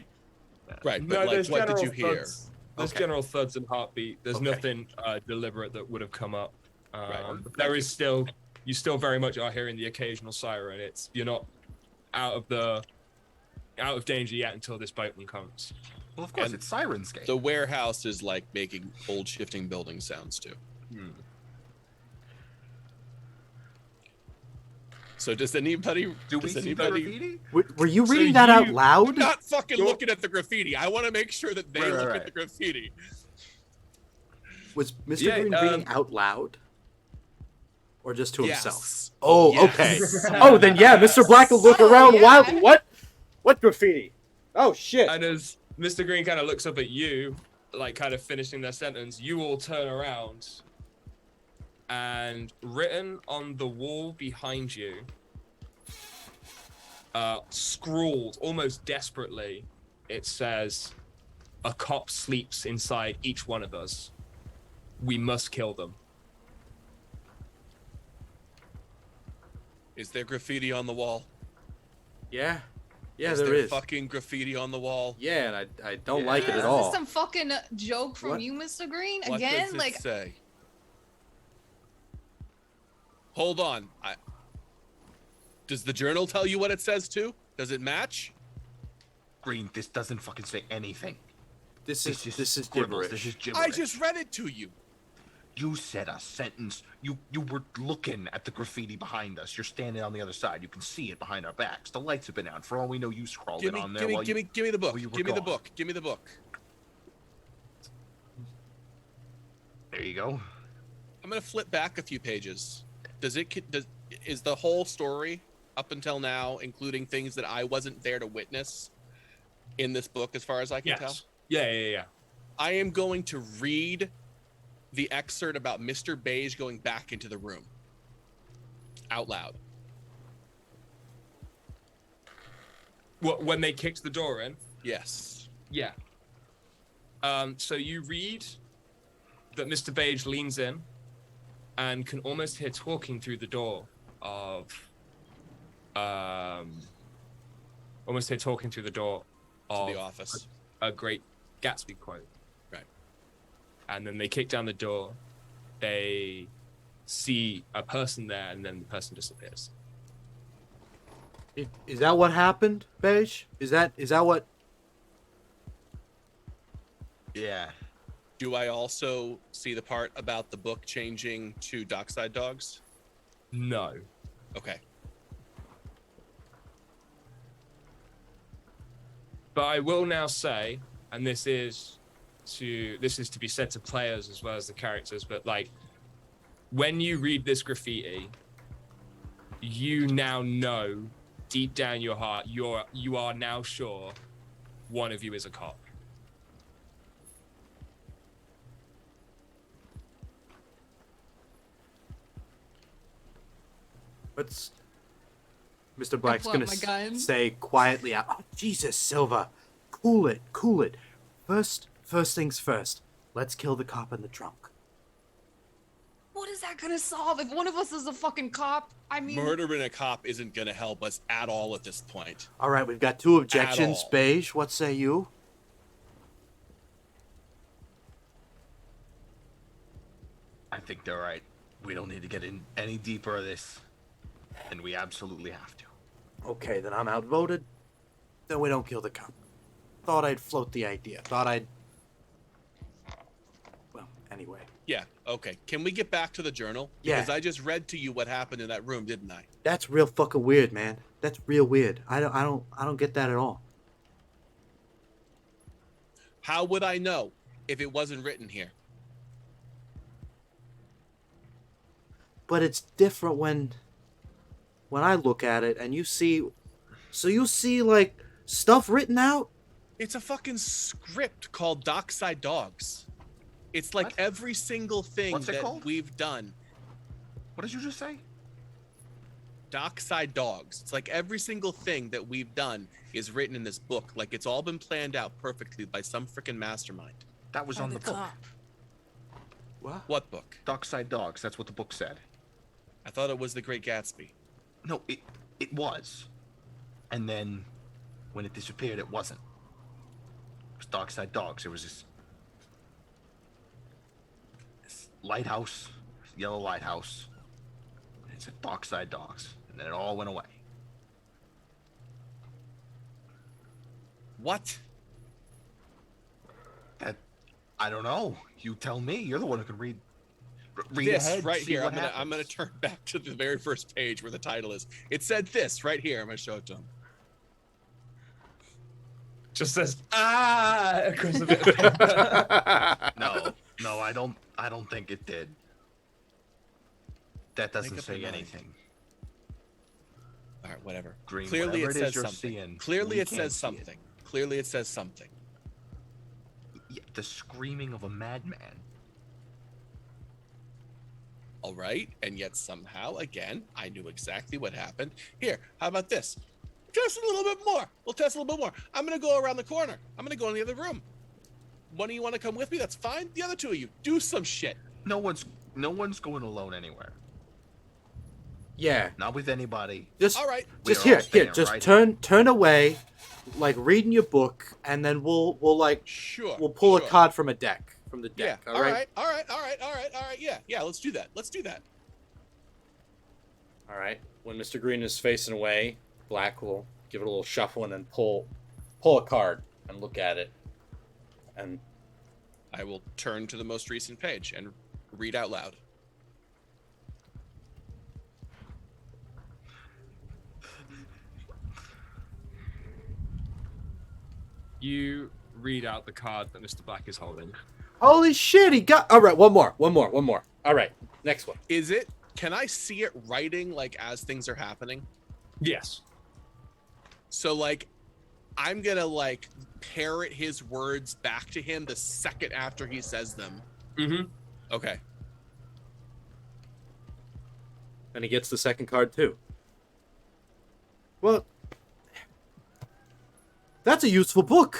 Right, No, but like, there's what did general you hear? thuds. There's Okay. general thuds and heartbeat. There's Okay. nothing deliberate that would have come up. Right. But there is still, you still very much are hearing the occasional siren. You're not out of danger yet until this boatman comes. Well, of course, And it's Sirenscape. The warehouse is like making old shifting building sounds too. So does anybody? Do we does see the anybody? graffiti? Were you So reading that out you- loud? I'm not fucking You're- looking at the graffiti. I want to make sure that they Right, look right. at the graffiti. Was Mr. Yeah, Green reading out loud? Or just to himself? Yes. Oh, Yes. okay. Oh, then yeah, Mr. Black will look Oh, around yeah. wildly. What graffiti? Oh, shit. And as Mr. Green kind of looks up at you, like kind of finishing their sentence, you all turn around, and written on the wall behind you, scrawled almost desperately, it says, "A cop sleeps inside each one of us. We must kill them." Is there graffiti on the wall? Yeah. Yeah, is there there is. fucking graffiti on the wall? Yeah, and I don't like it Yeah. at Is all. this some fucking joke from What? you, Mr. Green? What Again? does it Like, say? Hold on. Does the journal tell you what it says too? Does it match? Green, this doesn't fucking say anything. This is scribbles, gibberish. This is I gibberish. just read it to you. You said a sentence. You were looking at the graffiti behind us. You're standing on the other side. You can see it behind our backs. The lights have been out. For all we know, you scrawled Give it me, on there. give me, while give you... me, give me the book. while you were Give me the gone. book. Give me the book. There you go. I'm gonna flip back a few pages. Is the whole story up until now, including things that I wasn't there to witness, in this book, as far as I can tell? Yes. Yeah. I am going to read the excerpt about Mr. Beige going back into the room out loud. What, when they kicked the door in? Yes. Yeah. So you read that Mr. Beige leans in and can almost hear talking through the door of To the office. a great Gatsby quote. Right. And then they kick down the door, they see a person there, and then the person disappears. Is that what happened, Beige? Is that what? Yeah. Do I also see the part about the book changing to Dockside dogs? No. Okay. But I will now say, and this is to be said to players as well as the characters, but like when you read this graffiti, you now know deep down your heart you are now sure one of you is a cop. What's Mr. Black's pull gonna out my gun. say quietly out? Oh, Jesus, Silva, cool it. First things first. Let's kill the cop in the trunk. what is that gonna solve? If one of us is a fucking cop, I mean, Murdering a cop isn't going to help us at all at this point. All right, we've got two objections. all. Beige, what say you? I think they're right. We don't need to get in any deeper of this. And we absolutely have to. Okay, then I'm outvoted. Then we don't kill the cop. Thought I'd float the idea. Well, anyway. Yeah, okay. Can we get back to the journal? Yeah. Because I just read to you what happened in that room, didn't I? That's real fucking weird, man. That's real weird. I don't get that at all. How would I know if it wasn't written here? But it's different when I look at it and you see, so you see like stuff written out. It's a fucking script called Dockside Dogs. It's like What? every single thing What's it that called? we've done. What did you just say? Dockside dogs. It's like every single thing that we've done is written in this book. Like it's all been planned out perfectly by some freaking mastermind. That was By on the book. cop. What book? Dockside Dogs. That's what the book said. I thought it was The Great Gatsby. No, it was. And then when it disappeared, it wasn't. It was Dockside Dogs. It was this lighthouse, yellow lighthouse. It said Dockside Dogs. And then it all went away. What? That, I don't know. You tell me. You're the one who can read. Read This ahead, right see here. what I'm gonna happens. turn back to the very first page where the title is. It said this right here. I'm gonna show it to him. Just says across the bit of paper. No, I don't think it did. That doesn't Make up say your mind. anything. All right, whatever. Green, Clearly it whatever it says is you're something. seeing, Clearly we it can't says see it. something. Clearly it says something. Yeah, the screaming of a madman. All right, and yet somehow, again, I knew exactly what happened. Here, how about this? Just a little bit more. We'll test a little bit more. I'm gonna go around the corner. I'm gonna go in the other room. One of you want to come with me? That's fine. The other two of you, do some shit. No one's going alone anywhere. Yeah. Not with anybody. Just All right. We just are all here. staying Just right turn away, like reading your book, and then we'll Sure. we'll pull sure. a card from the deck. Yeah. All right. All right. Yeah. Let's do that. All right. When Mr. Green is facing away, Black will give it a little shuffle and then pull a card and look at it. And I will turn to the most recent page and read out loud. You read out the card that Mr. Black is holding. holy shit, he got. All right, one more. All right, next one. Is it? Can I see it writing like as things are happening? Yes. So like, I'm gonna like parrot his words back to him the second after he says them. Mm-hmm. Okay. And he gets the second card too. Well, that's a useful book.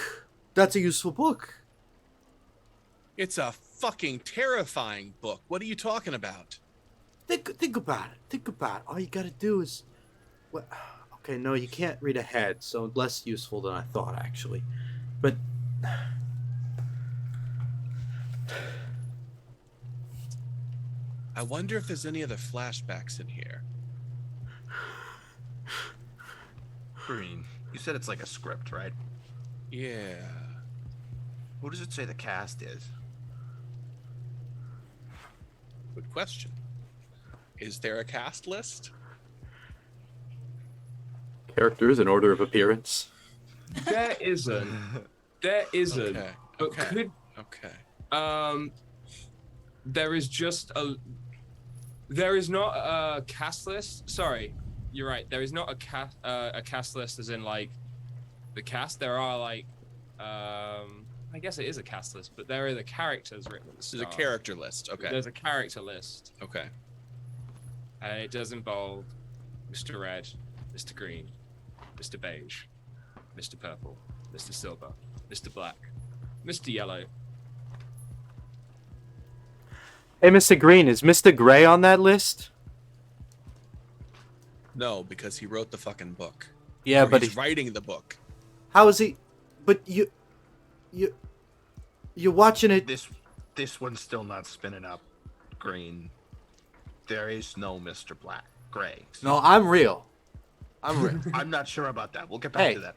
It's a fucking terrifying book. What are you talking about? Think about it. All you gotta do is, what? Okay, no, you can't read ahead, so less useful than I thought, actually. But I wonder if there's any other flashbacks in here. Green, you said it's like a script, right? Yeah. Who does it say the cast is? Good question. Is there a cast list? characters in order of appearance. There isn't. Okay. But Okay. could Okay. there is just a. There is not a cast list. Sorry, you're right. There is not a cast list as in like the cast. There are like I guess it is a cast list, but there are the characters written at the This is a start. character list. Okay. There's a character list, Okay. and it does involve Mr. Red, Mr. Green, Mr. Beige, Mr. Purple, Mr. Silver, Mr. Black, Mr. Yellow. Hey, Mr. Green, is Mr. Gray on that list? No, because he wrote the fucking book. Yeah, Or but he's writing the book. how is he? But you're watching it. This one's still not spinning up. Green. There is no Mr. Black. Gray. No, I'm real. I'm not sure about that. We'll get back Hey. to that.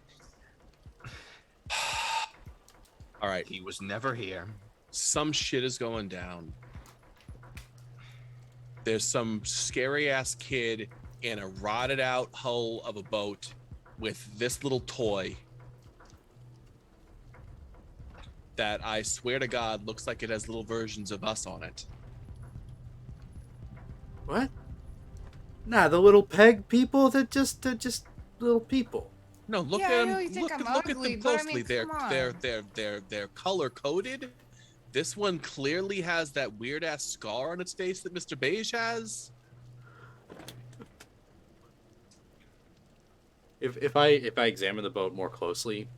All right. He was never here. Some shit is going down. There's some scary ass kid in a rotted out hull of a boat with this little toy that I swear to God looks like it has little versions of us on it. What? Nah, the little peg people. They're just little people. No, look Yeah, I at know them. you think Look, I'm look ugly, at them but I closely. mean, come on. They're color coded. This one clearly has that weird ass scar on its face that Mr. Beige has. If I examine the boat more closely,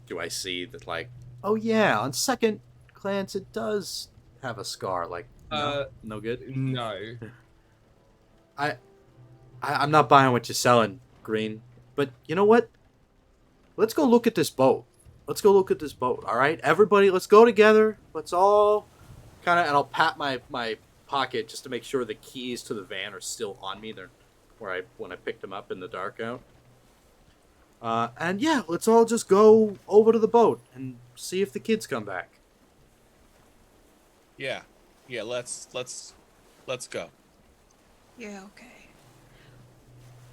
do I see that like, oh yeah, on second glance it does have a scar? Like, no good. No. I'm not buying what you're selling, Green. But you know what? Let's go look at this boat. Let's go look at this boat. All right, everybody, let's go together. Let's all kind of, and I'll pat my pocket just to make sure the keys to the van are still on me. They're when I picked them up in the dark out. And yeah, let's all just go over to the boat and see if the kids come back. Yeah, let's go. Yeah, okay.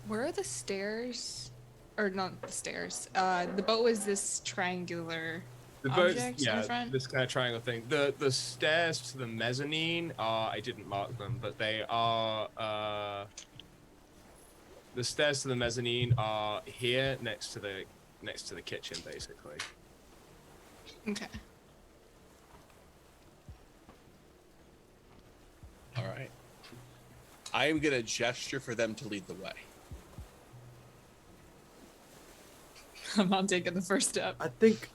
Where are the stairs? Or not the stairs. The boat was this triangular The boat's, object in the front? this kind of triangle thing. The stairs to the mezzanine are, I didn't mark them, but they are, the stairs to the mezzanine are here next to the kitchen, basically. Okay. All right. I am gonna gesture for them to lead the way. I'm not taking the first step. I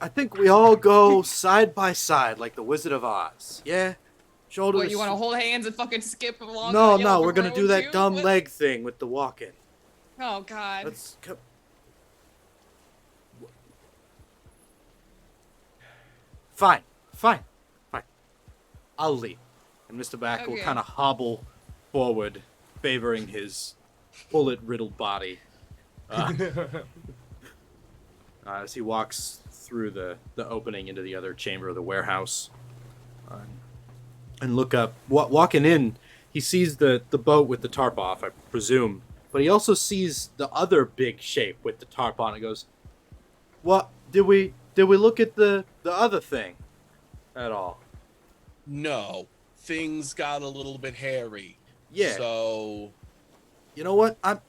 think we all go side by side like the Wizard of Oz. Yeah, shoulder. What, you want to hold hands and fucking skip along? No, the yellow we're gonna road do that too? dumb What? leg thing with the walking. Oh God. Let's go. Fine. I'll lead. And Mr. Back will Okay. kind of hobble forward, favoring his bullet-riddled body. As he walks through the opening into the other chamber of the warehouse. And look up. Walking in, he sees the boat with the tarp off, I presume. But he also sees the other big shape with the tarp on and goes, "What? Did we look at the other thing at all?" No, things got a little bit hairy. Yeah. So, You know what? I'm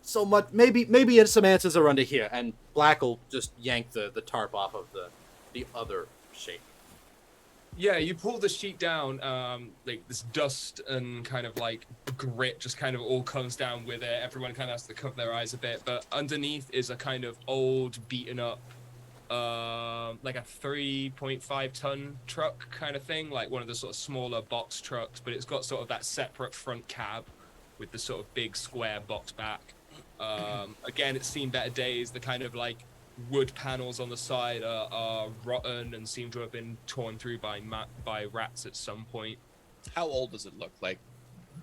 so much. Maybe some answers are under here. And Black will just yank the tarp off of the other shape. Yeah, you pull the sheet down, like this dust and kind of like grit just kind of all comes down with it. Everyone kind of has to cover their eyes a bit, but underneath is a kind of old, beaten up, like a 3.5 ton truck kind of thing, like one of the sort of smaller box trucks, but it's got sort of that separate front cab with the sort of big square box back. Again, it's seen better days. The kind of like wood panels on the side are rotten and seem to have been torn through by rats at some point. how old does it look like,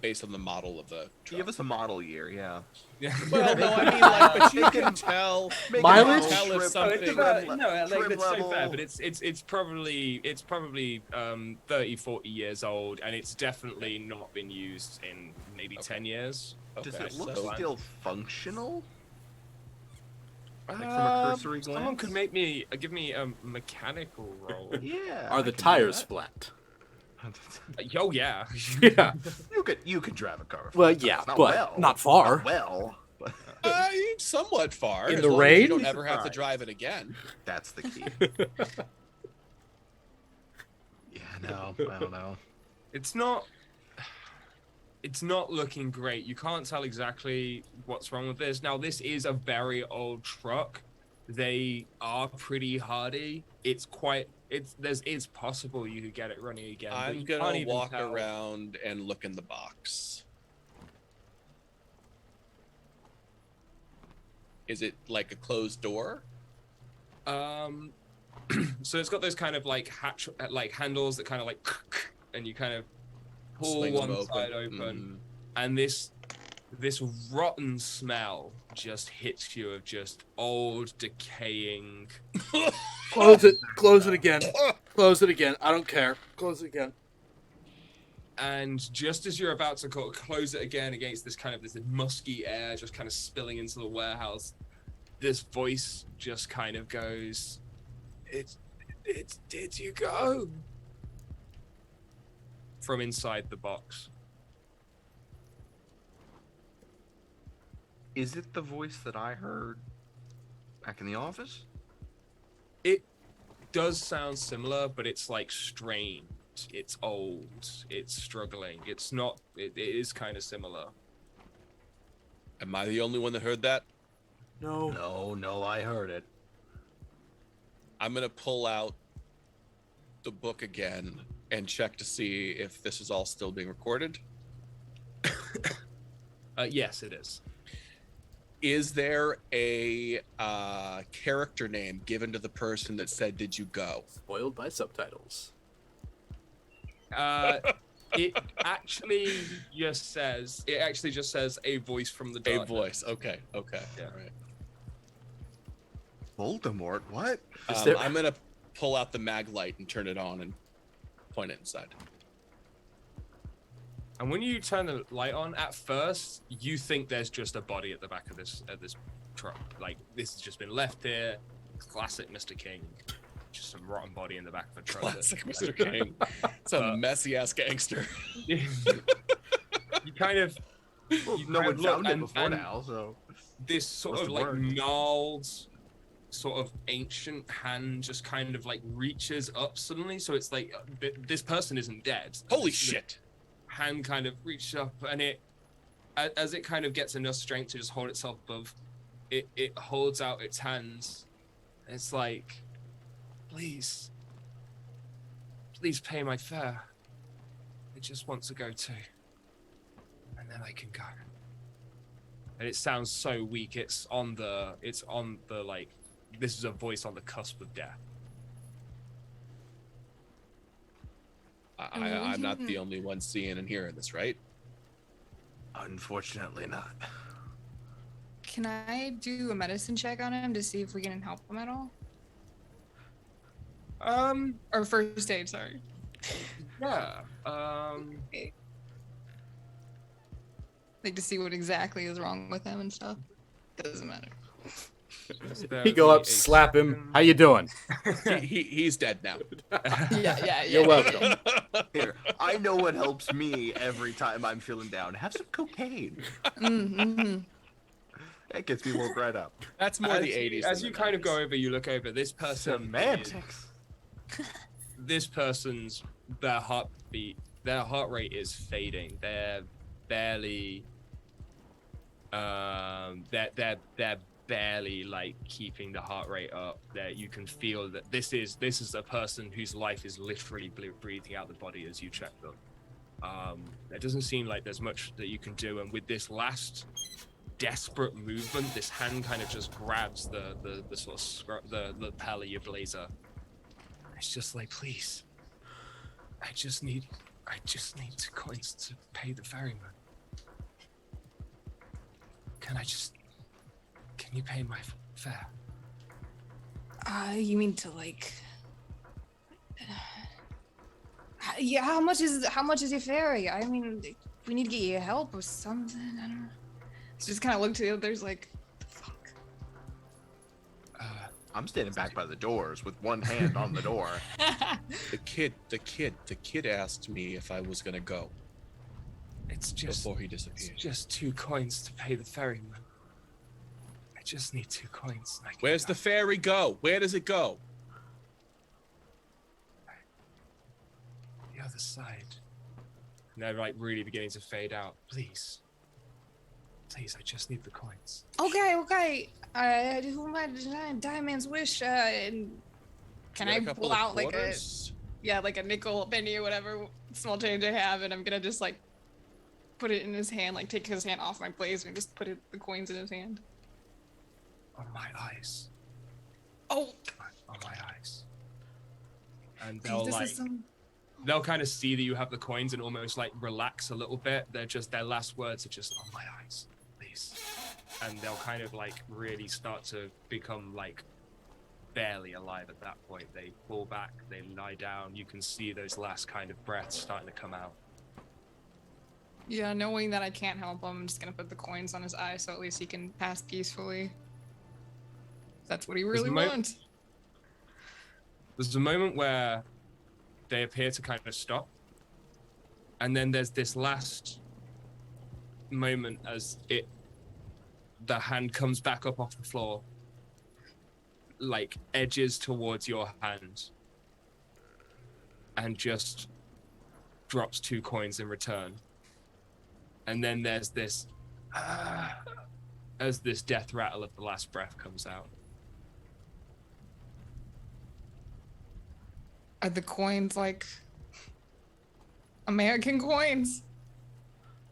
based on the model of the truck? Give us a model year, yeah. Yeah. Well, no, I mean, like, but you can tell. Mileage? You can tell if Trim- something. It's about, no, like trim that's so level. fair, but it's probably 30, 40 years old, and it's definitely not been used in maybe Okay. 10 years. Does Okay, it look so- still functional? Like from a cursory glance? Someone could give me a mechanical roll. Yeah. Are I the can do tires that. flat? Yo, yeah. Yeah. You could drive a car. Well, fast. yeah, Not but well. not far. Not well. But Somewhat far. In as the long as rain? you don't ever have to Surprise. drive it again. that's the key. Yeah, no, I don't know. It's not looking great. You can't tell exactly what's wrong with this. Now, this is a very old truck. They are pretty hardy. It's possible you could get it running again. but I'm you can't gonna even walk tell. around and look in the box. Is it like a closed door? So it's got those kind of like handles that kind of like, and you kind of pull Swing them one side open, and this rotten smell just hits you of just old decaying. Close it again. Close it again. I don't care. Close it again. And just as you're about to close it again against this musky air just kind of spilling into the warehouse, this voice just kind of goes, It's did you go? From inside the box. Is it the voice that I heard back in the office? It does sound similar, but it's like strained. It's old. It's struggling. It's not. It is kind of similar. Am I the only one that heard that? No. No, I heard it. I'm gonna pull out the book again and check to see if this is all still being recorded. Yes, it is. Is there a character name given to the person that said, "Did you go?" Spoiled by subtitles. It actually just says a voice from the A darkness. voice. Okay. Yeah. All right. Voldemort? What? I'm gonna pull out the mag light and turn it on and point it inside. And when you turn the light on, at first you think there's just a body at the back of this truck. Like, this has just been left here. Classic Mr. King. Just some rotten body in the back of a truck. Classic Mr. King. It's a messy ass gangster. You kind of. Well, you no kind one of look found it and- before and now, so This sort Must of have like worked. gnarled, sort of ancient hand just kind of like reaches up suddenly. So it's like this person isn't dead. Holy This shit. hand kind of reaches up, and as it kind of gets enough strength to just hold itself above, it holds out its hands. It's like, please pay my fare. I just want to go too, and then I can go. And it sounds so weak. It's on the like, this is a voice on the cusp of death. I'm not the only one seeing and hearing this, right? unfortunately not. Can I do a medicine check on him to see if we can help him at all? Or first aid, sorry. Yeah. Like to see what exactly is wrong with him and stuff. Doesn't matter. He go up, slap him. How you doing? He's dead now. Yeah. You're welcome. Here, I know what helps me every time I'm feeling down. Have some cocaine. Mm-hmm. That gets me woke right up. That's more the 80s. As than you the kind of 90s. go over, you look over. This person. Semantics. This person's their heart rate is fading. They're barely. They're barely like keeping the heart rate up. That you can feel that this is a person whose life is literally breathing out the body as you check them. It doesn't seem like there's much that you can do, and with this last desperate movement, this hand kind of just grabs the sort of the lapel of your blazer. It's just like, please, I just need 2 coins to pay the ferryman. Can you pay my fare? You mean to like? Yeah. How much is your ferry? I mean, we need to get you help or something. I don't know. Just kind of look to the others like, the fuck. I'm standing back by the doors with one hand on the door. The kid asked me if I was gonna go It's just before he disappeared. just 2 coins to pay the ferryman. I just need 2 coins. And I can Where's go. the ferry go? Where does it go? The other side? And they're like really beginning to fade out. Please, I just need the coins. Okay. Who am I? Diamond's wish. And can You got I a couple pull of out like quarters? like a nickel, penny, or whatever small change I have, and I'm gonna just like put it in his hand, like take his hand off my blazer and just put the coins in his hand. On my eyes. Oh, On my eyes. And geez, they'll this like is some. they'll kind of see that you have the coins and almost like relax a little bit. They're just, their last words are just, on my eyes, please. And they'll kind of like really start to become like barely alive at that point. They fall back, they lie down. You can see those last kind of breaths starting to come out. Yeah, knowing that I can't help him, I'm just gonna put the coins on his eye so at least he can pass peacefully. That's what he really wants. There's a moment where they appear to kind of stop. And then there's this last moment as the hand comes back up off the floor, like edges towards your hand, and just drops 2 coins in return. And then there's this as this death rattle of the last breath comes out. Are the coins like American coins?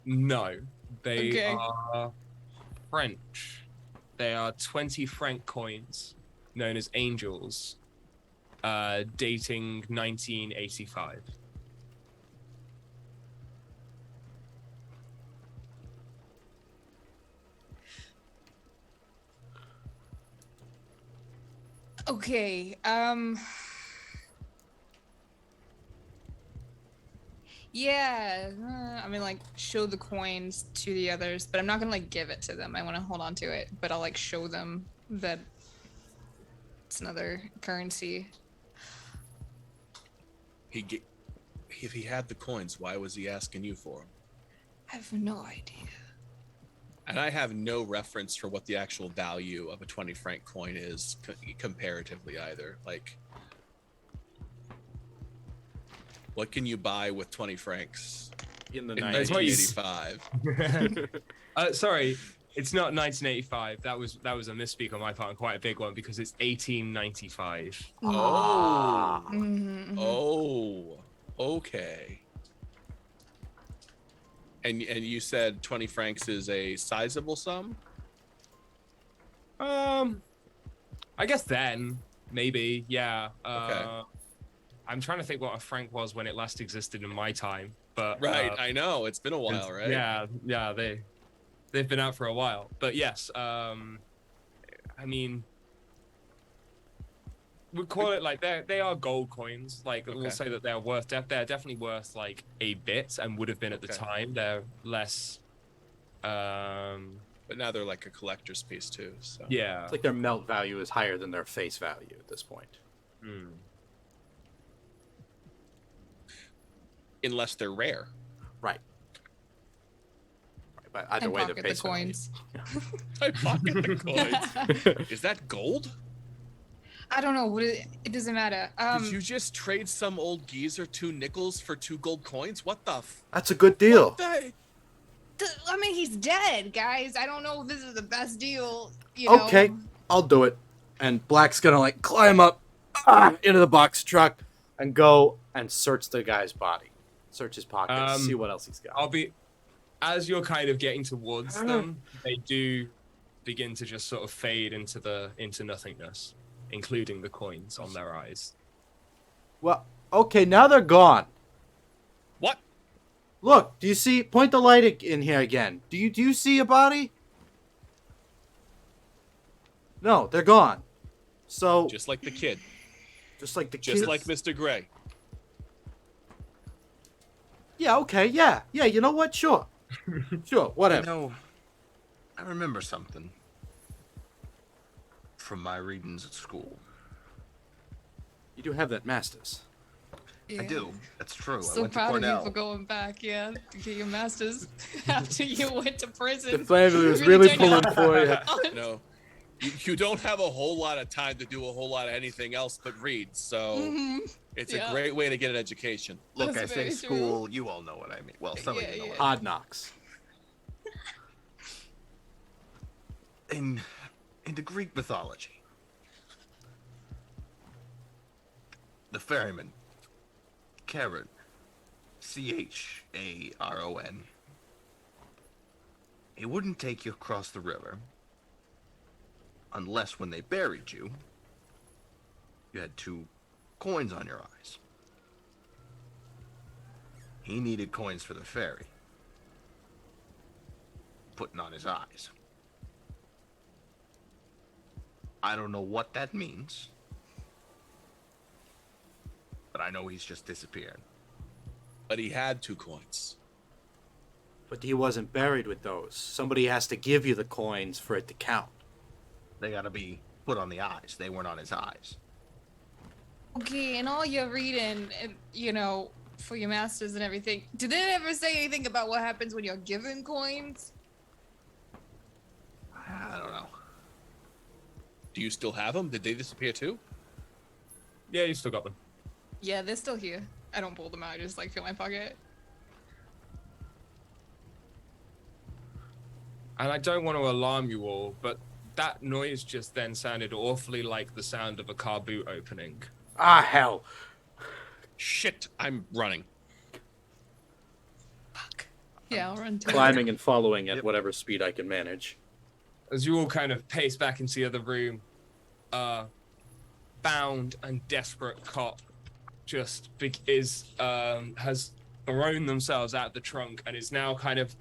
No, they Okay. are French. They are 20 franc coins known as angels, dating 1985. Okay. Yeah. I mean, like, show the coins to the others, but I'm not gonna like give it to them. I want to hold on to it, but I'll like show them that it's another currency. If he had the coins, why was he asking you for them? I have no idea. And I have no reference for what the actual value of a 20 franc coin is comparatively either. Like, what can you buy with 20 francs In the in 90s. 1985? Sorry, it's not 1985. That was a misspeak on my part, and quite a big one, because it's 1895. Oh. Mm-hmm. Oh. Okay. And you said 20 francs is a sizable sum? I guess then maybe, yeah. Okay. I'm trying to think what a franc was when it last existed in my time, but Right, I know. It's been a while, right? Yeah, they've been out for a while. But yes, I mean, we call it like they are gold coins. Like Okay. we'll say that they're worth they're definitely worth like a bit, and would have been at the Okay. time. They're less But now they're like a collector's piece too. So yeah. It's like their melt value is higher than their face value at this point. Hmm. unless they're rare. Right. But either And way, the pocket the face value. coins. I pocket the coins. Is that gold? I don't know. It doesn't matter. Did you just trade some old geezer 2 nickels for 2 gold coins? What the That's a good deal. What the? I mean, he's dead, guys. I don't know if this is the best deal. You know? Okay, I'll do it. And Black's gonna like climb up into the box truck and go and search the guy's body, search his pockets, see what else he's got. As you're kind of getting towards them, they do begin to just sort of fade into nothingness, including the coins on their eyes. Well, okay, now they're gone. What? Look, do you see? Point the light in here again. Do you see a body? No, they're gone. So Just like the kid. just like the Just kids. like Mr. Gray. Yeah, okay, yeah. You know what? Sure, sure, whatever. You know, I remember something from my readings at school. You do have that master's. Yeah. I do. That's true. I So went to proud of you Cornell. for going back, yeah, to get your master's after you went to prison. The family was You really turned out- pulling for you. No. You don't have a whole lot of time to do a whole lot of anything else but read, so Mhm. it's Yeah. a great way to get an education. Look, That's I say very school. You all know what I mean. Well, some Yeah, of you know yeah. what Hard knocks. in the Greek mythology, the ferryman, Charon, Charon, he wouldn't take you across the river unless when they buried you, you had 2 coins on your eyes. He needed coins for the ferry, putting on his eyes. I don't know what that means, but I know he's just disappeared. But he had 2 coins. But he wasn't buried with those. Somebody has to give you the coins for it to count. They gotta be put on the eyes. They weren't on his eyes. Okay, and all your reading, you know, for your masters and everything, did they ever say anything about what happens when you're given coins? I don't know. Do you still have them? Did they disappear too? Yeah, you still got them. Yeah, they're still here. I don't pull them out. I just like feel my pocket. And I don't want to alarm you all, but that noise just then sounded awfully like the sound of a car boot opening. Ah, hell. Shit, I'm running. Yeah, I'll run too. Climbing and following at whatever speed I can manage. As you all kind of pace back into the other room, bound and desperate cop just has thrown themselves out the trunk and is now kind of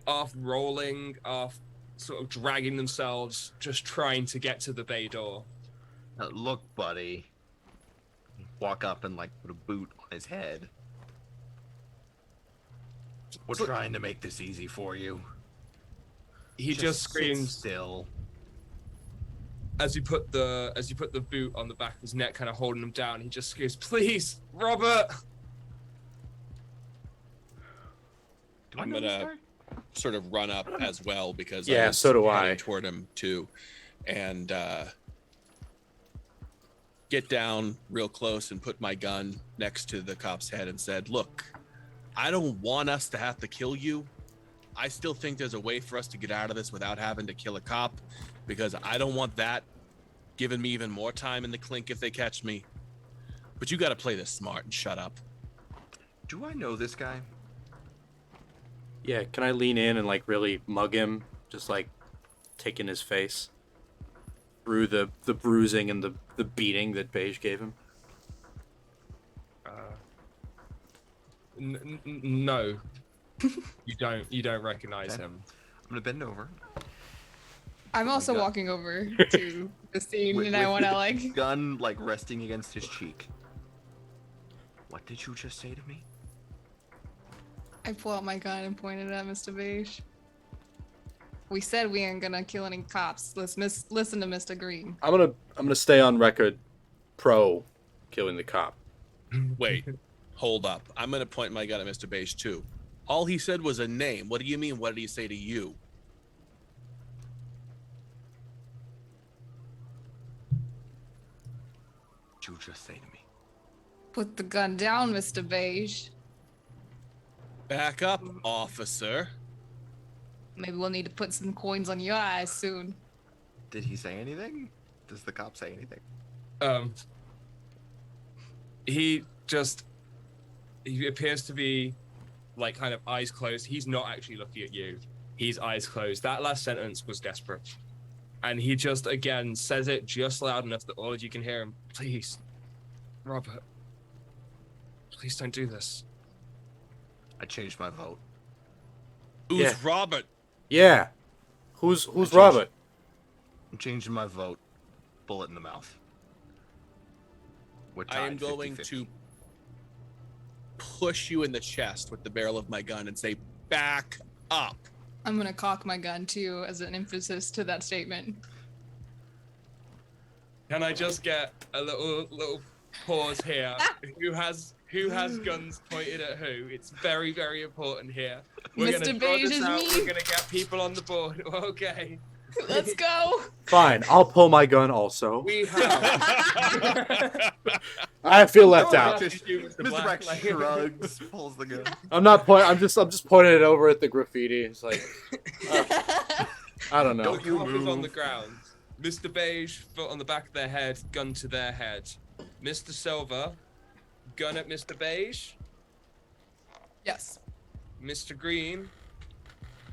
half rolling, half sort of dragging themselves, just trying to get to the bay door. Look, buddy. Walk up and like put a boot on his head. We're trying to make this easy for you. He just sit screams still. as you put the boot on the back of his neck, kind of holding him down. He just screams, "Please, Robert!" I'm gonna sort of run up as well because Yeah, I was so do heading I. toward him too, and get down real close and put my gun next to the cop's head and said, "Look, I don't want us to have to kill you. I still think there's a way for us to get out of this without having to kill a cop, because I don't want that giving me even more time in the clink if they catch me. But you got to play this smart and shut up." Do I know this guy? Yeah, can I lean in and like really mug him? Just like take in his face through the bruising and the beating that Beige gave him. No, you don't recognize Okay. him. I'm gonna bend over. I'm also God. walking over to the scene, and I want to like. Gun like resting against his cheek. What did you just say to me? I pull out my gun and point it at Mr. Beige. We said we ain't gonna kill any cops. Let's listen to Mr. Green. I'm gonna stay on record pro killing the cop. Wait, hold up. I'm going to point my gun at Mr. Beige too. All he said was a name. What do you mean? What did he say to you? What did you just say to me? Put the gun down, Mr. Beige. Back up, officer. Maybe we'll need to put some coins on your eyes soon. Did he say anything? Does the cop say anything? He appears to be like kind of eyes closed. He's not actually looking at you. He's eyes closed. That last sentence was desperate. And he just again says it just loud enough that all of you can hear him. "Please, Robert, please don't do this." I changed my vote. Who's Yeah. Robert? Yeah. Who's changed- Robert? I'm changing my vote. Bullet in the mouth. We're I am tied, going 50-50. to push you in the chest with the barrel of my gun and say, back up. I'm gonna cock my gun too as an emphasis to that statement. Can I just get a little pause here? Who has guns pointed at who? It's very, very important here. We're Mr. gonna draw Beige this is out. me. We're gonna get people on the board. Okay. Let's go. Fine, I'll pull my gun also. We have. I feel left Oh, out. yeah. you, Mr. Mr. Black, Black like- shrugs, pulls the gun. I'm not I'm just pointing it over at the graffiti. It's like I don't know. Don't you Cop is on the move. ground. Mr. Beige, foot on the back of their head, gun to their head. Mr. Silver, gun at Mr. Beige. Yes. Mr. Green,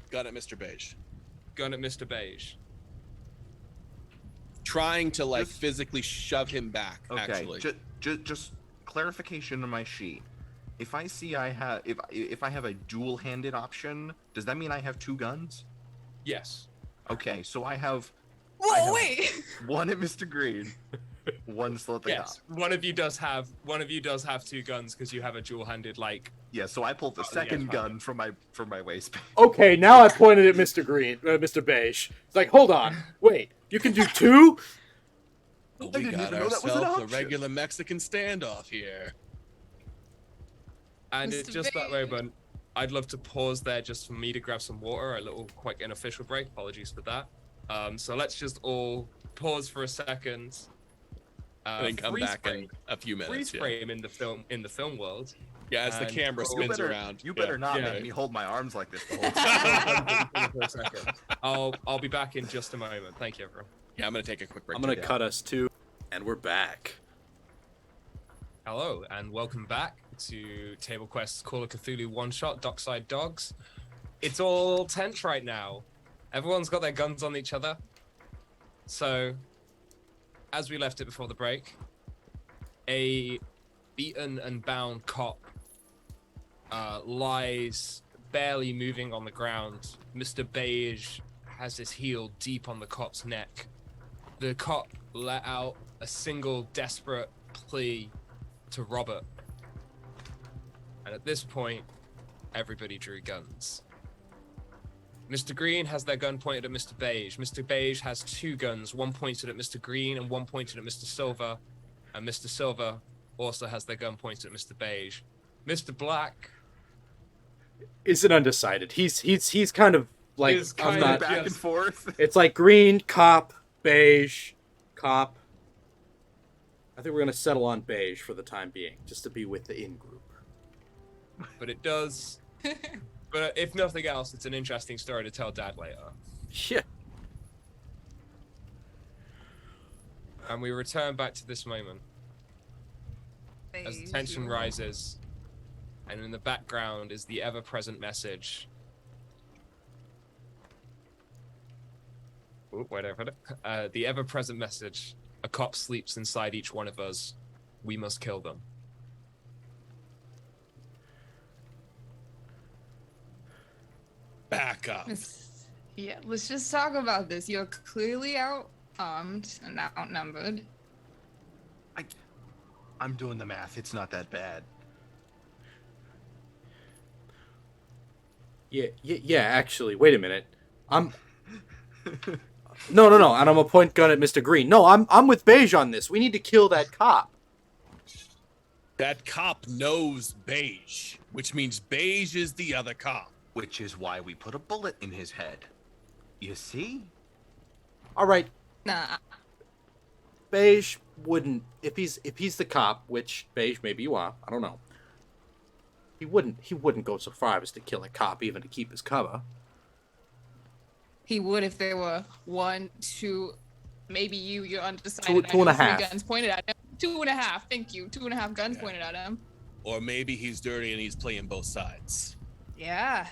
Gun at Mr. Beige. gun at Mr. Beige. Trying to like Just- physically shove him back, Okay, actually. just clarification on my sheet. If I see if I have a dual-handed option, does that mean I have two guns? Yes. Okay, so I have Whoa, wait. one at Mr. Green, one still at the Yes. cop. One of you does have two guns because you have a dual-handed like. Yeah, so I pulled the Oh, yeah, second fine. gun from my waistband. Okay, now I pointed at Mr. Green, Mr. Beige. It's like, hold on, wait, you can do two? Oh, I we didn't got even know that was an ourselves a option. regular Mexican standoff here. And it's Mr. just that way, Beige. but I'd love to pause there just for me to grab some water, a little quite unofficial break. Apologies for that. So let's just all pause for a second. And then come freeze back frame. in a few minutes. Freeze yeah. frame in the film world. Yeah, as the And camera roll- spins around. You better not Yeah. make me hold my arms like this the whole time. For a second. I'll be back in just a moment. Thank you, everyone. Yeah, I'm gonna take a quick break. I'm gonna Yeah. cut us to, and we're back. Hello, and welcome back to Table Quest's Call of Cthulhu one-shot, Dockside Dogs. It's all tense right now. Everyone's got their guns on each other. So, as we left it before the break, a beaten and bound cop lies barely moving on the ground. Mr. Beige has his heel deep on the cop's neck. The cop let out a single desperate plea to Robert. And at this point, everybody drew guns. Mr. Green has their gun pointed at Mr. Beige. Mr. Beige has two guns, one pointed at Mr. Green and one pointed at Mr. Silver. And Mr. Silver also has their gun pointed at Mr. Beige. Mr. Black Is it undecided? He's kind of like is I'm kind not. of Back and just- forth. It's like green cop, beige cop. I think we're gonna settle on beige for the time being, just to be with the in group. but it does. But if nothing else, it's an interesting story to tell Dad later. Yeah. And we return back to this moment as the tension rises, and in the background is the ever-present message. Oh, whatever. The ever-present message. A cop sleeps inside each one of us. We must kill them. Back up. Yeah, let's just talk about this. You're clearly out-armed and outnumbered. I'm doing the math. It's not that bad. Yeah. Actually, wait a minute. I'm. No. And I'm gonna point gun at Mr. Green. No, I'm with beige on this. We need to kill that cop. That cop knows Beige, which means Beige is the other cop. Which is why we put a bullet in his head. You see? All right, Nah, beige wouldn't if he's the cop, which beige maybe you are. I don't know. He wouldn't go so far as to kill a cop even to keep his cover. he would if there were 1, 2, maybe you're undecided. Two and a I know half. 3 guns pointed at him. 2.5, thank you. 2.5 guns Yeah. pointed at him. Or maybe he's dirty and he's playing both sides. Yeah.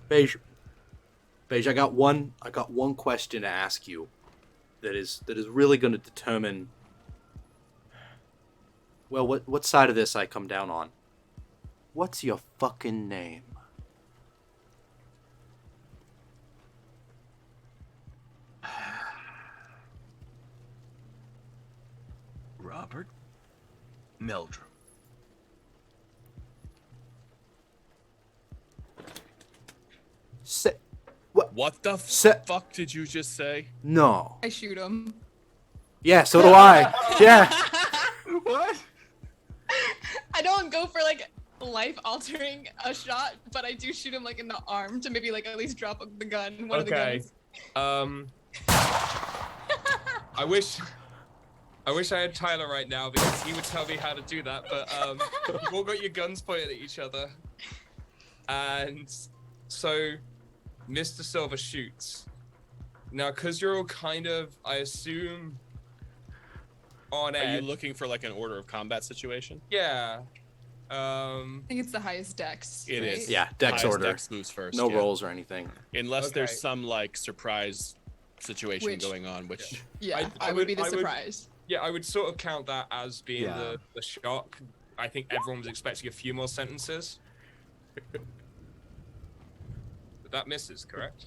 Beige, I got one question to ask you that is really going to determine well what side of this I come down on. What's your fucking name? Robert Meldrum. Say, what? What the Se- fuck did you just say? No. I shoot him. Yeah, so do I. Yeah. What? I don't go for like life-altering a shot, but I do shoot him like in the arm to maybe like at least drop the gun. One of the Okay. guns. I wish I had Tyler right now because he would tell me how to do that. But you've all got your guns pointed at each other, and so Mr. Silver shoots. Now, because you're all kind of, I assume, on Are you edge. looking for like an order of combat situation? Yeah. I think it's the highest dex. It is. Yeah, dex Highest order. Dex moves first. No yeah. rolls or anything. Unless Okay. there's some like surprise situation Which- going on, which Yeah, I I would be the would- surprise. Yeah, I would sort of count that as being Yeah. the shock. I think everyone was expecting a few more sentences. But that misses, correct?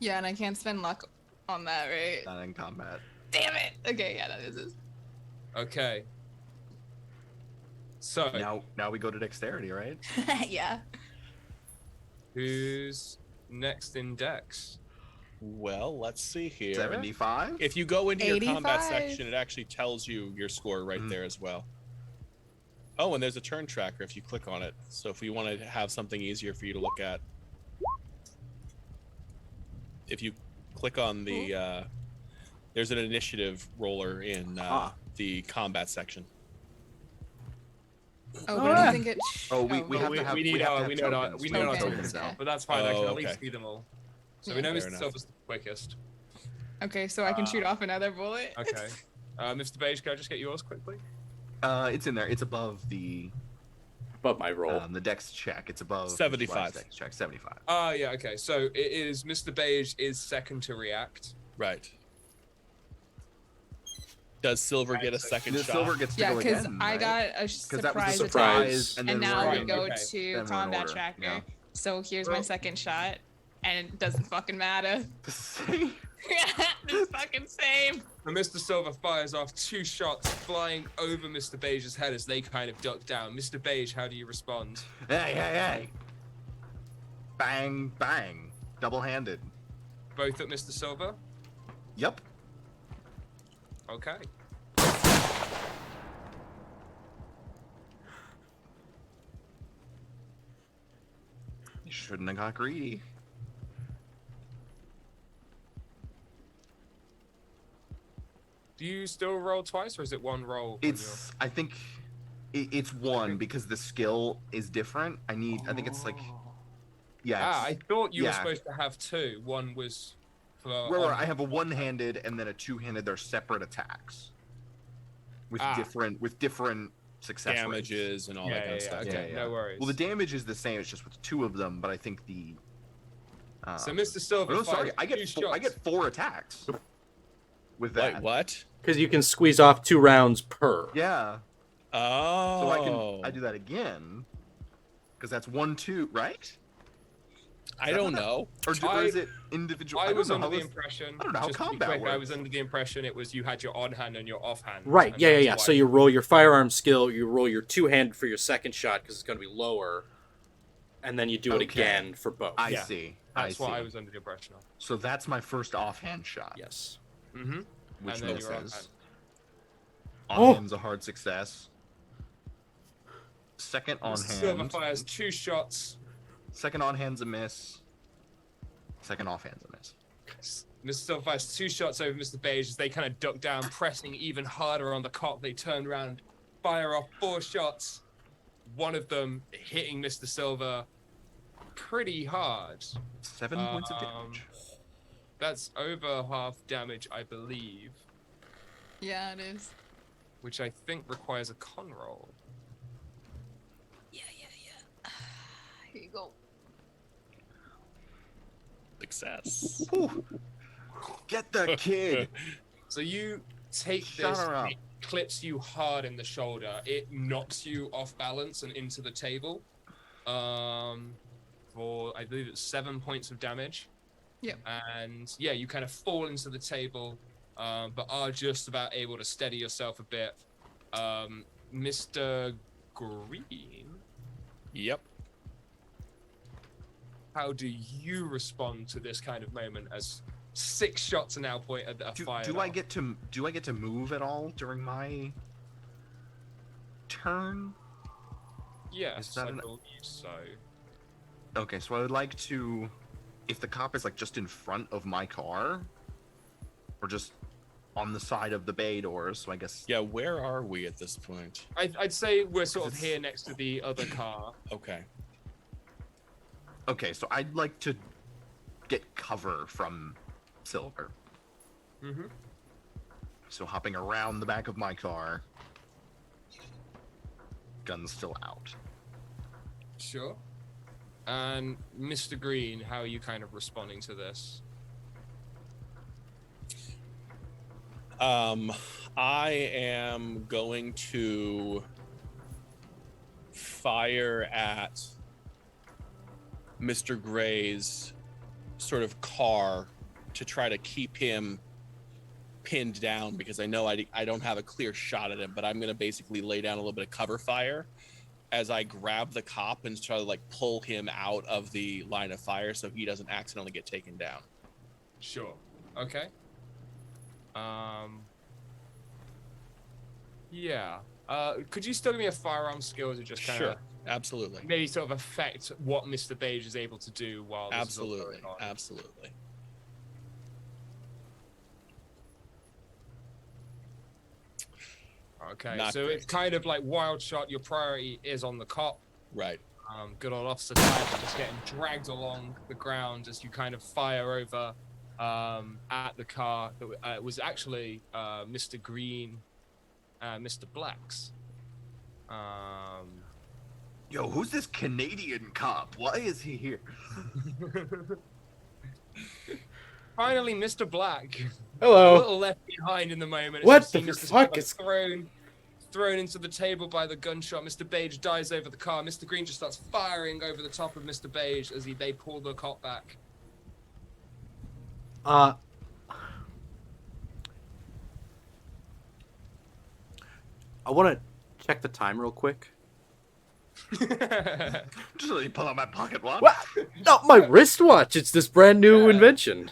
Yeah, and I can't spend luck on that, right? Not in combat. Damn it! Okay, yeah, that is it. Okay. So, Now we go to dexterity, right? Yeah. who's next in Dex? well, let's see here. 75? If you go into your combat 85. section, it actually tells you your score right there as well. Oh, and there's a turn tracker if you click on it. So if you want to have something easier for you to look at, if you click on the There's an initiative roller in the combat section. Oh, but I don't think it. Oh, we have to have we need our tokens Okay. now, but that's fine. I can at Okay. least see them all. So Yeah. we know Fair Mr. enough. Silver's the quickest. Okay, so I can shoot off another bullet. Okay. Mr. Beige, can I just get yours quickly? It's in there. It's above Above my roll. the dex check. It's above 75. Dex check 75. Yeah, okay. So it is Mr. Beige is second to react. Right. Does Silver get a second The shot? silver gets to Yeah, go because again, I right? got a 'Cause that was a surprise surprise, attack, and and then now we're we in- go okay. to Then we're in combat order, tracker. yeah. So here's my Well- second shot, and it doesn't fucking matter. Same. It's fucking same. And Mr. Silver fires off 2 shots flying over Mr. Beige's head as they kind of duck down. Mr. Beige, how do you respond? Hey. Bang, bang. Double-handed. Both at Mr. Silver? Yep. Okay. You shouldn't have got greedy. Do you still roll twice, or is it one roll? on It's, I think, it's one because the skill is different. I think it's like, yeah. Ah, I thought you were yeah. supposed to have 2. One was for. Where I have a one-handed and then a two-handed. They're separate attacks with different success rates. Damages and all Yeah, that kind of stuff. okay, Yeah. no worries. Well, the damage is the same. It's just with 2 of them, but I think the. So Mr. Silver. Oh, sorry. fires I get 2 I shots. get 4 attacks with that. Wait, what? Because you can squeeze off 2 rounds per. Yeah. Oh. So I do that again. Because that's 1, 2, right? I don't know. Or is it individual? I don't was know under how the this- impression. I don't know how just to be combat quick, I works. was under the impression it was you had your on hand and your off hand. Right, and yeah. that's So why- you roll your firearm skill, you roll your 2-handed for your second shot because it's going to be lower, and then you do it Okay. again for both. I Yeah. see. That's I what see. I was under the impression of. So that's my first offhand shot. Yes. Mm-hmm. Which And then your misses. Oh. Offhand's a hard success. Second on Silver hand. fires 2 shots. Second on hand's a miss. Second offhand's a miss. Mr. Silver fires 2 shots over Mr. Beige as they kind of duck down, pressing even harder on the cock. They turn around, fire off 4 shots. One of them hitting Mr. Silver pretty hard. 7 points of damage. That's over half damage, I believe, Yeah, it is. which I think requires a con roll. Yeah. Here you go. Success. Whew. Get the kid. So you take Shut this, her up. it clips you hard in the shoulder. It knocks you off balance and into the table. For I believe it's 7 points of damage. Yep. And yeah, you kind of fall into the table, but are just about able to steady yourself a bit. Mr. Green, Yep. how do you respond to this kind of moment as 6 shots are now pointed at fired Do I off? get to move at all during my turn? Yes, Is that I an- believe so. Okay, so I would like to, if the cop is like just in front of my car, or just on the side of the bay doors, so I guess. Yeah, where are we at this point? I'd say we're sort of It's- here next to the other car. Okay. Okay, so I'd like to get cover from Silver. Mm-hmm. So hopping around the back of my car, gun's still out. Sure. And Mr. Green, how are you kind of responding to this? I am going to fire at Mr. Gray's sort of car to try to keep him pinned down because I know I don't have a clear shot at him, but I'm going to basically lay down a little bit of cover fire as I grab the cop and try to like pull him out of the line of fire so he doesn't accidentally get taken down. Sure. Okay. Yeah. Could you still give me a firearm skill to just kind Sure, of absolutely. maybe sort of affect what Mr. Beige is able to do while this is all Absolutely. going on? Absolutely. Okay. Not So great. it's kind of like wild shot. Your priority is on the cop. Right. Good old Officer Tyler just getting dragged along the ground as you kind of fire over at the car. It was actually Mr. Green, Mr. Black's. Yo, who's this Canadian cop? Why is he here? Finally, Mr. Black. A Hello. little left behind in the moment. as What you see the Mr. fuck Silver is- thrown into the table by the gunshot. Mr. Beige dies over the car. Mr. Green just starts firing over the top of Mr. Beige as they pull the cop back. I want to check the time real quick. Just let me pull out my pocket watch. What? Not my wristwatch. It's this brand new Yeah. invention.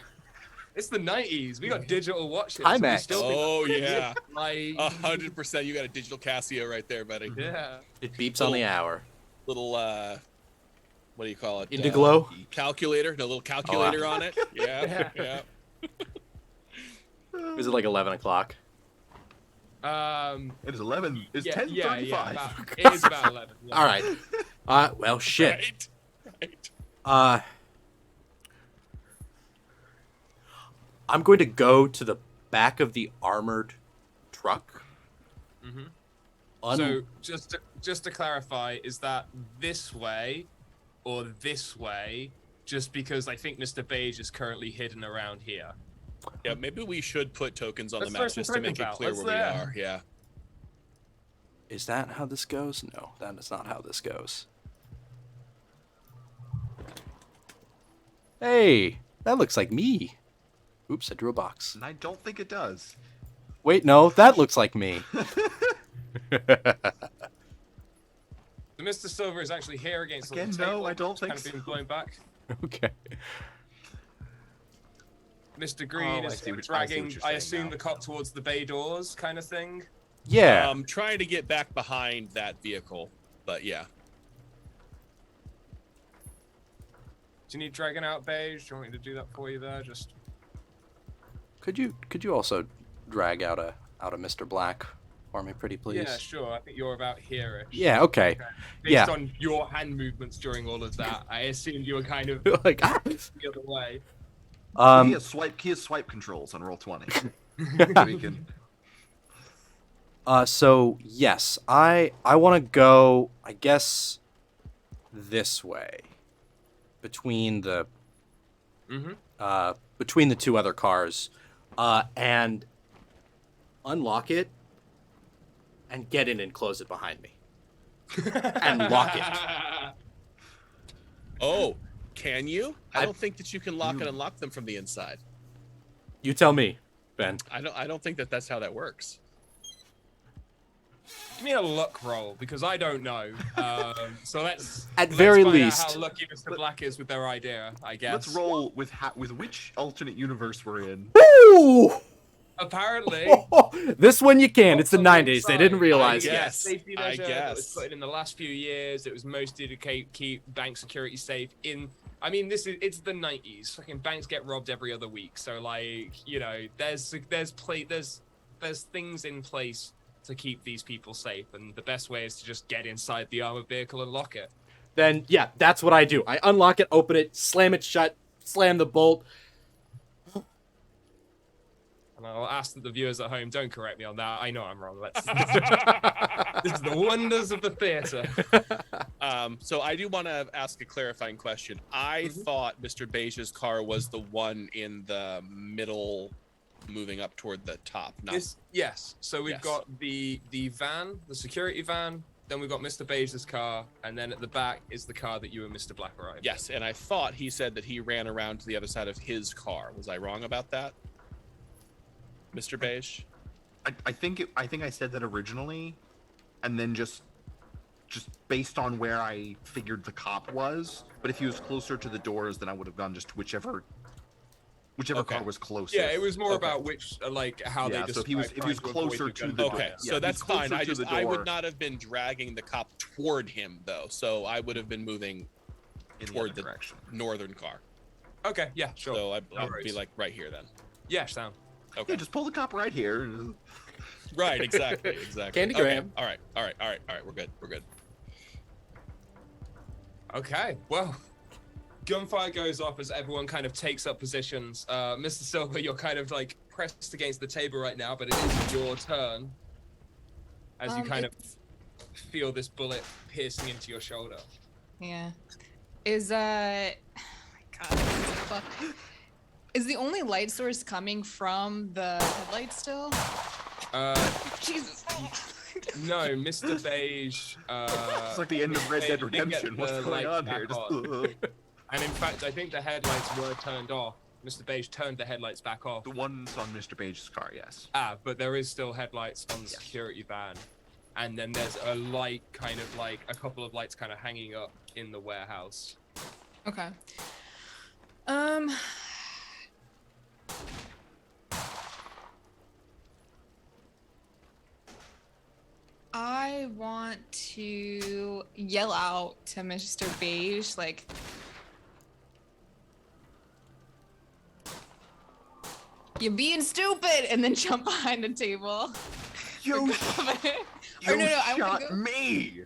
It's the 90s. We got digital watches. Timex. We still think Oh yeah. like 100%. You got a digital Casio right there, buddy. yeah. It beeps on the hour. Little what do you call it? Indiglo? Calculator. No, little calculator on it. Yeah. Yeah. Yeah. Is it like 11 o'clock? It is 11. It's Yeah, 10:35. it is about 11. Yeah. All right. Well, shit. Right. I'm going to go to the back of the armored truck. Mm-hmm. So just to clarify, is that this way or this way? Just because I think Mr. Beige is currently hidden around here. Yeah, maybe we should put tokens on Let's the throw map some just to make tokens it out. clear Let's where we are. Yeah. Is that how this goes? No, that is not how this goes. Hey, that looks like me. Oops, I drew a box. And I don't think it does. Wait, no, that looks like me. So Mr. Silver is actually here against Again, the table. no, I don't It's think kind of so. being blown back. Okay. Mr. Green I is see what dragging, you're I saying assume, now. the cop towards the bay doors, kind of thing. Yeah. Trying to get back behind that vehicle, but yeah. Do you need dragging out Beige? Do you want me to do that for you there? Just Could you also drag out a Mr. Black for me, pretty please? yeah, sure. I think you're about here-ish. Yeah. Okay. Based Yeah. on your hand movements during all of that, I assumed you were kind of Like. the other way. He has swipe controls on roll 20. We can. So yes, I want to go, I guess, this way, between the between the two other cars, and unlock it, and get in and close it behind me, and lock it. Oh, can you? I don't think that you can lock and unlock them from the inside. You tell me, Ben. I don't think that that's how that works. Give me a luck roll because I don't know. So let's At very find least. out how lucky Mr. Black is with their idea. I guess. Let's roll with which alternate universe we're in. Woo! Apparently, This one you can. It's the on 90s. They didn't side, realize I it. guess. Safety I measure that was guess. put in the last few years. It was mostly to keep bank security safe. I mean, it's the 90s. Fucking banks get robbed every other week. So like, you know, there's things in place to keep these people safe, and the best way is to just get inside the armored vehicle and lock it. Then yeah, that's what I do. I unlock it, open it, slam it shut, slam the bolt. And I'll ask that the viewers at home don't correct me on that. I know I'm wrong. This is the wonders of the theater. So I do want to ask a clarifying question. I thought Mr. Beige's car was the one in the middle, moving up toward the top. Not Yes. So we've Yes. got the van, the security van. Then we've got Mr. Beige's car, and then at the back is the car that you and Mr. Black arrived. Yes, and I thought he said that he ran around to the other side of his car. Was I wrong about that, Mr. Beige? I think I said that originally, and then just based on where I figured the cop was. But if he was closer to the doors, then I would have gone just whichever Okay. car was closest. Yeah, it was more Okay. about which, like, how Yeah, they. so if he was closer to the Okay, Yeah, so if that's he's fine. closer to the I door- would not have been dragging the cop toward him though, so I would have been moving in toward the the other direction. northern car. Okay, yeah, sure. So I'd be worries. like right here then. Yeah, Sam. Okay. Yeah, just pull the cop right here. Right, exactly. Candy Okay, Graham. all right. We're good. Okay, well, gunfire goes off as everyone kind of takes up positions. Mr. Silver, you're kind of like pressed against the table right now, but it is your turn as you kind of feel this bullet piercing into your shoulder. Yeah. Is oh my god. Fuck. Is the only light source coming from the headlight still? Jesus. No, Mr. Beige. It's like the end of Red Dead Beige didn't get Redemption. What's the going lights on back here? Just, on. And in fact, I think the headlights were turned off. Mr. Beige turned the headlights back off. the ones on Mr. Page's car, yes. But there is still headlights on the security van. And then there's a light, kind of like a couple of lights kind of hanging up in the warehouse. Okay. I want to yell out to Mr. Beige, like, "You're being stupid," and then jump behind the table. You, Or no, I want shot to go me!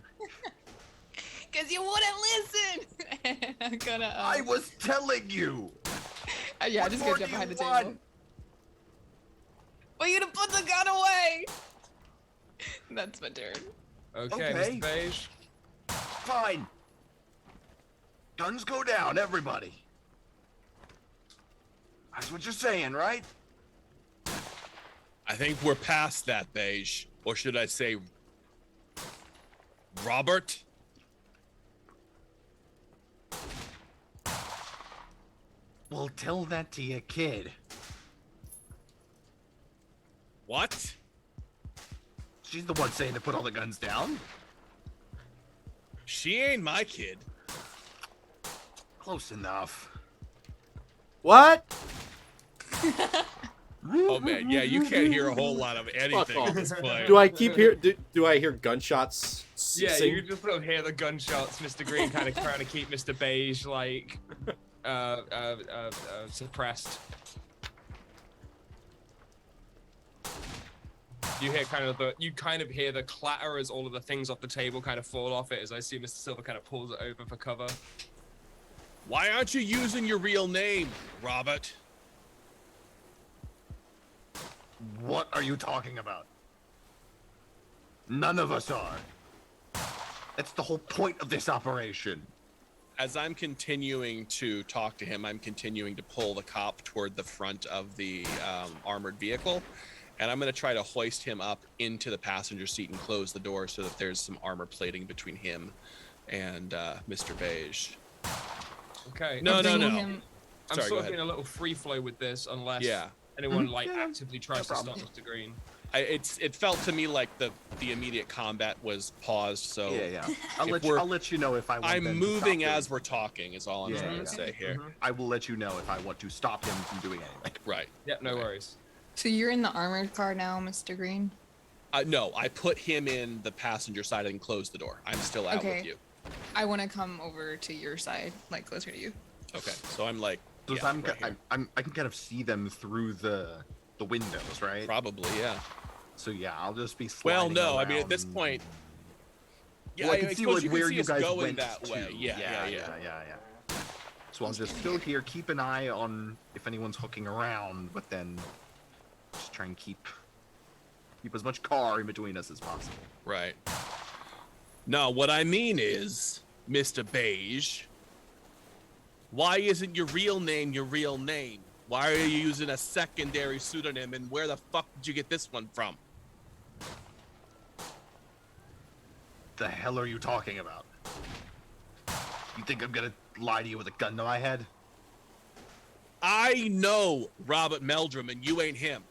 because you wouldn't listen. I'm gonna. I was telling you! Yeah, What just more gonna jump do behind the you table. want? Well, you to put the gun away. That's my turn. Okay, Okay. Mr. Beige. Fine. Guns go down, everybody. That's what you're saying, right? I think we're past that, Beige. Or should I say, Robert? Well, tell that to your kid. What? She's the one saying to put all the guns down. She ain't my kid. Close enough. What? Oh man, yeah, you can't hear a whole lot of anything off. at this point. Do I keep hear? Do I hear gunshots? Yeah, sing? you just sort of hear the gunshots, Mr. Green kind of trying to keep Mr. Beige, like, suppressed. You kind of hear the clatter as all of the things off the table kind of fall off it as I see Mr. Silver kind of pulls it over for cover. Why aren't you using your real name, Robert? What are you talking about? None of us are. That's the whole point of this operation. As I'm continuing to talk to him, I'm continuing to pull the cop toward the front of the armored vehicle. And I'm going to try to hoist him up into the passenger seat and close the door so that there's some armor plating between him and Mr. Beige. Okay. No. I'm Sorry, sort go of ahead. being a little free flow with this unless Yeah. anyone like Yeah, actively tries to stop Mr. Green. It felt to me like the immediate combat was paused. So Yeah. If I'll let you know if I want I'm them to moving stop him. as we're talking. Is all I'm trying to say here. I will let you know if I want to stop him from doing anything. Right. Yeah, no Okay. worries. So you're in the armored car now, Mr. Green? No, I put him in the passenger side and closed the door. I'm still out Okay. with you. I want to come over to your side, like closer to you. Okay. So I'm like, So yeah, right here. I can kind of see them through the windows, right? Probably, yeah. So yeah, I'll just be Well, sliding no, I mean at this around. point, yeah, Well, I can see suppose like where see you us guys going went that way. to. Yeah. So I'll just still here, keep an eye on if anyone's hooking around, but then just try and keep as much car in between us as possible. Right. No, what I mean is, Mr. Beige, why isn't your real name your real name? Why are you using a secondary pseudonym, and where the fuck did you get this one from? The hell are you talking about? You think I'm gonna lie to you with a gun to my head? I know Robert Meldrum, and you ain't him.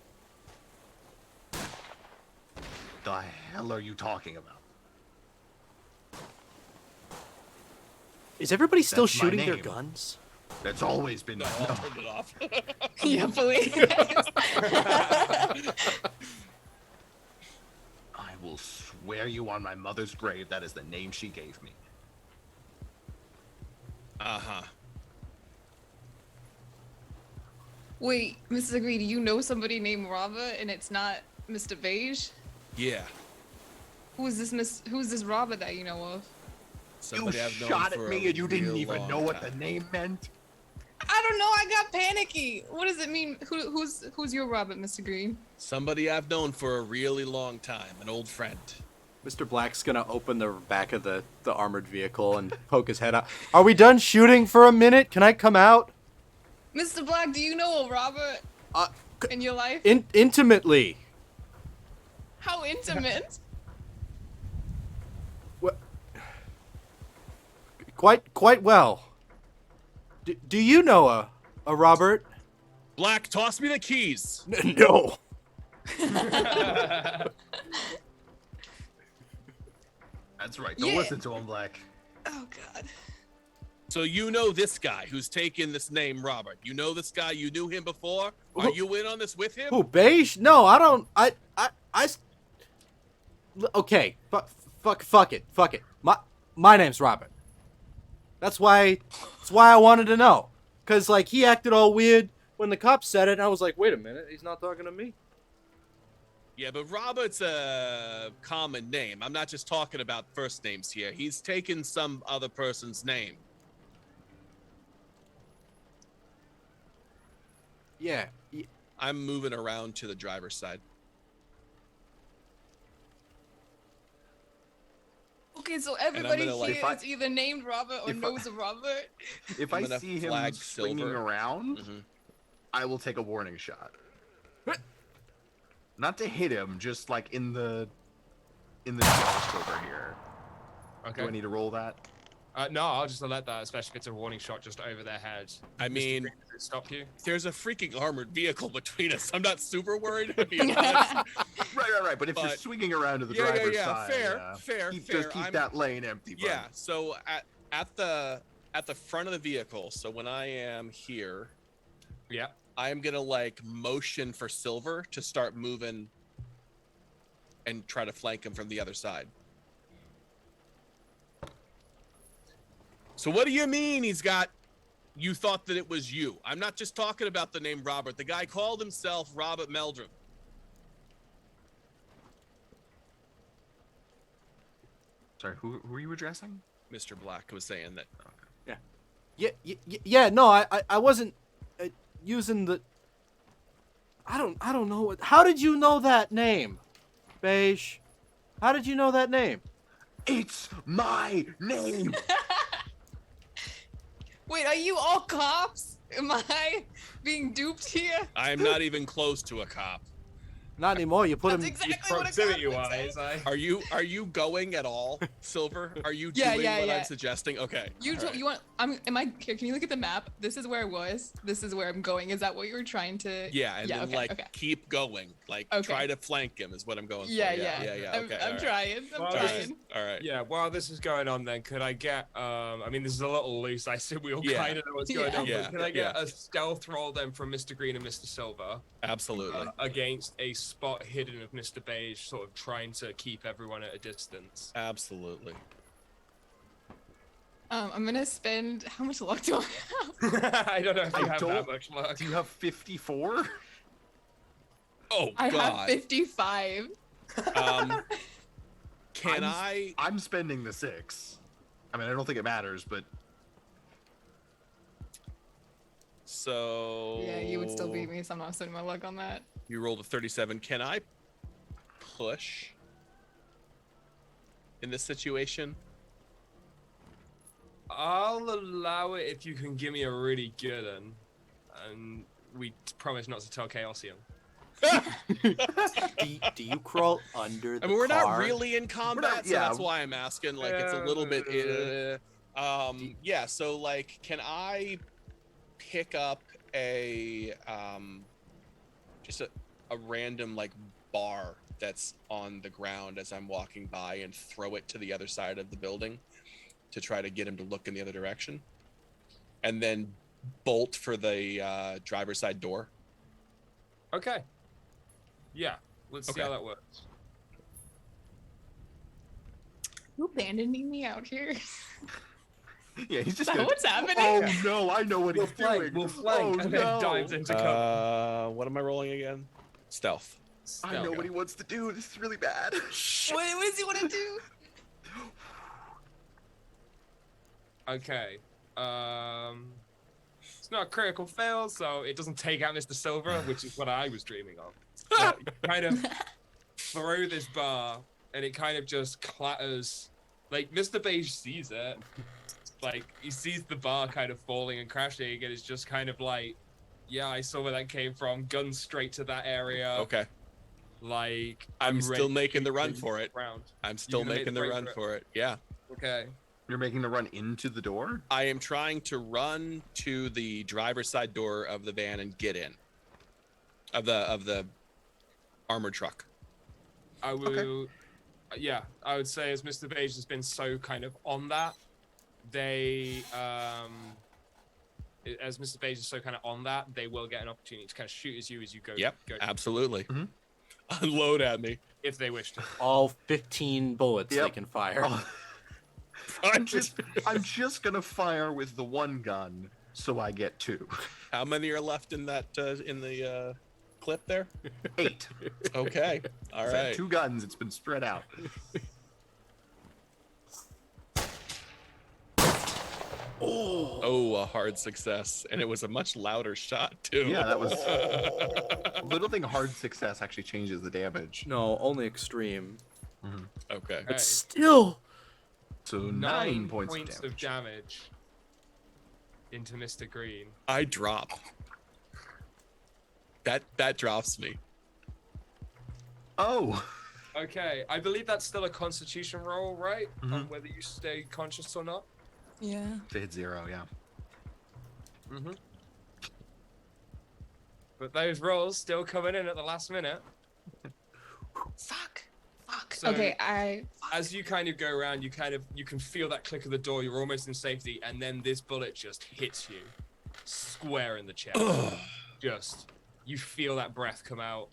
The hell are you talking about? Is everybody still That's my shooting their name. guns? That's always been No, my I'll turn it off. Yeah, please. I will swear you on my mother's grave that is the name she gave me. Uh-huh. Wait, Mrs. Agree, do you know somebody named Rava and it's not Mr. Beige? Yeah. Who's this Robert that you know of? Somebody you I've known shot at for me a and you didn't real even long know what the time. name meant? I don't know. I got panicky. What does it mean? Who's your Robert, Mr. Green? Somebody I've known for a really long time, an old friend. Mr. Black's gonna open the back of the armored vehicle and poke his head out. Are we done shooting for a minute? Can I come out? Mr. Black, do you know a Robert Uh, in your life? Intimately. How intimate? What? Quite well. Do you know a Robert? Black, toss me the keys. No. That's right. Don't Yeah. listen to him, Black. Oh God. So you know this guy who's taken this name, Robert. You know this guy. You knew him before. Are Who- you in on this with him? Who, Beige? No, I don't. Okay. Fuck it. My name's Robert. That's why I wanted to know. Cause like he acted all weird when the cops said it, and I was like, wait a minute, he's not talking to me. Yeah, but Robert's a common name. I'm not just talking about first names here. He's taken some other person's name. Yeah. I'm moving around to the driver's side. Okay, so everybody gonna, like, here is either named Robert or if I- knows a Robert. If I'm I gonna see him flag swinging Silver. around, Mhm. I will take a warning shot. Not to hit him, just like in the chest over here. Okay. Do I need to roll that? No, I'll just let that, especially if it's a warning shot just over their head. I Mr. mean, Green, does it stop you? there's a freaking armored vehicle between us. I'm not super worried, to be honest. Right. But if you're But- swinging around to the Yeah, driver's yeah, side, fair. just keep that lane empty. Bud. Yeah, so at the front of the vehicle, so when I am here, Yeah. I'm gonna like motion for Silver to start moving and try to flank him from the other side. So what do you mean you thought that it was you? I'm not just talking about the name Robert. The guy called himself Robert Meldrum. Sorry, who are you addressing? Mr. Black was saying that. Yeah. No, I wasn't using the. I don't know what. How did you know that name, Beige? How did you know that name? It's my name. Wait, are you all cops? Am I being duped here? I am not even close to a cop. Not anymore. You put That's him. exactly what a cop Proximity would wise, say. Are you going at all, Silver? Are you Yeah, doing what yeah. I'm suggesting? Okay. You all told right. you want? Am I here? Can you look at the map? This is where I was. This is where I'm going. Is that what you were trying to? Yeah, and then okay. keep going. Like Okay. try to flank him is what I'm going Yeah, for. yeah. Yeah. I'm, Okay. I'm all right. trying. I'm Well, trying. All right. Yeah, while this is going on then, could I get, I mean, this is a little loose. I assume we all Yeah. kind of know what's going Yeah. on, Yeah, but can I get yeah. a stealth roll then from Mr. Green and Mr. Silver Absolutely. against a spot hidden of Mr. Beige, sort of trying to keep everyone at a distance? Absolutely. I'm gonna spend. How much luck do I have? I don't know if you I have don't- that much luck. Do you have 54? Oh I have God. 55. Can I? I'm spending the 6. I mean, I don't think it matters, but So. Yeah, you would still beat me, so I'm not spending my luck on that. You rolled a 37. Can I push in this situation? I'll allow it if you can give me a really good one. And we promise not to tell Chaosium. Do you crawl under the I mean, we're car? not really in combat, so yeah. that's why I'm asking. Like, it's a little bit. Yeah. So, like, can I pick up a just a random like bar that's on the ground as I'm walking by and throw it to the other side of the building to try to get him to look in the other direction, and then bolt for the driver's side door? Okay. Yeah, let's see Okay. how that works. You abandoning me out here? yeah, he's just Is that gonna. what's happening? Oh no, I know what We'll he's flank, doing. we'll flank, Oh, and no. then dives into cover. What am I rolling again? Stealth. I know what he wants to do. This is really bad. What does he want to do? Okay. It's not a critical fail, so it doesn't take out Mr. Silver, which is what I was dreaming of. But you kind of throw this bar, and it kind of just clatters. Like, Mr. Beige sees it. Like, he sees the bar kind of falling and crashing, and it's just kind of like, yeah, I saw where that came from. Gun straight to that area. Okay. Like, I'm ready still to making the shoot run things for it. around. I'm still gonna make making the the break run for it? for it. Yeah. Okay. You're making the run into the door? I am trying to run to the driver's side door of the van and get in. Of the armored truck. I will, yeah, I would say as Mr. Beige has been so kind of on that, they, as Mr. Beige is so kind of on that, they will get an opportunity to kind of shoot as you go. Yep, go absolutely. Mhm. Unload at me. if they wish to. All 15 bullets they Yep. can fire. Oh, I'm just gonna fire with the one gun, so I get 2. How many are left in that in the clip there? 8. Okay. All Is that right. 2 guns. It's been spread out. Oh, a hard success, and it was a much louder shot too. Yeah, that was. Little thing hard success actually changes the damage. No, only extreme. Okay. Okay. But still, So 9 points of of damage. damage into Mr. Green. I drop. That drops me. Oh. Okay, I believe that's still a Constitution roll, right? On Mhm. whether you stay conscious or not. Yeah. They hit 0, yeah. Mm-hmm. But those rolls still coming in at the last minute. Fuck. So- Okay, As you kind of go around, you can feel that click of the door. You're almost in safety, and then this bullet just hits you square in the chest. Just you feel that breath come out,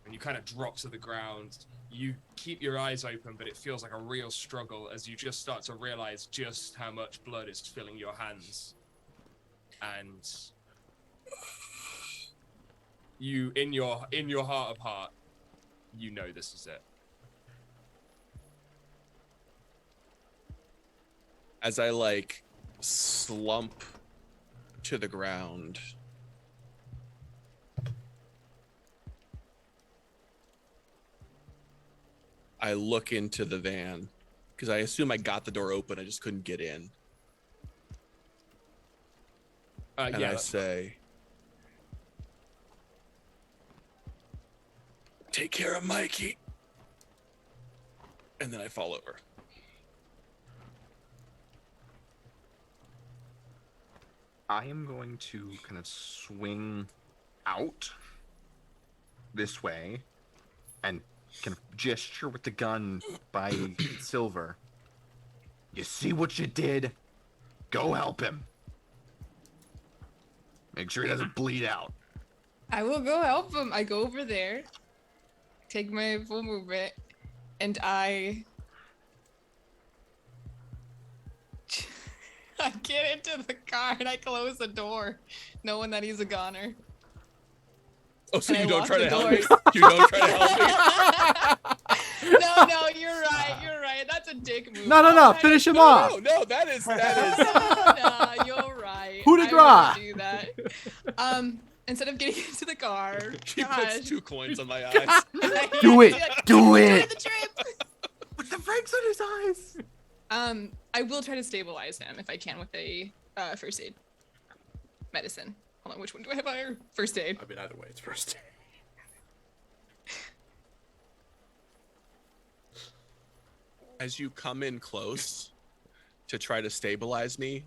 and you kind of drop to the ground. You keep your eyes open, but it feels like a real struggle as you just start to realize just how much blood is filling your hands, and you in your heart of heart, you know this is it. As I like slump to the ground, I look into the van because I assume I got the door open. I just couldn't get in. And Yeah, I say, "Take care of Mikey." And then I fall over. I am going to kind of swing out this way and kind of gesture with the gun by Silver. You see what you did? Go help him. Make sure he doesn't bleed out. I will go help him. I go over there, take my full movement, and I get into the car and I close the door, knowing that he's a goner. Oh, so And you I don't lock try the to help me? doors. You don't try to help me? No, you're right. That's a dick move. No, finish him off. No, that is. No, you're right. Coup de I grace. wouldn't do that. Instead of getting into the car, She gosh. puts 2 coins on my eyes. Do it. Like, Do enjoy it. the trip. With the brakes on his eyes. I will try to stabilize him if I can with a first aid medicine. Hold on, which one do I have higher? First aid. I mean, either way, it's first. As you come in close to try to stabilize me,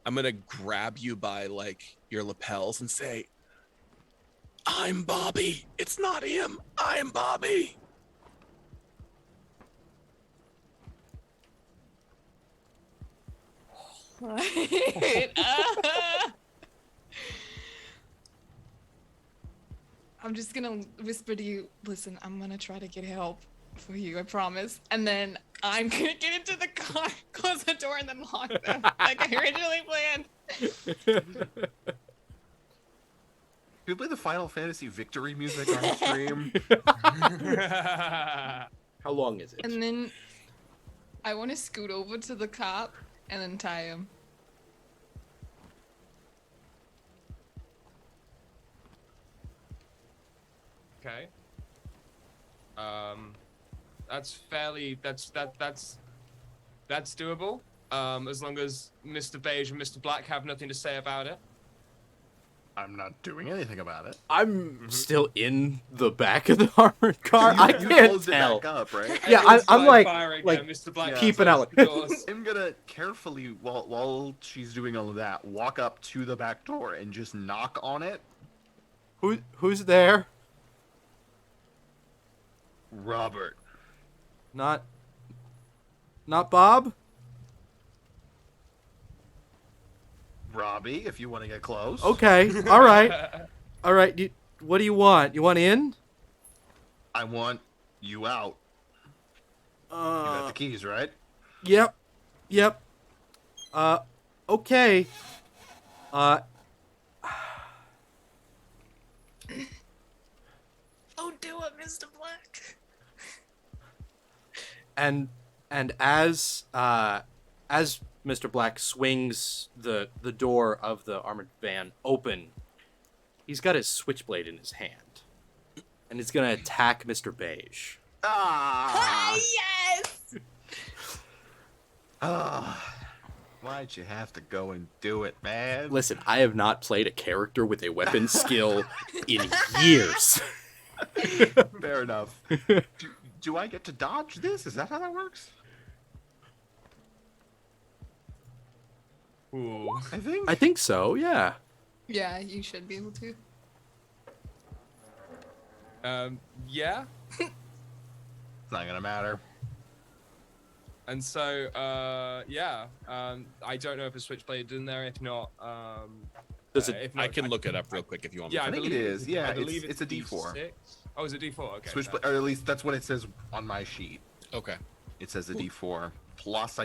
I'm gonna grab you by like your lapels and say, "I'm Bobby. It's not him. I'm Bobby." I'm just gonna whisper to you, listen, I'm gonna try to get help for you, I promise. And then I'm gonna get into the car, close the door, and then lock them like I originally planned. we play the Final Fantasy victory music on stream? How long is it? And then I want to scoot over to the cop and then tie him. Okay. That's fairly that's doable. As long as Mr. Beige and Mr. Black have nothing to say about it. I'm not doing anything about it. I'm still in the back of the armored car. I You can't closed it tell. back up, right? Yeah, Everyone's I'm like firing like at Mr. Black keeping closes out. the doors. I'm gonna carefully, while she's doing all of that, walk up to the back door and just knock on it. Who's there? Robert. Not Bob? Robbie, if you want to get close. Okay. All right. All right. What do you want? You want in? I want you out. You got the keys, right? Yep. Yep. Okay. Oh, do it, Mr. Black. And as Mr. Black swings the door of the armored van open, he's got his switchblade in his hand, and he's gonna attack Mr. Beige. Ah! Yes! Ah! Why'd you have to go and do it, man? Listen, I have not played a character with a weapon skill in years. Fair enough. Do I get to dodge this? Is that how that works? Ooh. I think so. Yeah. Yeah, you should be able to. Yeah. It's not gonna matter. And so, yeah. I don't know if a switchblade is in there. If not, Does it? if not, I can look it up real quick if you want. Yeah, me I to. think it is. Yeah, I believe it's a D4. D6. Oh, is it D4? Okay. Switchblade, or at least that's what it says on my sheet. Okay. It says a D4 plus.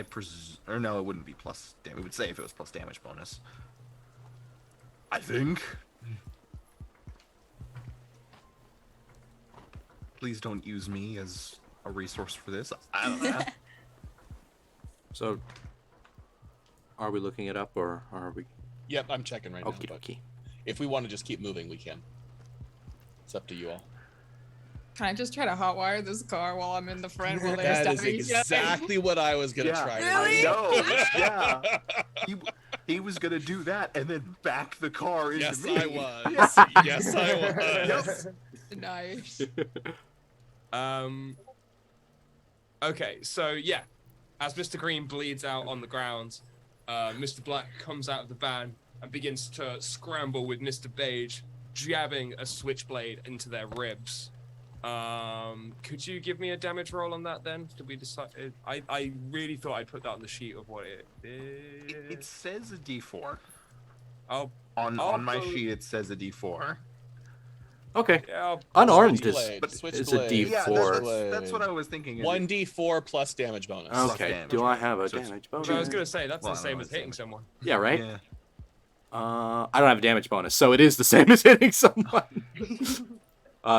Or no, it wouldn't be plus. It would say if it was plus damage bonus. I think. Please don't use me as a resource for this. I don't know. So, are we looking it up or are we? Yep, I'm checking right Okie now. But dokie. if we want to just keep moving, we can. It's up to you all. Can I just try to hotwire this car while I'm in the front while they're That is stabbing each other? exactly what I was gonna Yeah. try. Really? Yeah. He was gonna do that and then back the car into Yes, me. I was. Yes, I was. Nice. Okay, so yeah, as Mr. Green bleeds out on the ground, Mr. Black comes out of the van and begins to scramble with Mr. Beige, jabbing a switchblade into their ribs. Could you give me a damage roll on that then? Did we decide? I really thought I'd put that on the sheet of what it is. It says a D4. I'll On my go- sheet, it says a D4. Okay. Yeah, Unarmed is Switchblade. a D4. Yeah, that's what I was thinking. 1d4 plus damage bonus. Okay. damage. Do I have a So it's- damage bonus? I was gonna say that's Well, the I don't same know as what's hitting damage. someone. Yeah. Right. Yeah. I don't have a damage bonus, so it is the same as hitting someone.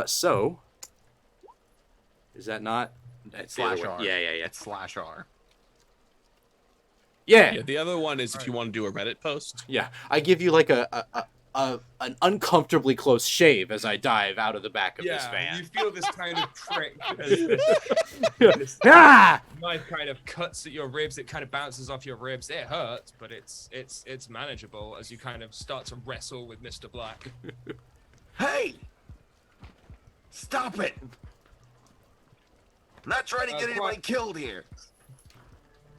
So is that not? It's the other Slash way. R. Yeah. It's /R. Yeah, the other one is if you want to do a Reddit post. Yeah, I give you like an uncomfortably close shave as I dive out of the back of this Yeah, van. you feel this kind of prick as Ah! knife kind of cuts at your ribs. It kind of bounces off your ribs. It hurts, but it's manageable as you kind of start to wrestle with Mr. Black. Hey! Stop it! I'm not trying to get anybody What? killed here.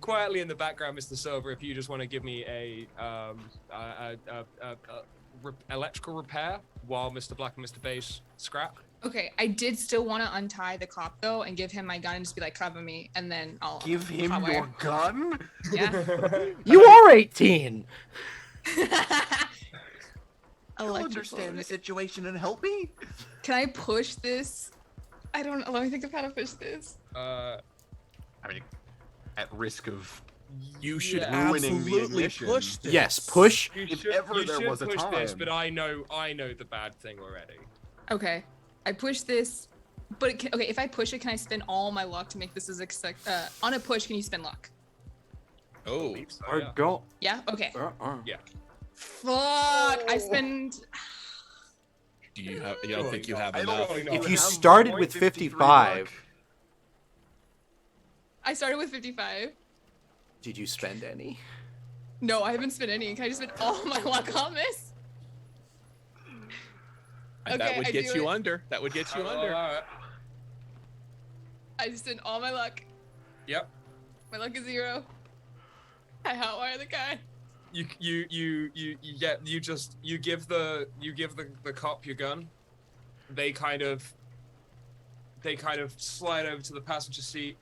Quietly in the background, Mr. Silver, if you just want to give me a electrical repair while Mr. Black and Mr. Beige scrap. Okay, I did still want to untie the cop though and give him my gun and just be like, cover me, and then I'll Give him hotwire. your gun? Yeah. You are 18. You'll Electrical. understand the situation and help me? Can I push this? I don't know. Let me think of how to push this. I mean, at risk of You should Yeah. Ruining the absolutely ignition. push this. Yes, push. You If should, ever you there should was a push this, time. but I know the bad thing already. Okay, I push this, but okay, if I push it, can I spend all my luck to make this as on a push? Can you spend luck? Oh, Believe so, Or yeah. go. Yeah. Okay. Yeah. Fuck. I spend. do you have? You don't think you have I enough? don't think If you you have started with 0.53 55. luck. I started with 55. Did you spend any? No, I haven't spent any. Can I just spend all my luck on this? that Okay, would I get do you it. under. That would get you under. Alright. I just spent all my luck. Yep. My luck is 0. I hotwire the guy. You give the cop your gun. They kind of slide over to the passenger seat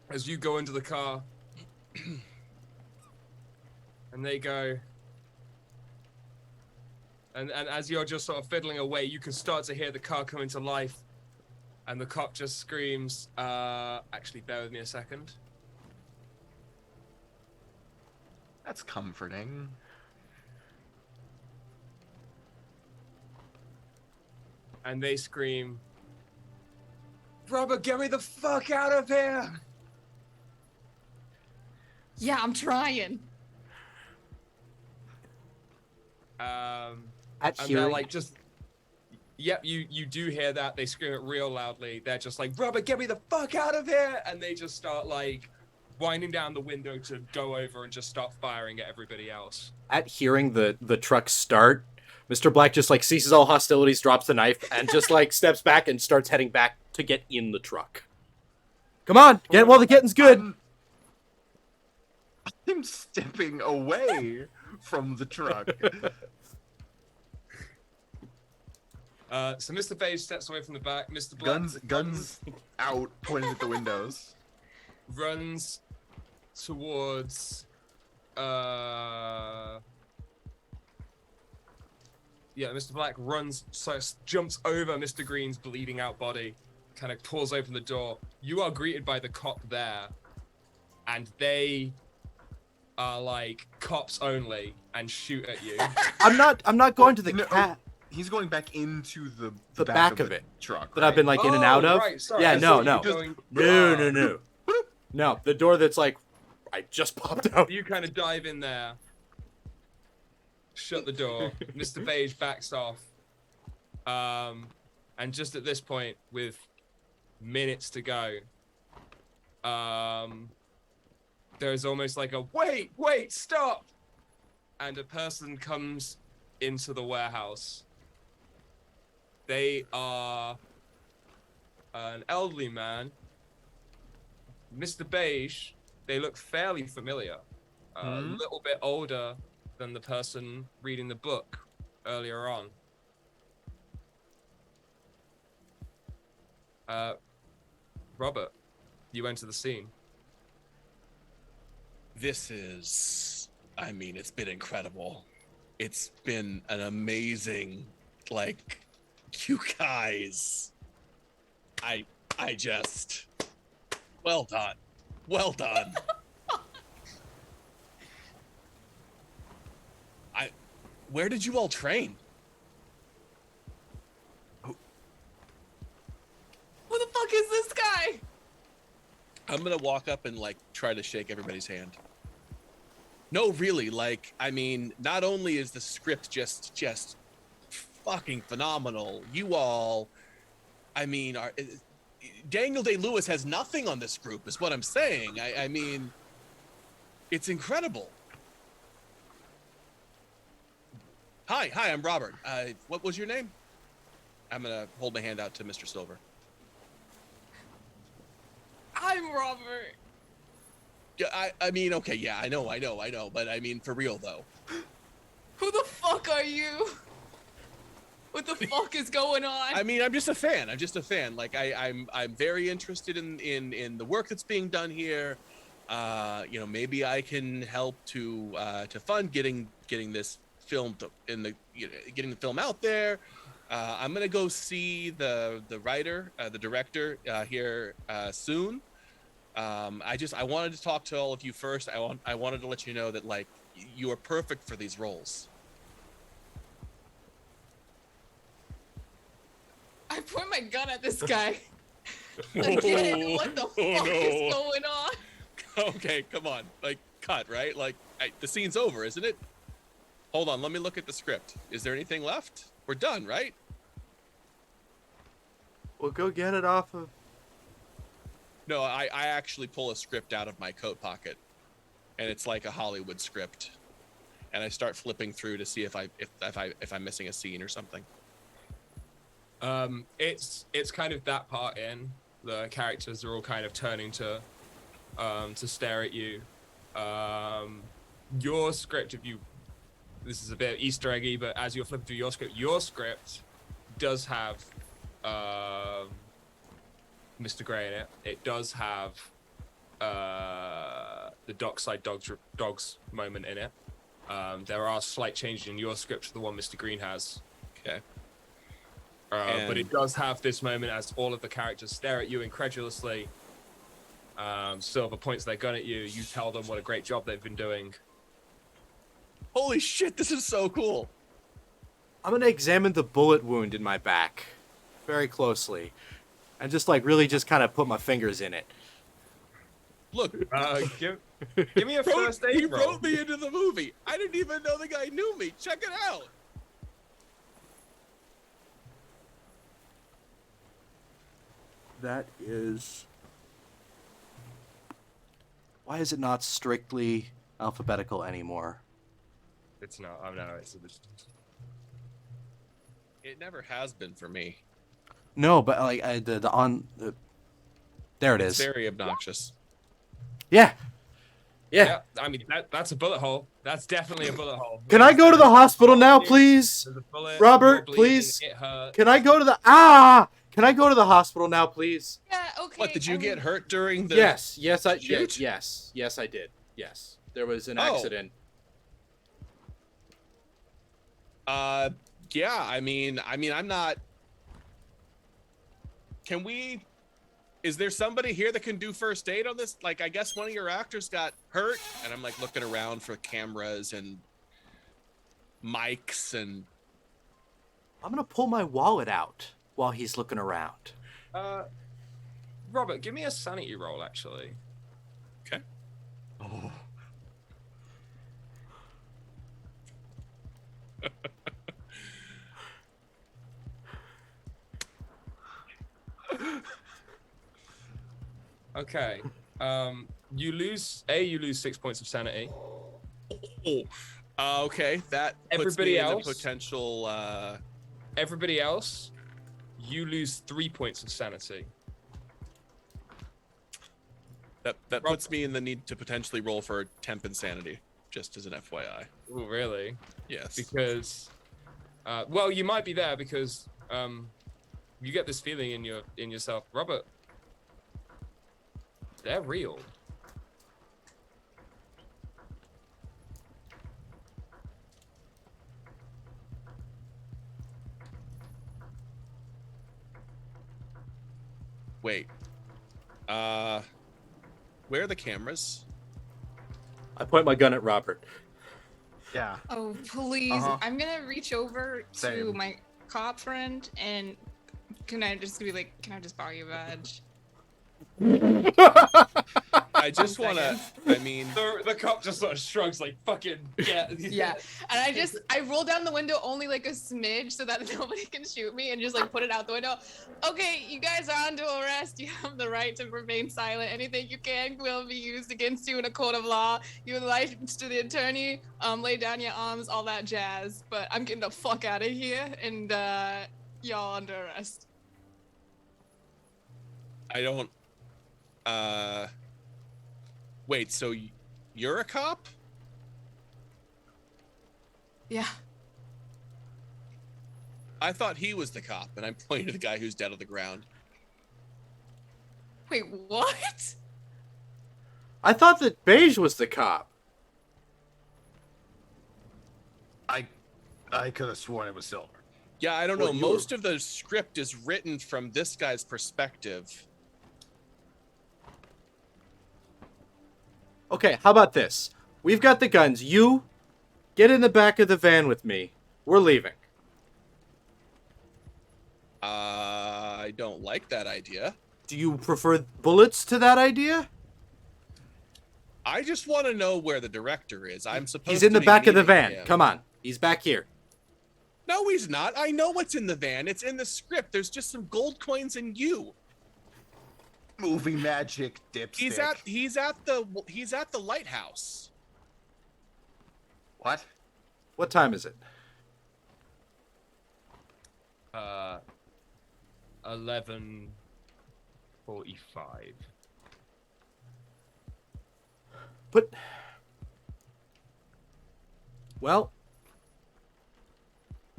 as you go into the car. And they go, and as you're just sort of fiddling away, you can start to hear the car come into life, and the cop just screams, actually bear with me a second. That's comforting. And they scream, Robert, get me the fuck out of here! Yeah, I'm trying. At And they're hearing, like just, yep, you do hear that. They scream it real loudly. They're just like, Robert, get me the fuck out of here! And they just start like winding down the window to go over and just start firing at everybody else. at hearing the truck start, Mr. Black just like ceases all hostilities, drops the knife, and just like steps back and starts heading back to get in the truck. Come on, get while the getting's good. I'm stepping away from the truck. So Mr. Beige steps away from the back. Mr. Black Guns out, pointing at the windows. runs towards Mr. Black jumps over Mr. Green's bleeding out body, kind of pulls open the door. You are greeted by the cop there, and they are like cops only and shoot at you. I'm not going to the No, cat He's going back into the back of the it truck. that I've been like in and out of. Right, sorry. Yeah, I no, thought you no. were going- No. No, the door that's like I just popped out. You kind of dive in there, shut the door. Mr. Beige backs off. And just at this point, with minutes to go, there's almost like a wait, stop! And a person comes into the warehouse. They are an elderly man. Mr. Beige, they look fairly familiar. A little bit older than the person reading the book earlier on. Robert, you enter the scene. This is, I mean, it's been incredible. It's been an amazing, like, you guys. I just, well done. Well done. Where did you all train? Who the fuck is this guy? I'm gonna walk up and like try to shake everybody's hand. No, really, like, I mean, not only is the script just fucking phenomenal, you all, I mean, Daniel Day-Lewis has nothing on this group, is what I'm saying. I mean, it's incredible. Hi, I'm Robert. What was your name? I'm gonna hold my hand out to Mr. Silver. I'm Robert. Yeah, I mean, okay, yeah, I know, but I mean, for real though. Who the fuck are you? What the fuck is going on? I mean, I'm just a fan. Like, I'm very interested in the work that's being done here. You know, maybe I can help to fund getting this film getting the film out there. I'm gonna go see the writer, the director here soon. I wanted to talk to all of you first. I wanted to let you know that like you are perfect for these roles. I point my gun at this guy. Again, what the fuck is going on? Okay, come on. Like, cut, right? Like, the scene's over, isn't it? Hold on, let me look at the script. Is there anything left? We're done, right? We'll go get it off of... No, I actually pull a script out of my coat pocket, and it's like a Hollywood script, and I start flipping through to see if I'm missing a scene or something. It's kind of that part in. The characters are all kind of turning to stare at you. Your script, this is a bit Easter eggy, but as you're flipping through your script does have Mr. Gray in it. It does have the Dockside dogs moment in it. There are slight changes in your script to the one Mr. Green has. Okay. But it does have this moment as all of the characters stare at you incredulously. Silver points their gun at you. You tell them what a great job they've been doing. Holy shit, this is so cool. I'm going to examine the bullet wound in my back very closely and just like really just kind of put my fingers in it. Look, give me a first aid he roll. wrote me into the movie. I didn't even know the guy knew me. Check it out. That is... Why is it not strictly alphabetical anymore? It's not. Oh no, it's It never has been for me. No, but like there it It's is. very obnoxious. Yeah. yeah. I mean that's a bullet hole. That's definitely a bullet hole. Can I go to the hospital now, please? There's a bullet, Robert, you're bleeding, please. It hurts. Can I go to the Can I go to the hospital now, please? Yeah, okay. What, did you get hurt during the... Yes, I shoot? did. Yes, I did. Yes, there was an Oh. accident. Yeah, I mean, I'm not... Can we... Is there somebody here that can do first aid on this? Like, I guess one of your actors got hurt, and I'm like looking around for cameras and mics and... I'm gonna pull my wallet out while he's looking around. Robert, give me a sanity roll, actually. Okay. Oh. Okay. You lose 6 points of sanity. Okay, that puts Everybody me in else? the potential... Everybody else, you lose 3 points of sanity. That puts me in the need to potentially roll for temp insanity, just as an FYI. Oh, really? Yes. Because, well, you might be there because you get this feeling in yourself, Robert. They're real. Wait. Where are the cameras? I point my gun at Robert. Yeah. Oh, please. Uh-huh. I'm gonna reach over to Same. my cop friend and can I just borrow your badge? I just want to, I mean... The cop just sort of shrugs like, fucking, yeah. Yeah. And I roll down the window only like a smidge so that nobody can shoot me and just like put it out the window. Okay, you guys are under arrest. You have the right to remain silent. Anything you can will be used against you in a court of law. You're licensed to the attorney. Lay down your arms, all that jazz. But I'm getting the fuck out of here and y'all under arrest. I don't... Wait, so you're a cop? Yeah. I thought he was the cop, and I'm pointing to the guy who's dead on the ground. Wait, what? I thought that Beige was the cop. I could have sworn it was Silver. Yeah, I don't Well, know. you Most of the script is written from this guy's perspective. Okay, how about this? We've got the guns. You get in the back of the van with me. We're leaving. I don't like that idea. Do you prefer bullets to that idea? I just want to know where the director is. I'm supposed He's in to the be back of the meeting van. him. Come on. He's back here. No, he's not. I know what's in the van. It's in the script. There's just some gold coins and you. Movie magic, dipstick. He's at the lighthouse. What? What time is it? 11:45. But... Well...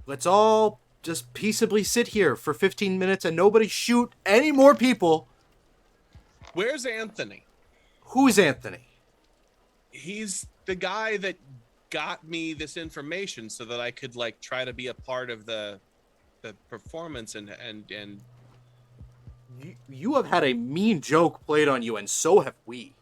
Let's all just peaceably sit here for 15 minutes and nobody shoot any more people. Where's Anthony? Who's Anthony? He's the guy that got me this information so that I could like try to be a part of the performance and You have had a mean joke played on you, and so have we.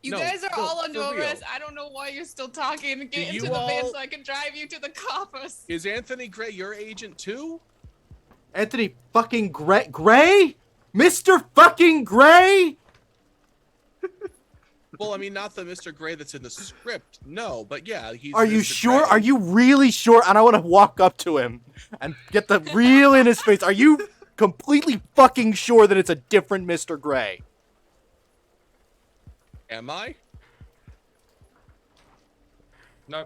You No, guys are no, all under for real. arrest. I don't know why you're still talking. Get Do into you the van all- so I can drive you to the coppers. is Anthony Gray your agent too? Anthony fucking Gray? Mr. fucking Gray? Well, I mean, not the Mr. Gray that's in the script. No, but yeah, he's. Are you Mr. sure? Gray. Are you really sure? And I want to walk up to him and get the real in his face. Are you completely fucking sure that it's a different Mr. Gray? Am I? No.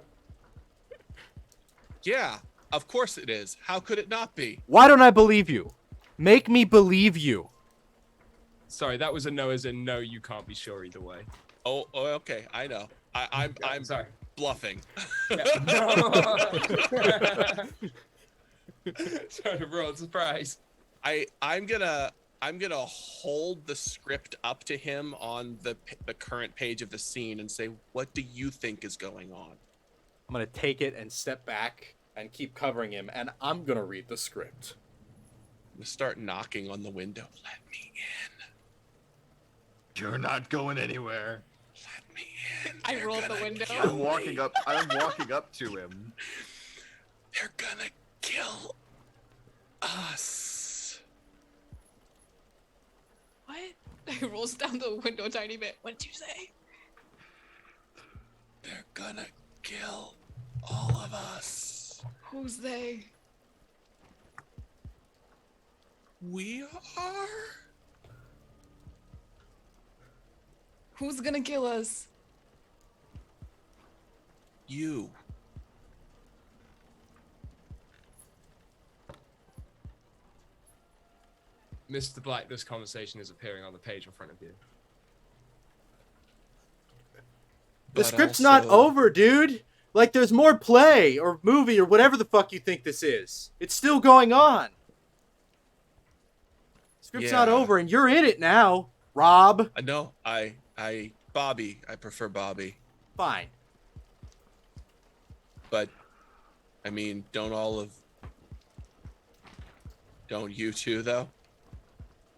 Yeah, of course it is. How could it not be? Why don't I believe you? Make me believe you. Sorry, that was a no as in no, you can't be sure either way. Oh, okay. I know. I'm sorry. bluffing. Sorry, bro, surprise. I'm gonna hold the script up to him on the current page of the scene and say, "What do you think is going on?" I'm going to take it and step back and keep covering him, and I'm going to read the script. I'm gonna start knocking on the window. Let me in. You're not going anywhere. Let me in. I They're rolled the gonna window. kill I'm me. walking up. I'm walking up to him. They're gonna kill us. What? I rolls down the window a tiny bit. What did you say? They're gonna kill all of us. Who's they? We are? Who's gonna kill us? You. Mr. Black, this conversation is appearing on the page in front of you. The But script's not also- over, dude. Like, there's more play or movie or whatever the fuck you think this is. It's still going on. Script's not Yeah. over, and you're in it now, Rob. No, Bobby. I prefer Bobby. Fine. But, I mean, don't you two, though?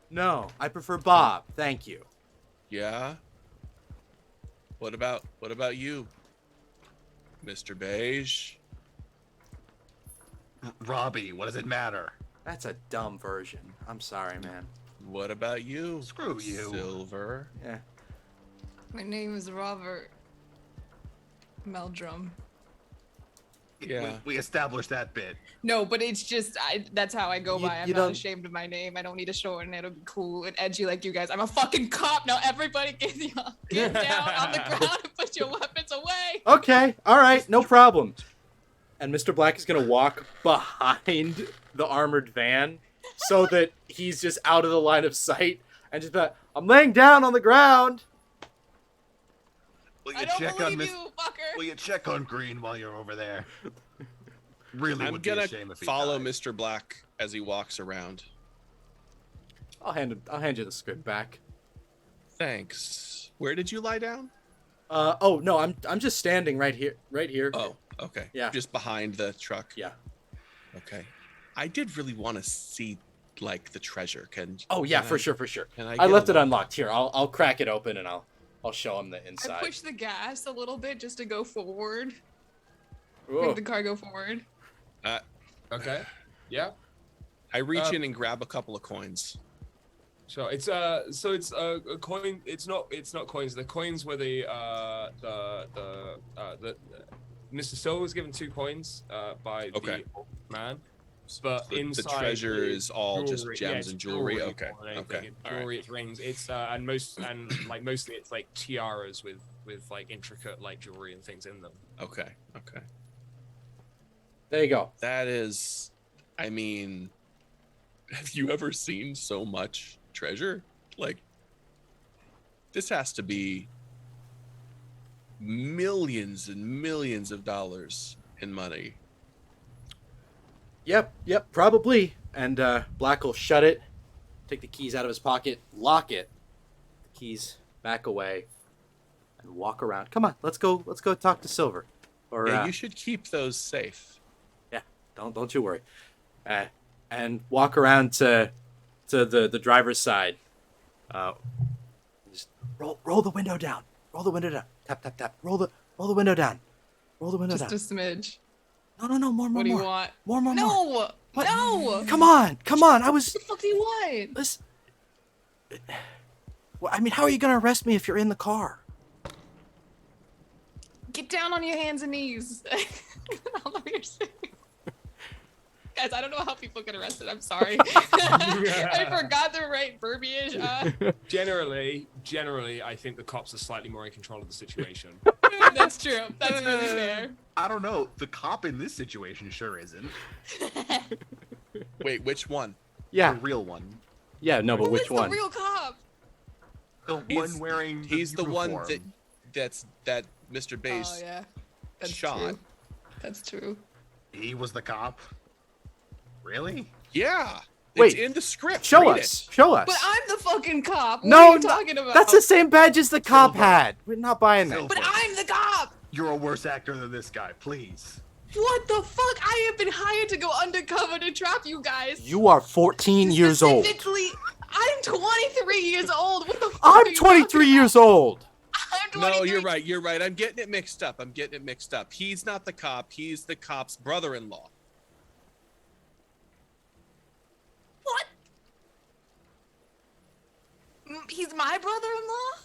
No, I prefer Bob. Thank you. Yeah? What about you, Mr. Beige? Robbie, what does it matter? That's a dumb version. I'm sorry, man. What about you? Screw you. Silver. Yeah. My name is Robert Meldrum. Yeah. We established that bit. No, but it's just that's how I go You- by. I'm you not don't- ashamed of my name. I don't need to shorten it. It'll be cool and edgy like you guys. I'm a fucking cop now. Everybody get down on the ground and put your weapons away. Okay, all right, no problem. And Mr. Black is gonna walk behind the armored van so that he's just out of the line of sight and just be like, I'm laying down on the ground. Will I you don't check believe on you, fucker. Will you check on Green while you're over there? Really I'm would be gonna a shame if he follow died. Mr. Black as he walks around. I'll hand you the script back. Thanks. Where did you lie down? Oh no, I'm just standing right here. Oh, okay. Yeah. Just behind the truck. Yeah. Okay. I did really want to see like the treasure. Oh yeah, can for I- sure. Can I get left a it look? unlocked. Here, I'll crack it open and I'll I'll show him the I inside. push the gas a little bit just to go forward. Whoa. Make the car go forward. Okay. Yeah. I reach in and grab a couple of coins. So it's a coin. It's not coins. The coins were the Mr. Silver was given 2 coins by the old man. But The inside treasure is all just jewelry. gems It's and jewelry. Okay. more than Okay. anything. It's All right. jewelry, it's rings. It's mostly it's like tiaras with like intricate like jewelry and things in them. Okay. Okay. There you go. That is, I mean, have you ever seen so much treasure? Like, this has to be millions and millions of dollars in money. Yep, probably. And Black will shut it, take the keys out of his pocket, lock it, the keys back away, and walk around. Come on, let's go talk to Silver. Or Yeah, you should keep those safe. yeah, don't you worry. And walk around to the driver's side. Just roll the window down. Roll the window down. Tap tap tap. Roll the window down. Roll the window Just down. a smedge. No, more. What do you want? More. No! What? No! Come on. I was. What the fuck do you want? Listen. Well, I mean, how are you gonna arrest me if you're in the car? Get down on your hands and knees. I don't know what you're saying. Guys, I don't know how people get arrested. I'm sorry. I forgot the right verbiage. Generally, I think the cops are slightly more in control of the situation. That's true. That's really fair. I don't know. The cop in this situation sure isn't. Wait, which one? Yeah. The real one. Yeah. No, but Who which is one? the real cop? The one wearing. He's the one uniform. that Mr. Bass Oh yeah, that's shot. true. That's true. He was the cop. Really? Yeah. Wait, it's in the script. Show Read us. it. Show us. But I'm the fucking cop. No, what are you no, talking about? That's the same badge as the cop Silver. had. We're not buying that. But I'm the cop. You're a worse actor than this guy. Please. What the fuck? I have been hired to go undercover to trap you guys. You are 14 years old. Specifically, I'm 23 years old. What the fuck? I'm 23 years old. I'm 23. No, you're right. I'm getting it mixed up. He's not the cop. He's the cop's brother-in-law. What? He's my brother-in-law?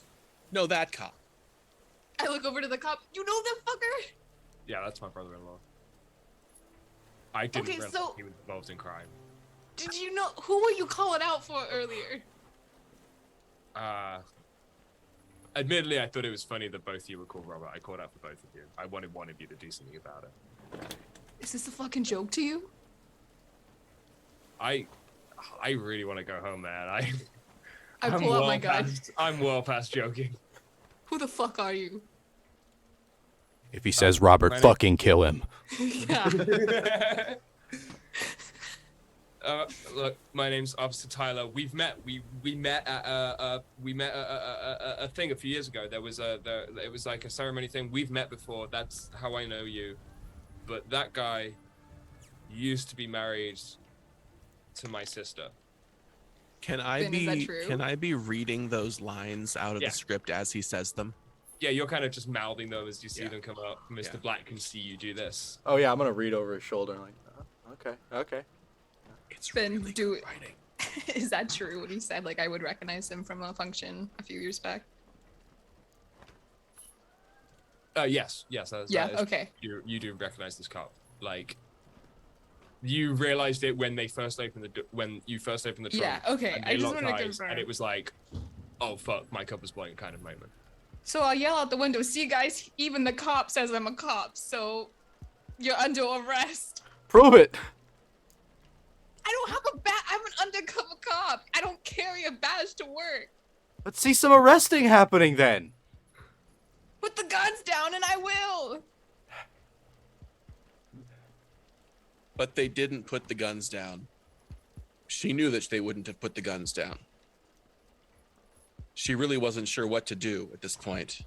No, that cop. I look over to the cop. You know that fucker? Yeah, that's my brother-in-law. I didn't Okay, realize so- he was involved in crime. Did you know who were you calling out for earlier? Admittedly, I thought it was funny that both of you were called Robert. I called out for both of you. I wanted one of you to do something about it. Is this a fucking joke to you? I really want to go home, man. I I'm pull out well my gun. I'm well past joking. Who the fuck are you? If he says Robert, my name- fucking kill him. Yeah. Look, my name's Officer Tyler. We met at a thing a few years ago. There was it was like a ceremony thing. We've met before. That's how I know you. But that guy used to be married to my sister. Can I Ben, is that be true? can I be reading those lines out of Yeah. the script as he says them? Yeah, you're kind of just mouthing them as you see Yeah. them come up. Mr. Yeah. Black can see you do this. Oh yeah, I'm gonna read over his shoulder like, okay. It's Ben, really do good it. writing. Is that true? What he said? Like I would recognize him from a function a few years back. Yes. That Yeah. is- Okay. You do recognize this cop. Like, you realized it when they first opened when you first opened the trunk. Yeah. Okay. and I they just locked wanted to eyes, confirm. and it was like, oh fuck, my cup is blowing kind of moment. So I'll yell out the window. See, guys, even the cop says I'm a cop. So you're under arrest. Prove it. I don't have a badge. I'm an undercover cop. I don't carry a badge to work. Let's see some arresting happening then. Put the guns down, and I will. But they didn't put the guns down. She knew that they wouldn't have put the guns down. She really wasn't sure what to do at this point.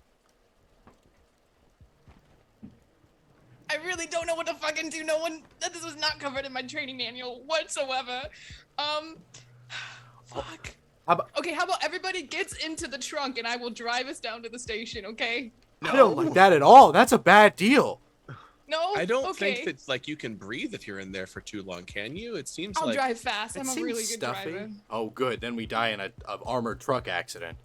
I really don't know what to fucking do. This was not covered in my training manual whatsoever. Fuck. Okay, how about everybody gets into the trunk and I will drive us down to the station, okay? I don't like that at all. That's a bad deal. No? I don't okay. think that like you can breathe if you're in there for too long, can you? It seems I'll like drive fast. It I'm a seems really good stuffy. driver. Oh, good. Then we die in a armored truck accident.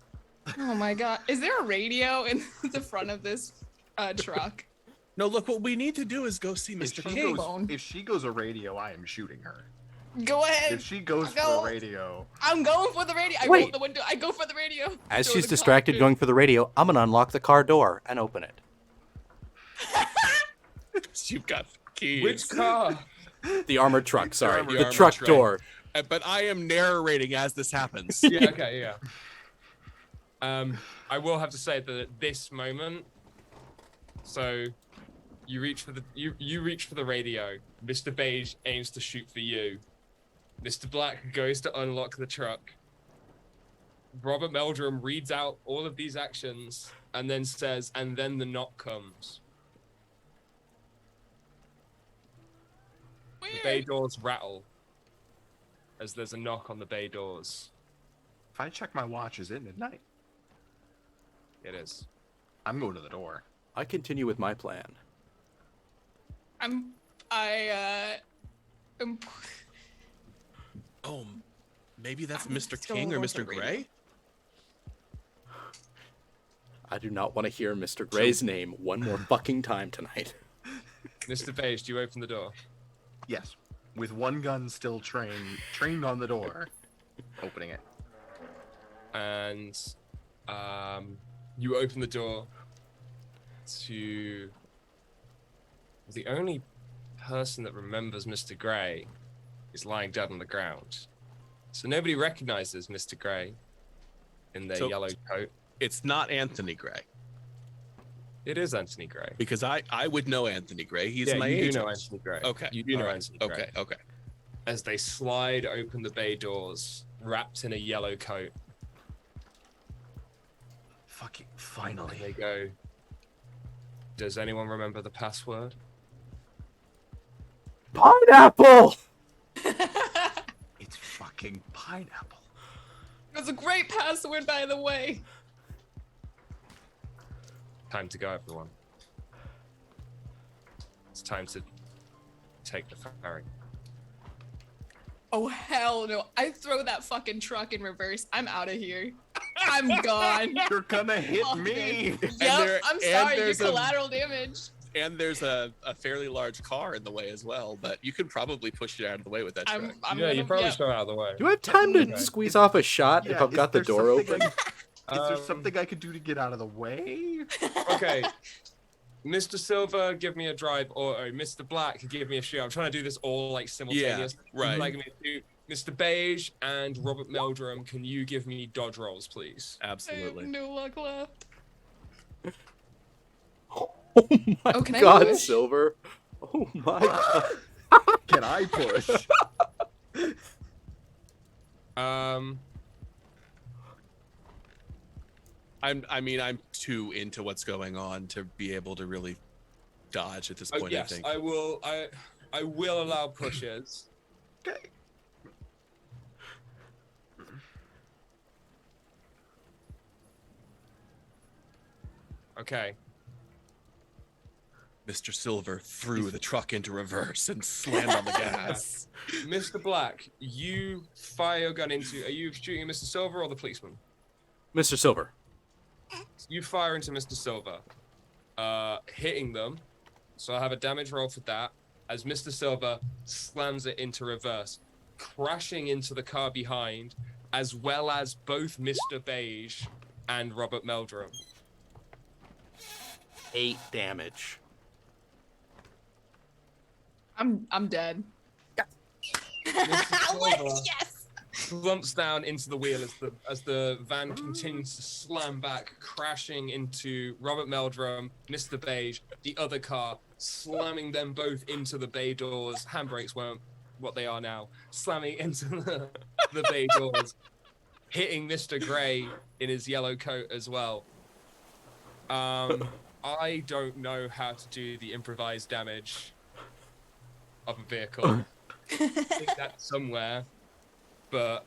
Oh my god. Is there a radio in the front of this truck? no. Look, what we need to do is go see If Mr. she King. goes, if she goes a radio, I am shooting her. Go ahead. If she goes for Go. a radio, I'm going for the radio. I Wait. roll the window. I go for the radio. As Throw she's the distracted cockpit. going for the radio, I'm going to unlock the car door and open it. You've got keys. Which car? The armored truck, sorry. armored The truck. truck Right. door. But I am narrating as this happens. Yeah, okay, yeah. I will have to say that at this moment, so you reach for the you reach for the radio. Mr. Beige aims to shoot for you. Mr. Black goes to unlock the truck. Robert Meldrum reads out all of these actions and then says, and then the knock comes. The bay Weird. doors rattle as there's a knock on the bay doors. If I check my watch, is it midnight? It is. I'm going to the door. I continue with my plan. I'm Oh, maybe that's Mr. still King or going for Mr. the radio. Gray. I do not want to hear Mr. Gray's name one more fucking time tonight. Mr. Beige, do you open the door? Yes, with one gun still trained on the door, opening it. And you open the door to the only person that remembers Mr. Gray is lying dead on the ground. So nobody recognizes Mr. Gray in their So- yellow coat. It's not Anthony Gray It is Anthony Gray. because I would know Anthony Gray. He's Yeah, my you agent. do know Anthony Gray. Okay. You do know alright, Anthony Gray. Okay. As they slide open the bay doors, wrapped in a yellow coat, Fucking and finally. they go, does anyone remember the password? Pineapple! It's fucking pineapple. It was a great password, by the way. Time to go, everyone. It's time to take the ferry. Oh hell no! I throw that fucking truck in reverse. I'm out of here. I'm gone. You're gonna hit Fuck me. it. there- Yep, I'm and sorry. You're there's a- collateral damage. And there's a fairly large car in the way as well, but you could probably push it out of the way with that truck. I'm Yeah, gonna, you probably yeah. should go out of the way. Do I have time to Okay. squeeze off a shot if Yeah, I've is got the there door something open? Is there something I could do to get out of the way? Okay. Mr. Silver, give me a drive, or Mr. Black, give me a shoot. I'm trying to do this all like simultaneous. right. Like Mr. Beige and Robert Meldrum, can you give me dodge rolls, please? I have Absolutely. no luck left. Oh my Oh, can I god, push? Silver. Oh my god. Can I push? I'm too into what's going on to be able to really dodge at this Oh, point. yes, I think. I will allow pushes. Okay. Okay. Mr. Silver threw the truck into reverse and slammed on the gas. Mr. Black, you fire your gun into. Are you shooting at Mr. Silver or the policeman? Mr. Silver. You fire into Mr. Silver, hitting them. So I have a damage roll for that. As Mr. Silver slams it into reverse, crashing into the car behind, as well as both Mr. Beige and Robert Meldrum. 8 damage. I'm dead. Mr. What? Silver Yes. slumps down into the wheel as the van continues to slam back, crashing into Robert Meldrum, Mr. Beige, the other car, slamming them both into the bay doors. Handbrakes weren't what they are now. Slamming into the bay doors, hitting Mr. Gray in his yellow coat as well. I don't know how to do the improvised damage of a vehicle. I think that's somewhere, but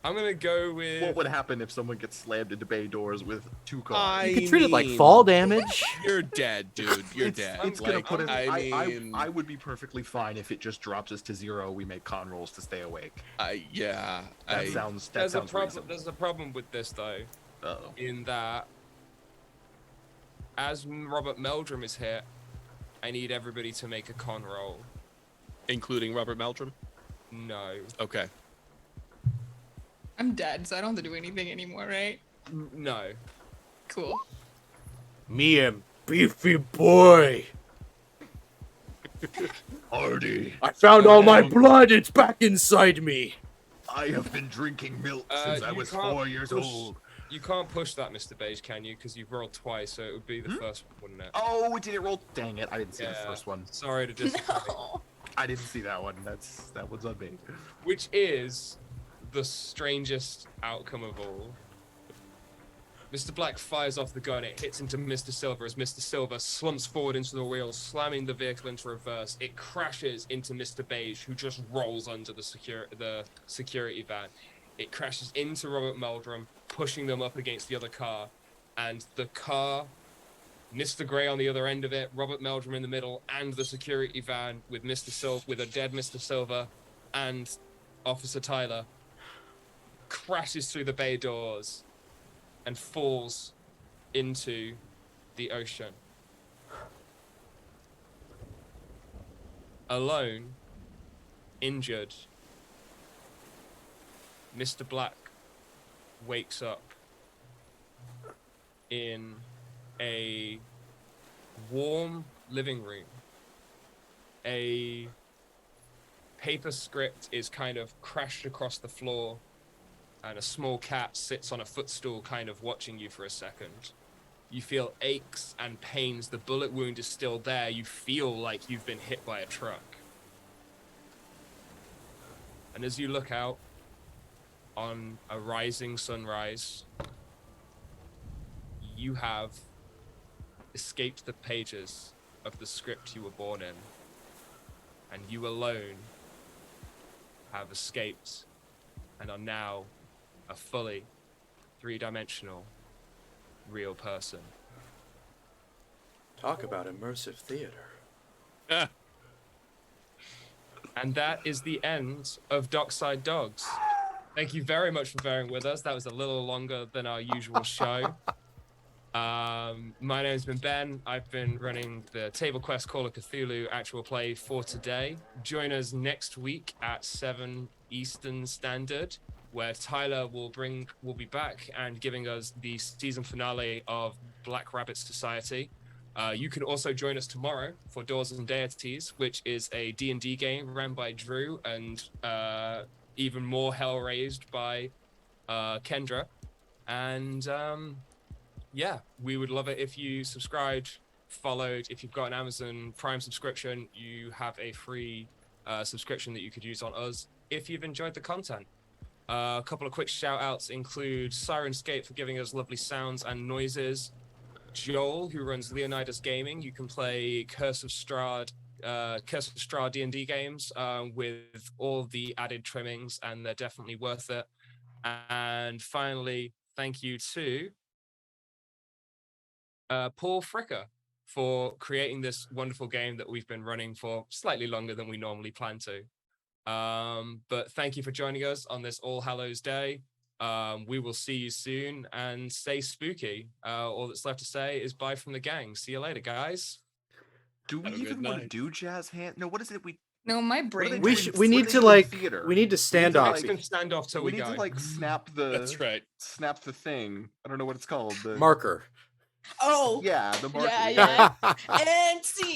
I'm gonna go with. What would happen if someone gets slammed into bay doors with 2 cars? You can treat it like fall damage. You're dead, dude. You're dead. It's gonna Like, put us. I mean, I would be perfectly fine if it just drops us to 0. We make con rolls to stay awake. yeah. That sounds There's a problem. reasonable. There's a problem with this though, Uh-oh. in that as Robert Meldrum is hit, I need everybody to make a con roll. Including Robert Meldrum? No. Okay. I'm dead, so I don't have to do anything anymore, right? No. Cool. Me and beefy boy. Hardy, I found all my blood. It's back inside me. I have been drinking milk since I You was can't 4 years push- old. You can't push that, Mr. Beige, can you? Because you've rolled twice, so it would be the first one, wouldn't it? Oh, did it roll? Dang it! I didn't see the Yeah. first one. Sorry to disappoint. No. I didn't see that one. That one's on me. Which is the strangest outcome of all. Mr. Black fires off the gun. It hits into Mr. Silver as Mr. Silver slumps forward into the wheels, slamming the vehicle into reverse. It crashes into Mr. Beige, who just rolls under the security van. It crashes into Robert Meldrum, pushing them up against the other car. And the car, Mr. Grey on the other end of it, Robert Meldrum in the middle, and the security van with with a dead Mr. Silver and Officer Tyler, crashes through the bay doors and falls into the ocean. Alone, injured, Mr. Black wakes up in a warm living room. A paper script is kind of crashed across the floor, and a small cat sits on a footstool kind of watching you for a second. You feel aches and pains. The bullet wound is still there. You feel like you've been hit by a truck. And as you look out on a rising sunrise, you have escaped the pages of the script you were born in, and you alone have escaped and are now a fully three-dimensional real person. Talk about immersive theater. And that is the end of Dockside Dogs. Thank you very much for bearing with us. That was a little longer than our usual show. My name's been Ben. I've been running the Table Quest Call of Cthulhu actual play for today. Join us next week at 7 Eastern Standard, where Tyler will be back and giving us the season finale of Black Rabbit Society. You can also join us tomorrow for Doors and Deities, which is a D&D game run by Drew and even more hell raised by Kendra. And yeah, we would love it if you subscribed, followed. If you've got an Amazon Prime subscription, you have a free subscription that you could use on us if you've enjoyed the content. A couple of quick shout outs include Sirenscape for giving us lovely sounds and noises. Joel, who runs Leonidas Gaming. You can play Curse of Strahd D&D games with all the added trimmings, and they're definitely worth it. And finally, thank you to Paul Fricker for creating this wonderful game that we've been running for slightly longer than we normally plan to. But thank you for joining us on this All Hallows Day. We will see you soon, and stay spooky. All that's left to say is bye from the gang. See you later, guys. Do we Have a good even want to night. do jazz hand? No, what is it? No, my What are brain. they We doing? we What need are to they doing like theater? we need to stand to, off. Next can stand off till we We need go. to like snap the. That's right. Snap the thing. I don't know what it's called. The Marker. Oh, Yeah, the marker. yeah, yeah. And see.